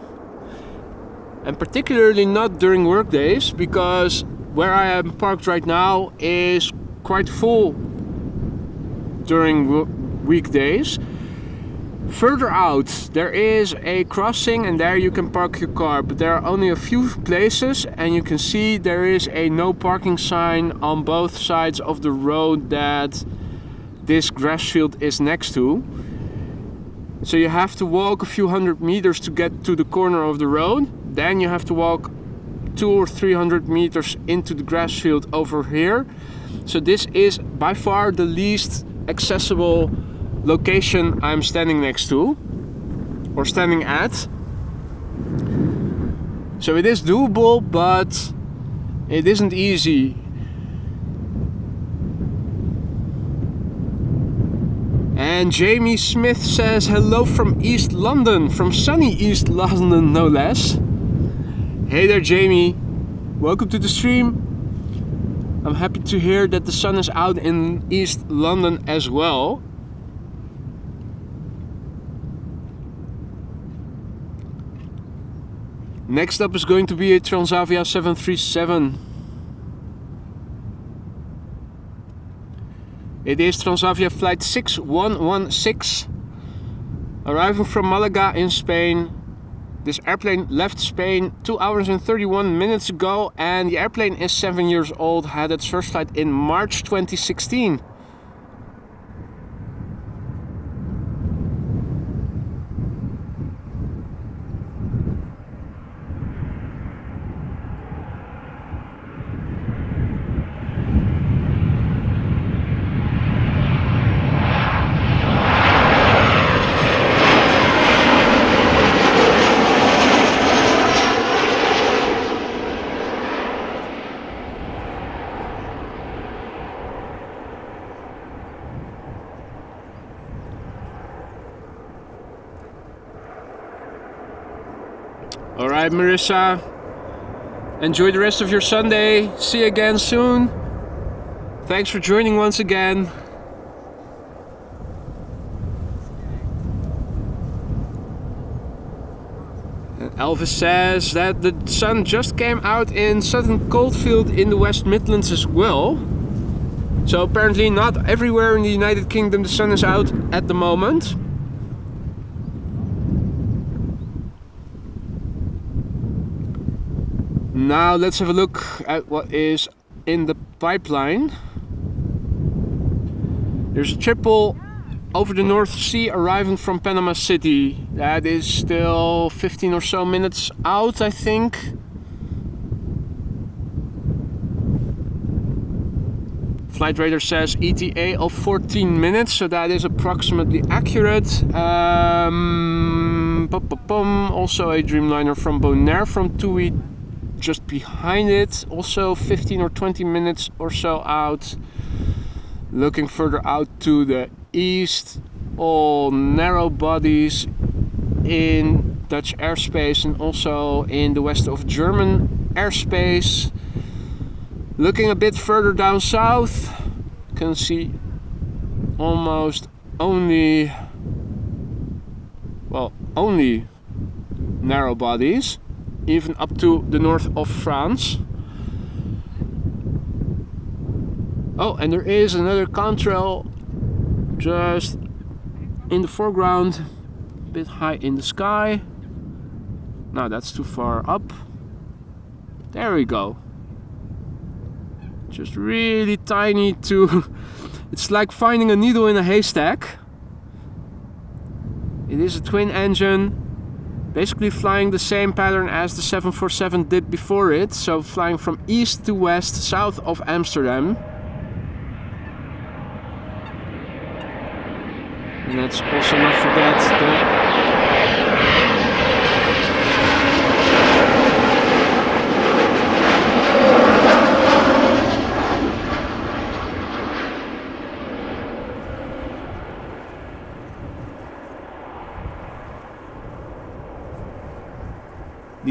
[SPEAKER 1] and particularly not during work days, because where I am parked right now is quite full during weekdays. Further out there is a crossing and there you can park your car, but there are only a few places, and you can see there is a no parking sign on both sides of the road that this grass field is next to. So you have to walk a few hundred meters to get to the corner of the road, then you have to walk 200 or 300 meters into the grass field over here. So this is by far the least accessible location I'm standing next to or standing at. So it is doable, but it isn't easy. And Jamie Smith says hello from East London, from sunny East London no less. Hey there Jamie, welcome to the stream. I'm happy to hear that the sun is out in East London as well. Next up is going to be a Transavia 737. It is Transavia flight 6116, arriving from Malaga in Spain. This airplane left Spain 2 hours and 31 minutes ago, and the airplane is 7 years old, had its first flight in March 2016. Alright Marissa, enjoy the rest of your Sunday, see you again soon. Thanks for joining once again. And Elvis says that the sun just came out in Sutton Coldfield in the West Midlands as well. So apparently not everywhere in the United Kingdom the sun is out at the moment. Now let's have a look at what is in the pipeline. There's a triple over the North Sea arriving from Panama City. That is still 15 or so minutes out, I think. Flight radar says ETA of 14 minutes, so that is approximately accurate. Also a Dreamliner from Bonaire from TUI just behind it, also 15 or 20 minutes or so out. Looking further out to the east, all narrow bodies in Dutch airspace and also in the west of German airspace. Looking a bit further down south, can see almost only narrow bodies, even up to the north of France. Oh, and there is another contrail just in the foreground, a bit high in the sky. No, that's too far up. There we go. Just really tiny to... It's like finding a needle in a haystack. It is a twin engine, basically flying the same pattern as the 747 did before it, so flying from east to west, south of Amsterdam. And let's also not forget the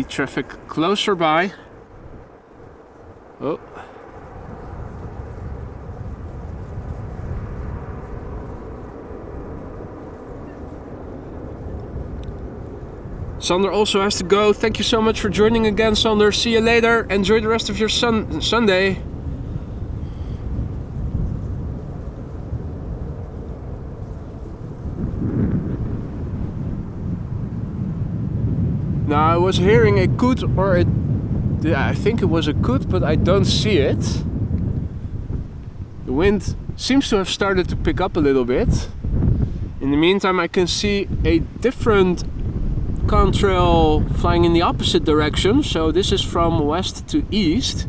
[SPEAKER 1] traffic closer by. Oh. Sander also has to go. Thank you so much for joining again, Sander. See you later. Enjoy the rest of your Sunday. Now I was hearing a coot or a... Yeah, I think it was a coot, but I don't see it. The wind seems to have started to pick up a little bit. In the meantime, I can see a different contrail flying in the opposite direction. So this is from west to east.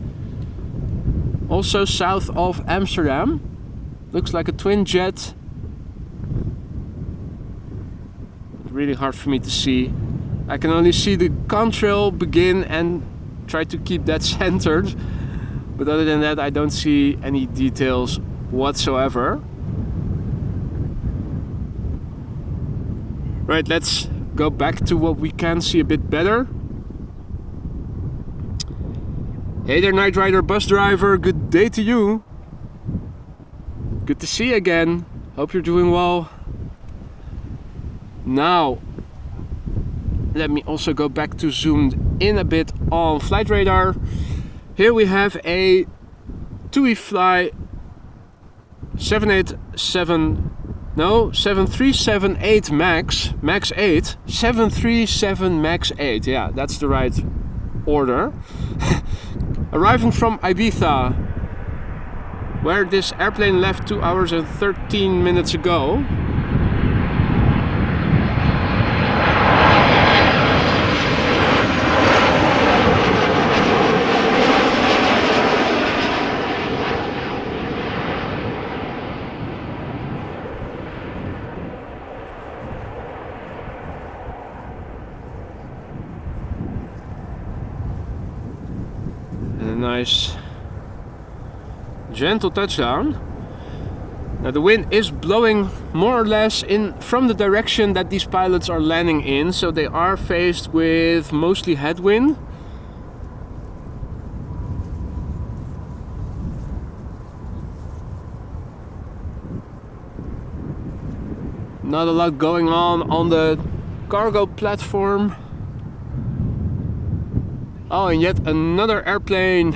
[SPEAKER 1] Also south of Amsterdam. Looks like a twin jet. It's really hard for me to see. I can only see the contrail begin and try to keep that centered. But other than that, I don't see any details whatsoever. Right, let's go back to what we can see a bit better. Hey there, Night Rider bus driver, good day to you. Good to see you again. Hope you're doing well. Now, let me also go back to zoomed in a bit on flight radar. Here we have a TUI Fly 7378 Max 8. 737 Max 8, yeah, that's the right order. Arriving from Ibiza, where this airplane left 2 hours and 13 minutes ago. Nice gentle touchdown. Now the wind is blowing more or less in from the direction that these pilots are landing in, so they are faced with mostly headwind. Not a lot going on the cargo platform. Oh, and yet another airplane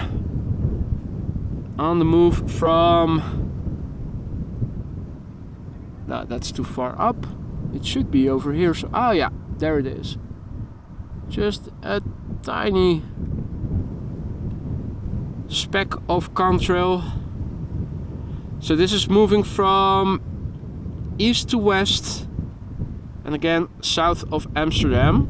[SPEAKER 1] on the move from... No, that's too far up. It should be over here. So, oh yeah, there it is. Just a tiny speck of contrail. So this is moving from east to west, and again south of Amsterdam.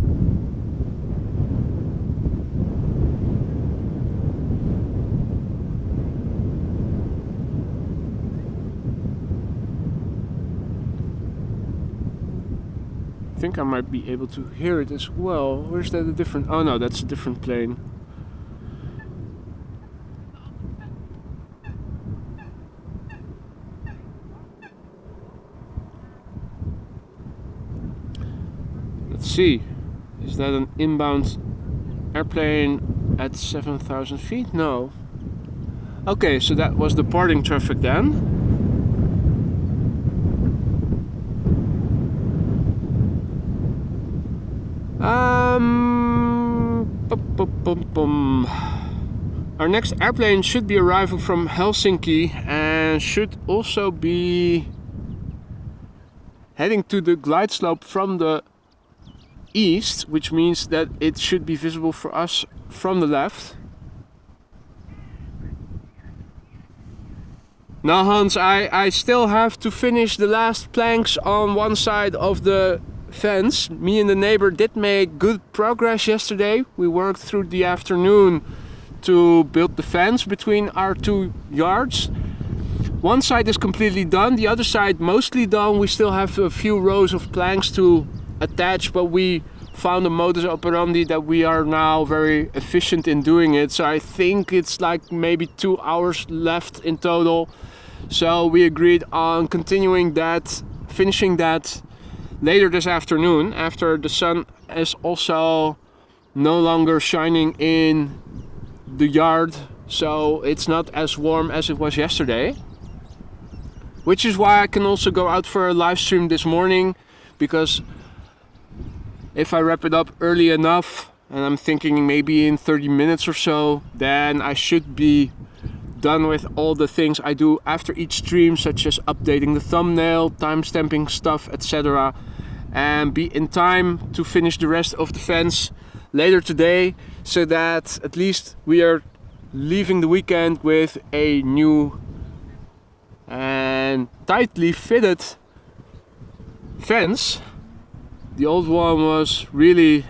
[SPEAKER 1] I think I might be able to hear it as well. Where's that a different... Oh no, that's a different plane. Let's see. Is that an inbound airplane at 7,000 feet? No. Okay, so that was departing traffic then. Our next airplane should be arriving from Helsinki and should also be heading to the glide slope from the east, which means that it should be visible for us from the left. Now Hans, I still have to finish the last planks on one side of the fence. Me and the neighbor did make good progress yesterday. We worked through the afternoon to build the fence between our two yards. One side is completely done, the other side mostly done. We still have a few rows of planks to attach, but we found a modus operandi that we are now very efficient in doing it. So I think it's like maybe 2 hours left in total. So we agreed on continuing that, finishing that later this afternoon, after the sun is also no longer shining in the yard, so it's not as warm as it was yesterday. Which is why I can also go out for a live stream this morning, because if I wrap it up early enough, and I'm thinking maybe in 30 minutes or so, then I should be done with all the things I do after each stream, such as updating the thumbnail, timestamping stuff, etc. And be in time to finish the rest of the fence later today, so that at least we are leaving the weekend with a new and tightly fitted fence. The old one was really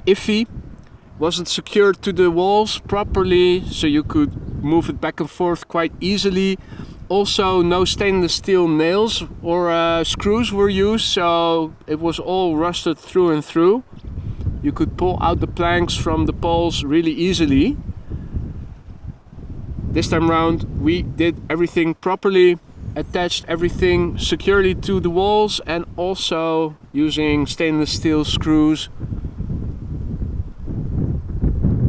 [SPEAKER 1] iffy, wasn't secured to the walls properly, so you could move it back and forth quite easily. Also, no stainless steel nails or screws were used, so it was all rusted through and through. You could pull out the planks from the poles really easily. This time round we did everything properly. attached everything securely to the walls and also using stainless steel screws,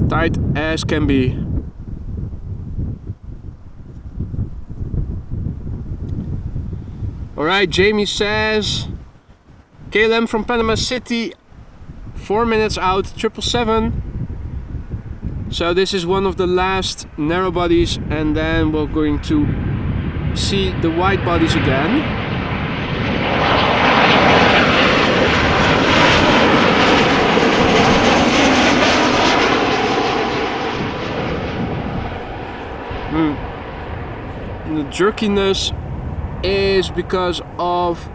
[SPEAKER 1] tight as can be. Alright, Jamie says KLM from Panama City, 4 minutes out, 777. So this is one of the last narrow bodies, and then we're going to see the wide bodies again. The jerkiness is because of,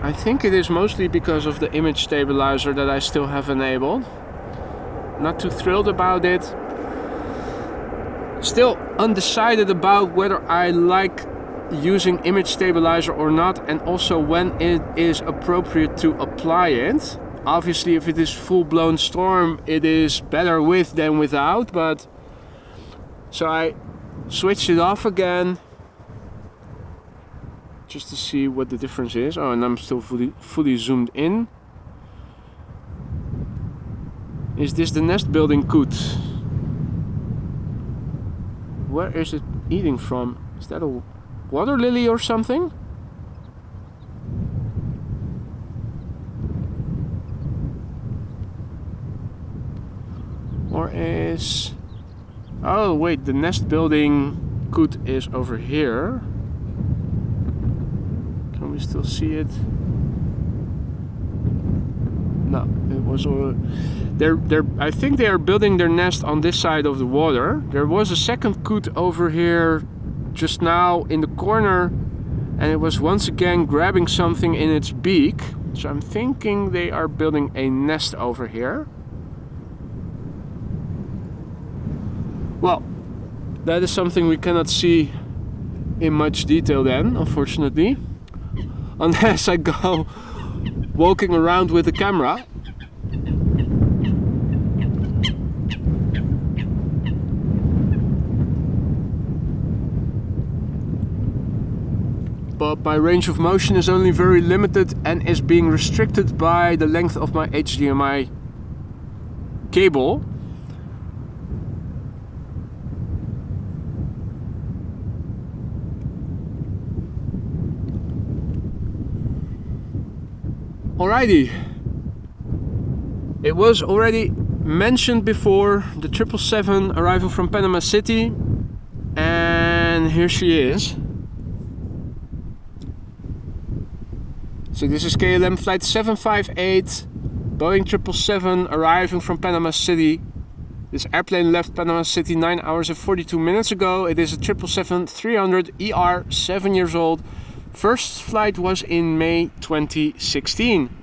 [SPEAKER 1] I think it is mostly because of the image stabilizer that I still have enabled. Not too thrilled about it. Still undecided about whether I like using image stabilizer or not, and also when it is appropriate to apply it. Obviously, if it is full-blown storm, it is better with than without, but so I switched it off again just to see what the difference is. Oh, and I'm still fully zoomed in. Is this the nest building coot? Where is it eating from? Is that a water lily or something? Or is... Oh wait, the nest building coot is over here. Can we still see it? No, it was all... I think they are building their nest on this side of the water. There was a second coot over here just now in the corner, and it was once again grabbing something in its beak. So I'm thinking they are building a nest over here. Well, that is something we cannot see in much detail then, unfortunately. Unless I go walking around with the camera. But my range of motion is only very limited and is being restricted by the length of my HDMI cable. Alrighty, it was already mentioned before, the 777 arriving from Panama City, and here she is. So this is KLM flight 758, Boeing 777 arriving from Panama City. This airplane left Panama City 9 hours and 42 minutes ago. It is a 777-300 ER, 7 years old. First flight was in May 2016.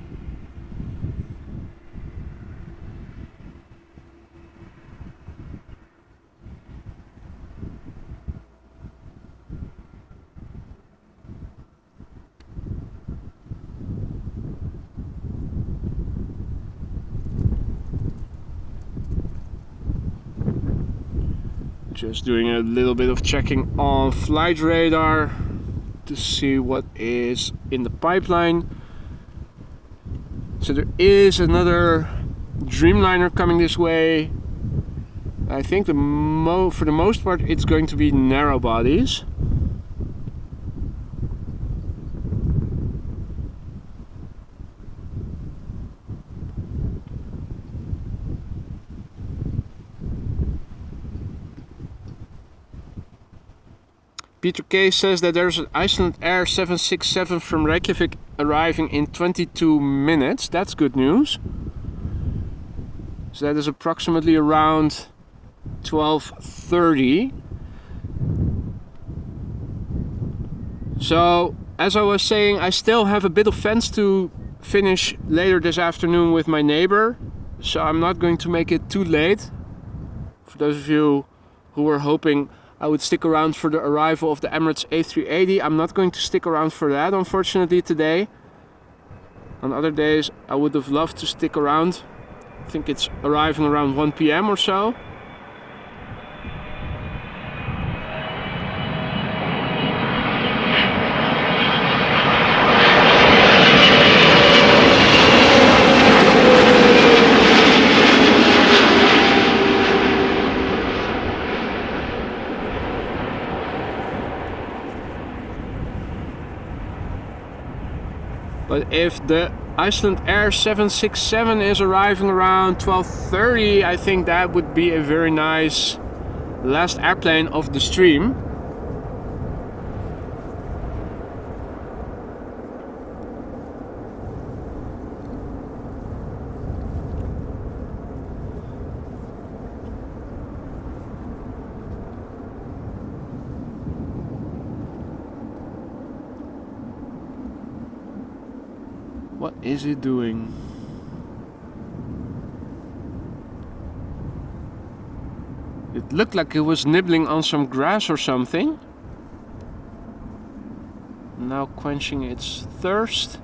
[SPEAKER 1] Just doing a little bit of checking on flight radar to see what is in the pipeline. So there is another Dreamliner coming this way. I think for the most part it's going to be narrow bodies. Peter K says that there's an Icelandair 767 from Reykjavik arriving in 22 minutes. That's good news. So that is approximately around 12:30. So, as I was saying, I still have a bit of fence to finish later this afternoon with my neighbor. So I'm not going to make it too late. For those of you who were hoping I would stick around for the arrival of the Emirates A380. I'm not going to stick around for that, unfortunately, today. On other days, I would have loved to stick around. I think it's arriving around 1 p.m. or so. But if the Icelandair 767 is arriving around 12:30, I think that would be a very nice last airplane of the stream. What is it doing? It looked like it was nibbling on some grass or something. Now quenching its thirst.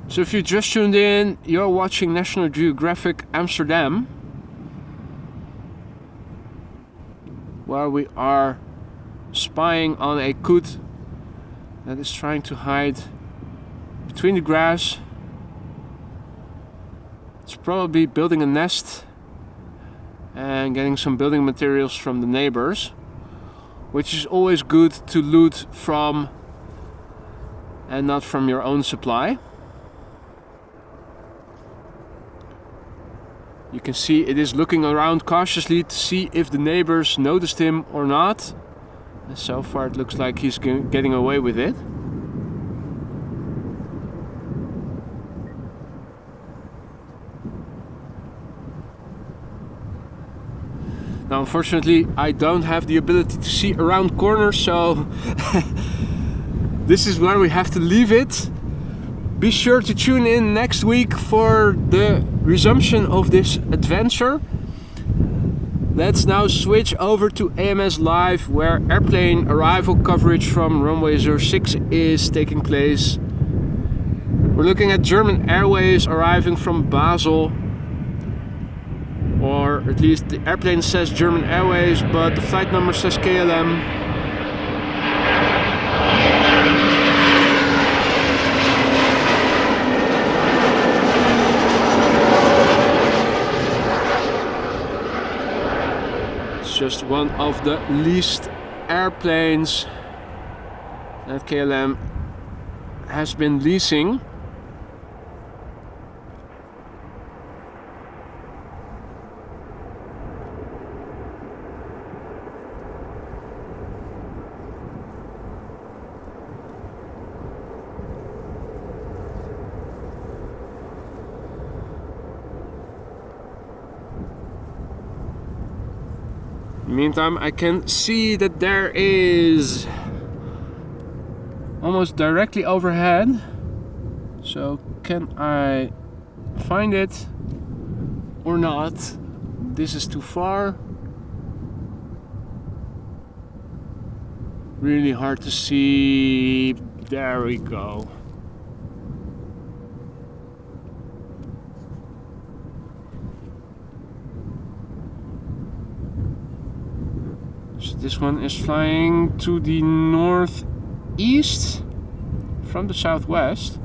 [SPEAKER 1] So if you just tuned in, you're watching National Geographic Amsterdam, where we are spying on a coot that is trying to hide between the grass. It's probably building a nest and getting some building materials from the neighbors, which is always good to loot from and not from your own supply. You can see it is looking around cautiously to see if the neighbors noticed him or not. And so far it looks like he's getting away with it. Now unfortunately I don't have the ability to see around corners, so this is where we have to leave it. Be sure to tune in next week for the resumption of this adventure. Let's now switch over to AMS Live, where airplane arrival coverage from runway 06 is taking place. We're looking at German Airways arriving from Basel, or at least the airplane says German Airways, but the flight number says KLM. Just one of the leased airplanes that KLM has been leasing. Meantime, I can see that there is almost directly overhead. So can I find it or not? This is too far. Really hard to see. There we go. This one is flying to the northeast from the southwest.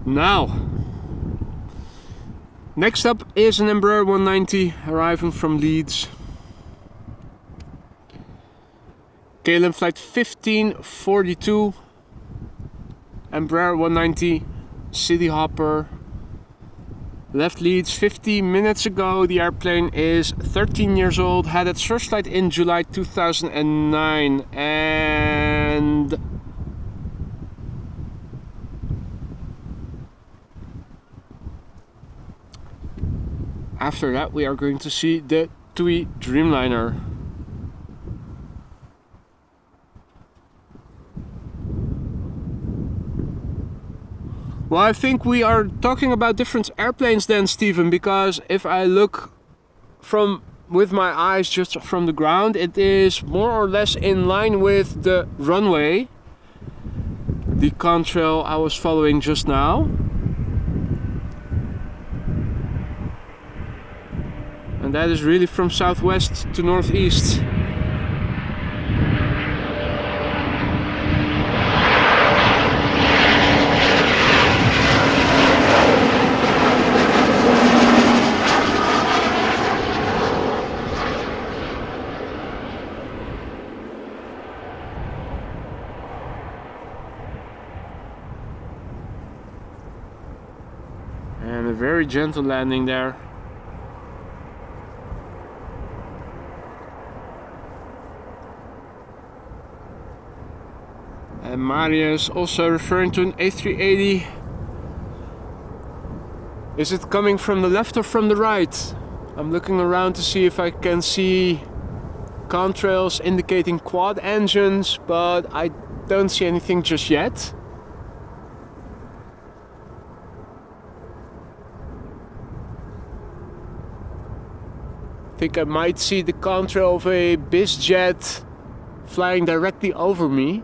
[SPEAKER 1] Now, next up is an Embraer 190 arriving from Leeds. KLM flight 1542, Embraer 190, City Hopper. Left Leeds 50 minutes ago. The airplane is 13 years old, had its first flight in July 2009, and after that we are going to see the TUI Dreamliner. Well, I think we are talking about different airplanes then, Steven, because if I look from with my eyes just from the ground, it is more or less in line with the runway, the contrail I was following just now. And that is really from southwest to northeast. And a very gentle landing there. And Maria is also referring to an A380. Is it coming from the left or from the right? I'm looking around to see if I can see contrails indicating quad engines, but I don't see anything just yet. I think I might see the contrail of a BizJet flying directly over me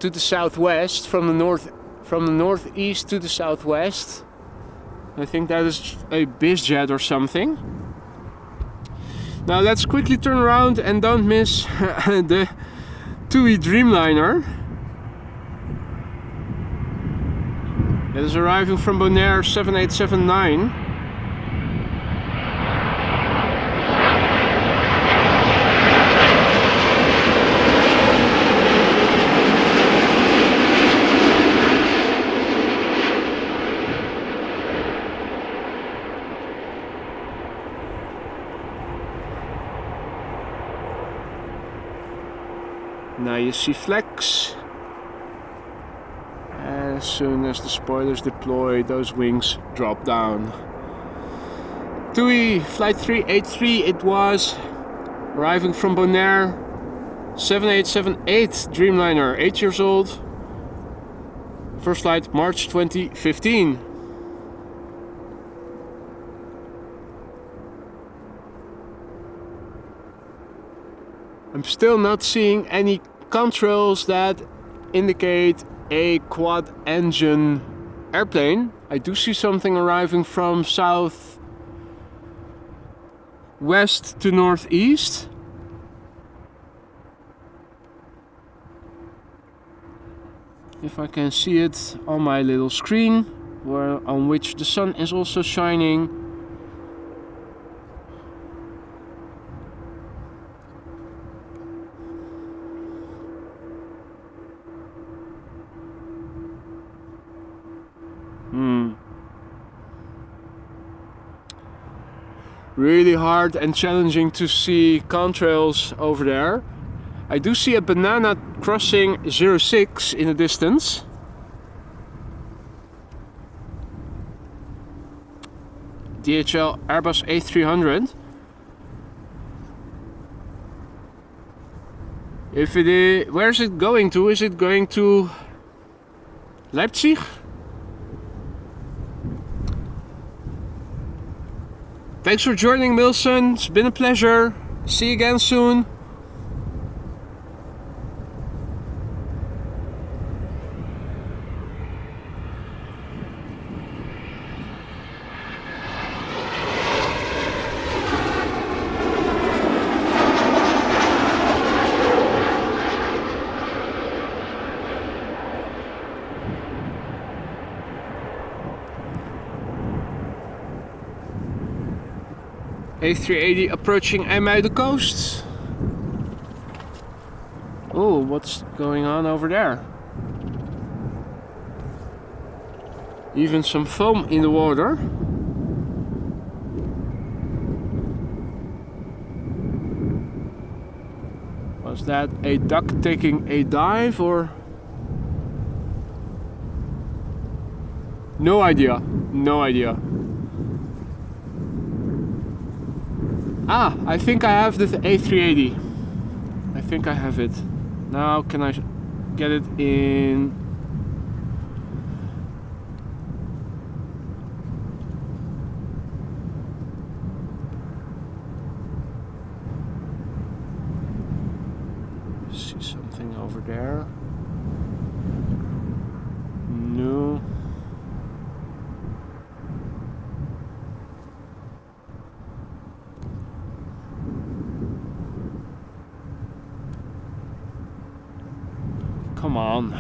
[SPEAKER 1] to the southwest, from the northeast to the southwest. I think that is a BizJet or something. Now let's quickly turn around and don't miss the TUI Dreamliner that is arriving from Bonaire 7879. Now you see flex. As soon as the spoilers deploy, those wings drop down. TUI flight 383 it was, arriving from Bonaire 7878 Dreamliner, 8 years old. First flight March 2015. I'm still not seeing any contrails that indicate a quad engine airplane. I do see something arriving from south west to northeast. If I can see it on my little screen, on which the sun is also shining. Really hard and challenging to see contrails over there. I do see a banana crossing 06 in the distance. DHL Airbus A300. If it is, where is it going to? Is it going to Leipzig? Thanks for joining, Milson. It's been a pleasure. See you again soon. A380 approaching IJmuiden coast. Oh, what's going on over there? Even some foam in the water. Was that a duck taking a dive or? No idea. No idea. Ah, I think I have the A380. I think I have it. Now can I get it in? there. No. Come on.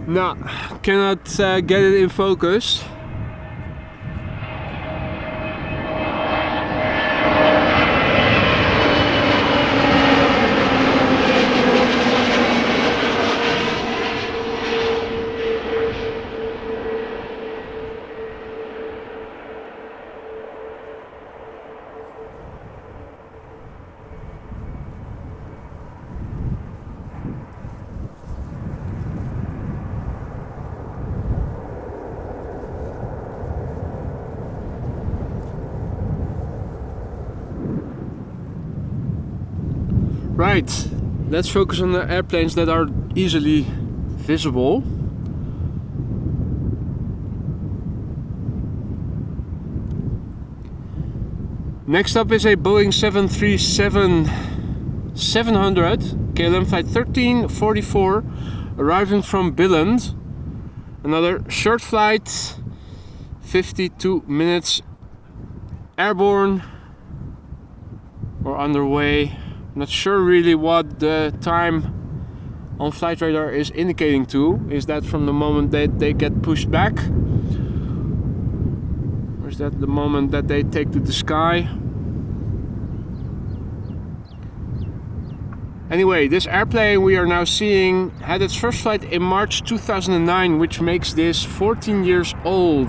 [SPEAKER 1] No, cannot get it in focus. Right, let's focus on the airplanes that are easily visible. Next up is a Boeing 737-700 KLM flight 1344 arriving from Billund. Another short flight, 52 minutes airborne or underway. Not sure really what the time on flight radar is indicating to. Is that from the moment that they get pushed back? Or is that the moment that they take to the sky? Anyway, this airplane we are now seeing had its first flight in March 2009, which makes this 14 years old.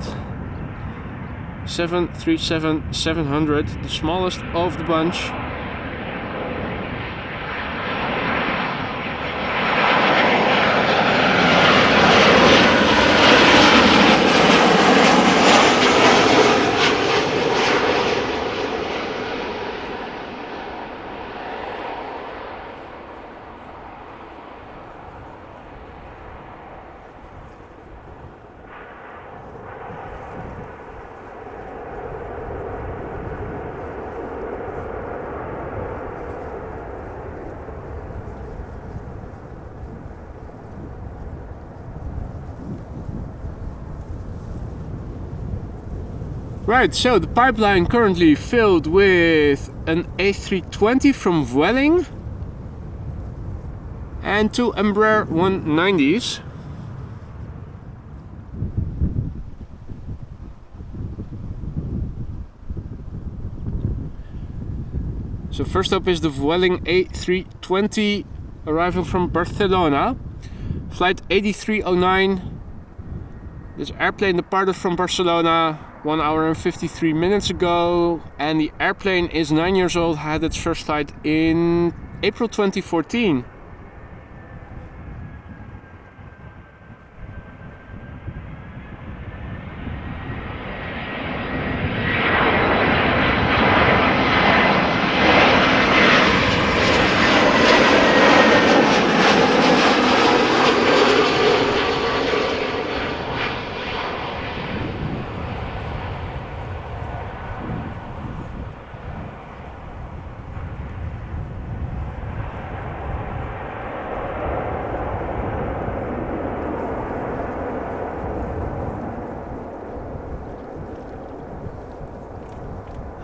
[SPEAKER 1] 737-700, the smallest of the bunch. Right, so the pipeline currently filled with an A320 from Vueling and two Embraer 190s. So first up is the Vueling A320 arriving from Barcelona, flight 8309. This airplane departed from Barcelona 1 hour and 53 minutes ago, and the airplane is 9 years old, had its first flight in April 2014.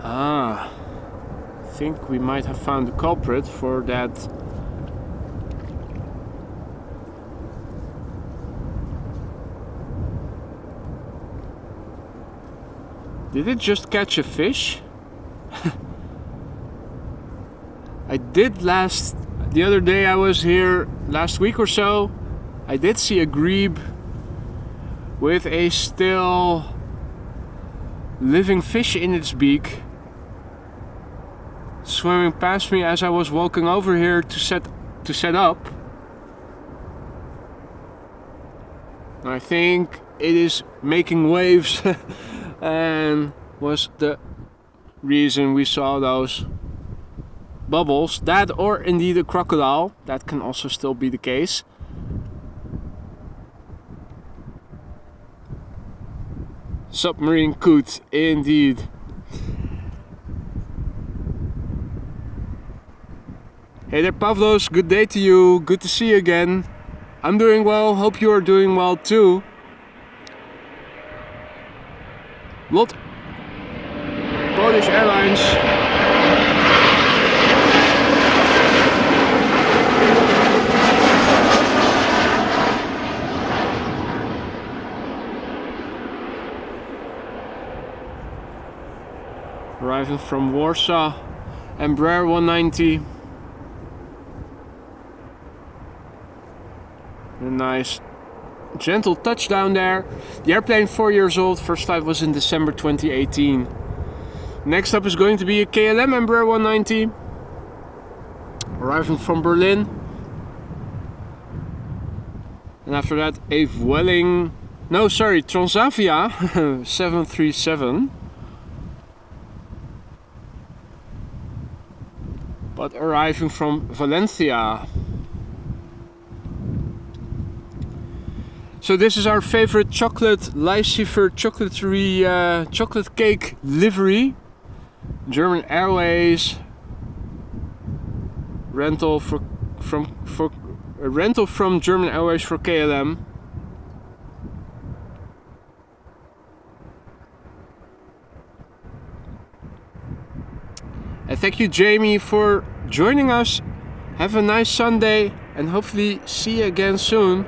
[SPEAKER 1] I think we might have found the culprit for that. Did it just catch a fish? I did the other day I was here last week or so. I did see a grebe with a still living fish in its beak swimming past me as I was walking over here to set up. I think it is making waves and was the reason we saw those bubbles. That, or indeed a crocodile, that can also still be the case. Submarine coot, indeed. Hey there Pavlos, good day to you, good to see you again. I'm doing well, hope you are doing well too. Lot Polish Airlines. Arriving from Warsaw, Embraer 190. A nice gentle touchdown there. The airplane 4 years old, first flight was in December 2018. Next up is going to be a KLM Embraer 190. Arriving from Berlin. And after that a Vueling, no sorry, Transavia 737. But arriving from Valencia. So this is our favorite chocolate Leysieffer Chocolaterie chocolate cake livery. German Airways rental from German Airways for KLM. And thank you Jamie for joining us. Have a nice Sunday and hopefully see you again soon.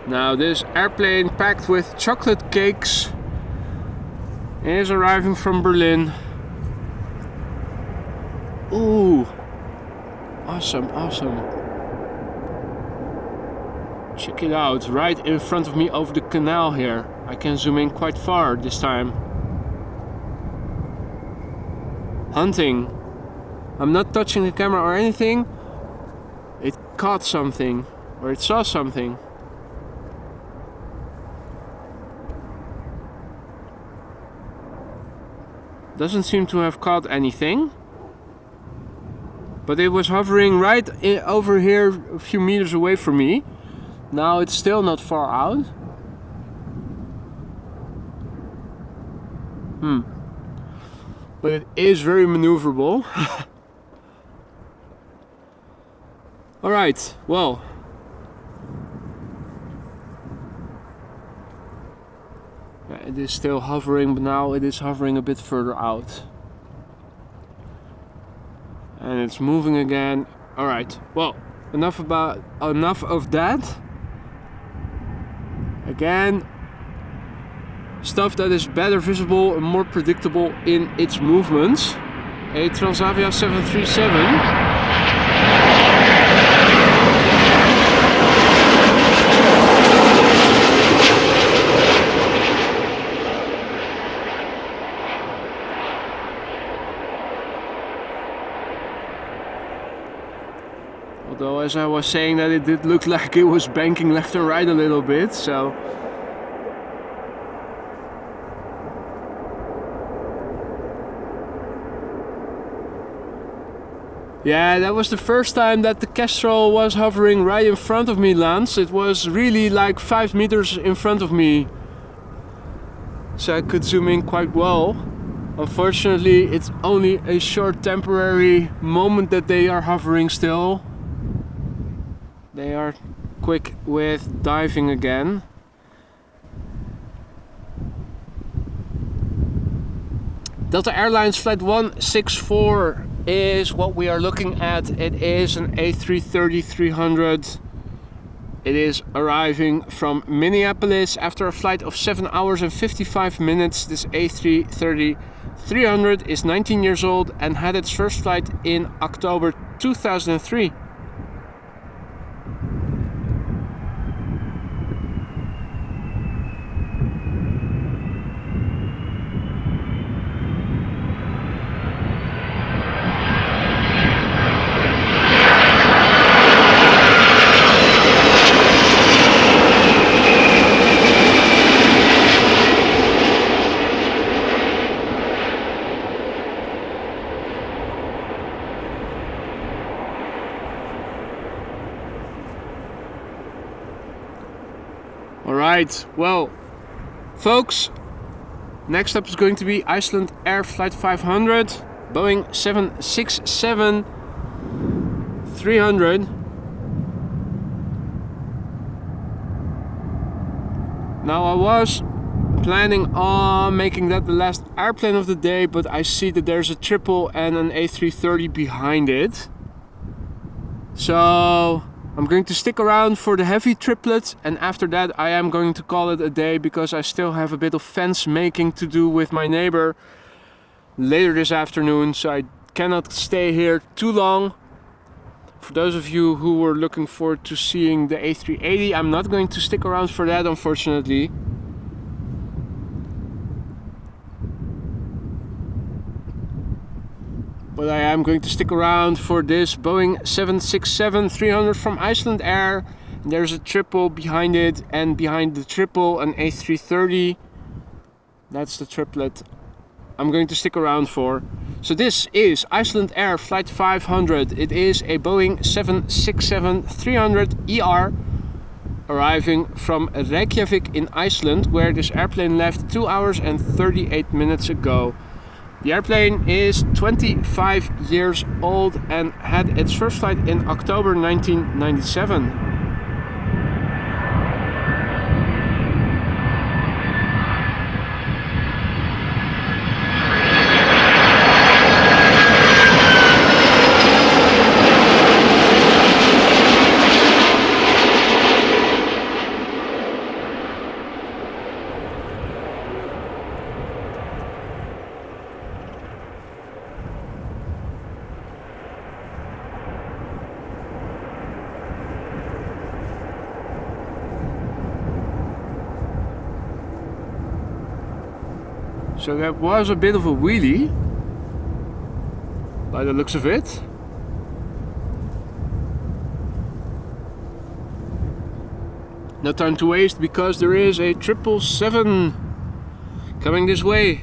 [SPEAKER 1] Now this airplane packed with chocolate cakes is arriving from Berlin. Ooh, awesome, awesome. Check it out, right in front of me over the canal here. I can zoom in quite far this time. Hunting. I'm not touching the camera or anything. It caught something, or it saw something. Doesn't seem to have caught anything, but it was hovering right over here a few meters away from me. Now it's still not far out. But it is very maneuverable. Alright, well, it is still hovering, but now it is hovering a bit further out. And it's moving again. Alright, well, enough of that. Again, stuff that is better visible and more predictable in its movements. A Transavia 737. Although, as I was saying, that it did look like it was banking left and right a little bit, so. Yeah, that was the first time that the Kestrel was hovering right in front of me, Lance. It was really like 5 meters in front of me. So I could zoom in quite well. Unfortunately, it's only a short temporary moment that they are hovering still. They are quick with diving again. Delta Airlines Flight 164 is what we are looking at. It is an A330-300. It is arriving from Minneapolis after a flight of 7 hours and 55 minutes. This A330-300 is 19 years old and had its first flight in October 2003. Right, well, folks, next up is going to be Icelandair Flight 500, Boeing 767-300. Now I was planning on making that the last airplane of the day, but I see that there's a triple and an A330 behind it. So I'm going to stick around for the heavy triplet, and after that I am going to call it a day because I still have a bit of fence making to do with my neighbor later this afternoon, so I cannot stay here too long. For those of you who were looking forward to seeing the A380, I'm not going to stick around for that, unfortunately. But I am going to stick around for this Boeing 767-300 from Icelandair. There's a triple behind it, and behind the triple an A330. That's the triplet I'm going to stick around for. So this is Icelandair Flight 500. It is a Boeing 767-300ER arriving from Reykjavik in Iceland, where this airplane left 2 hours and 38 minutes ago. The airplane is 25 years old and had its first flight in October 1997. So that was a bit of a wheelie, by the looks of it. No time to waste because there is a 777 coming this way.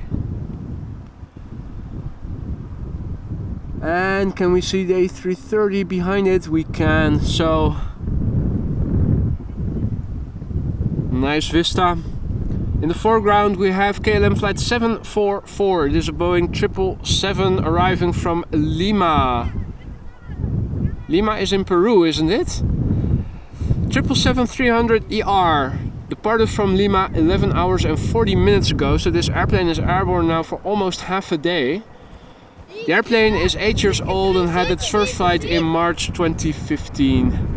[SPEAKER 1] And can we see the A330 behind it? We can. So nice vista. In the foreground we have KLM flight 744. It is a Boeing 777 arriving from Lima. Lima is in Peru, isn't it? 777-300ER departed from Lima 11 hours and 40 minutes ago, so this airplane is airborne now for almost half a day. The airplane is 8 years old and had its first flight in March 2015.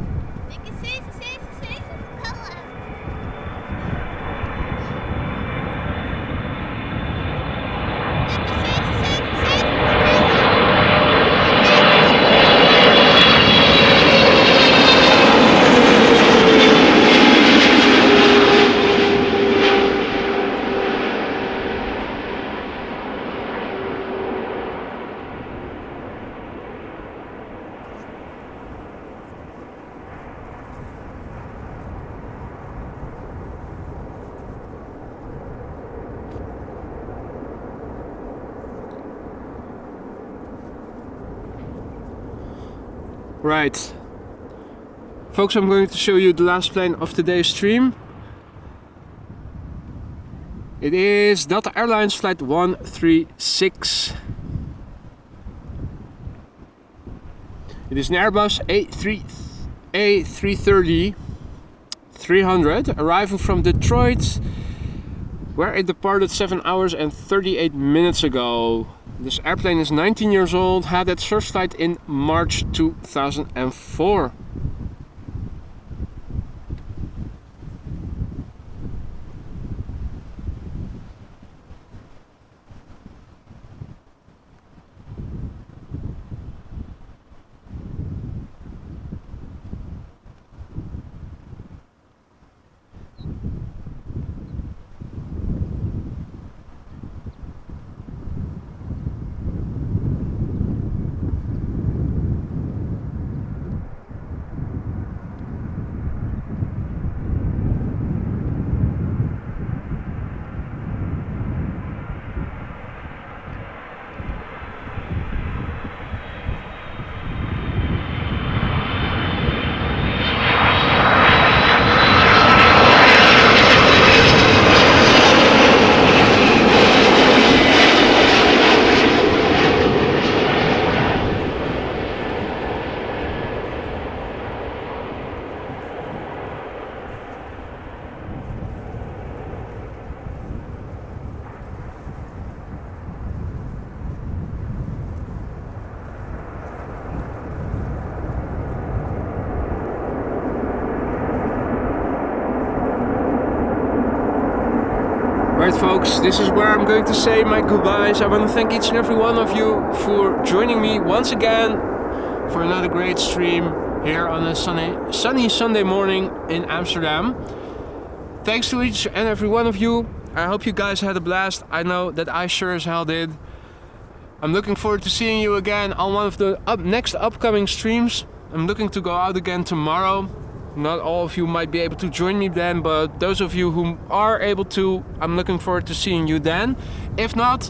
[SPEAKER 1] Right, folks, I'm going to show you the last plane of today's stream. It is Delta Airlines flight 136. It is an Airbus A330-300 arriving from Detroit, where it departed 7 hours and 38 minutes ago. This airplane is 19 years old, had its first flight in March 2004. folks, this is where I'm going to say my goodbyes. I want to thank each and every one of you for joining me once again for another great stream here on a sunny Sunday morning in Amsterdam. Thanks to each and every one of you. I hope you guys had a blast. I know that I sure as hell did. I'm looking forward to seeing you again on one of the next upcoming streams. I'm looking to go out again tomorrow. Not all of you might be able to join me then, but those of you who are able to, I'm looking forward to seeing you then. If not,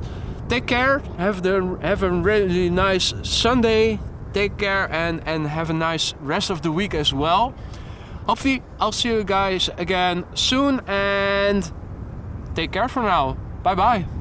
[SPEAKER 1] take care, have a really nice Sunday, take care and have a nice rest of the week as well. Hopefully I'll see you guys again soon and take care for now. Bye bye.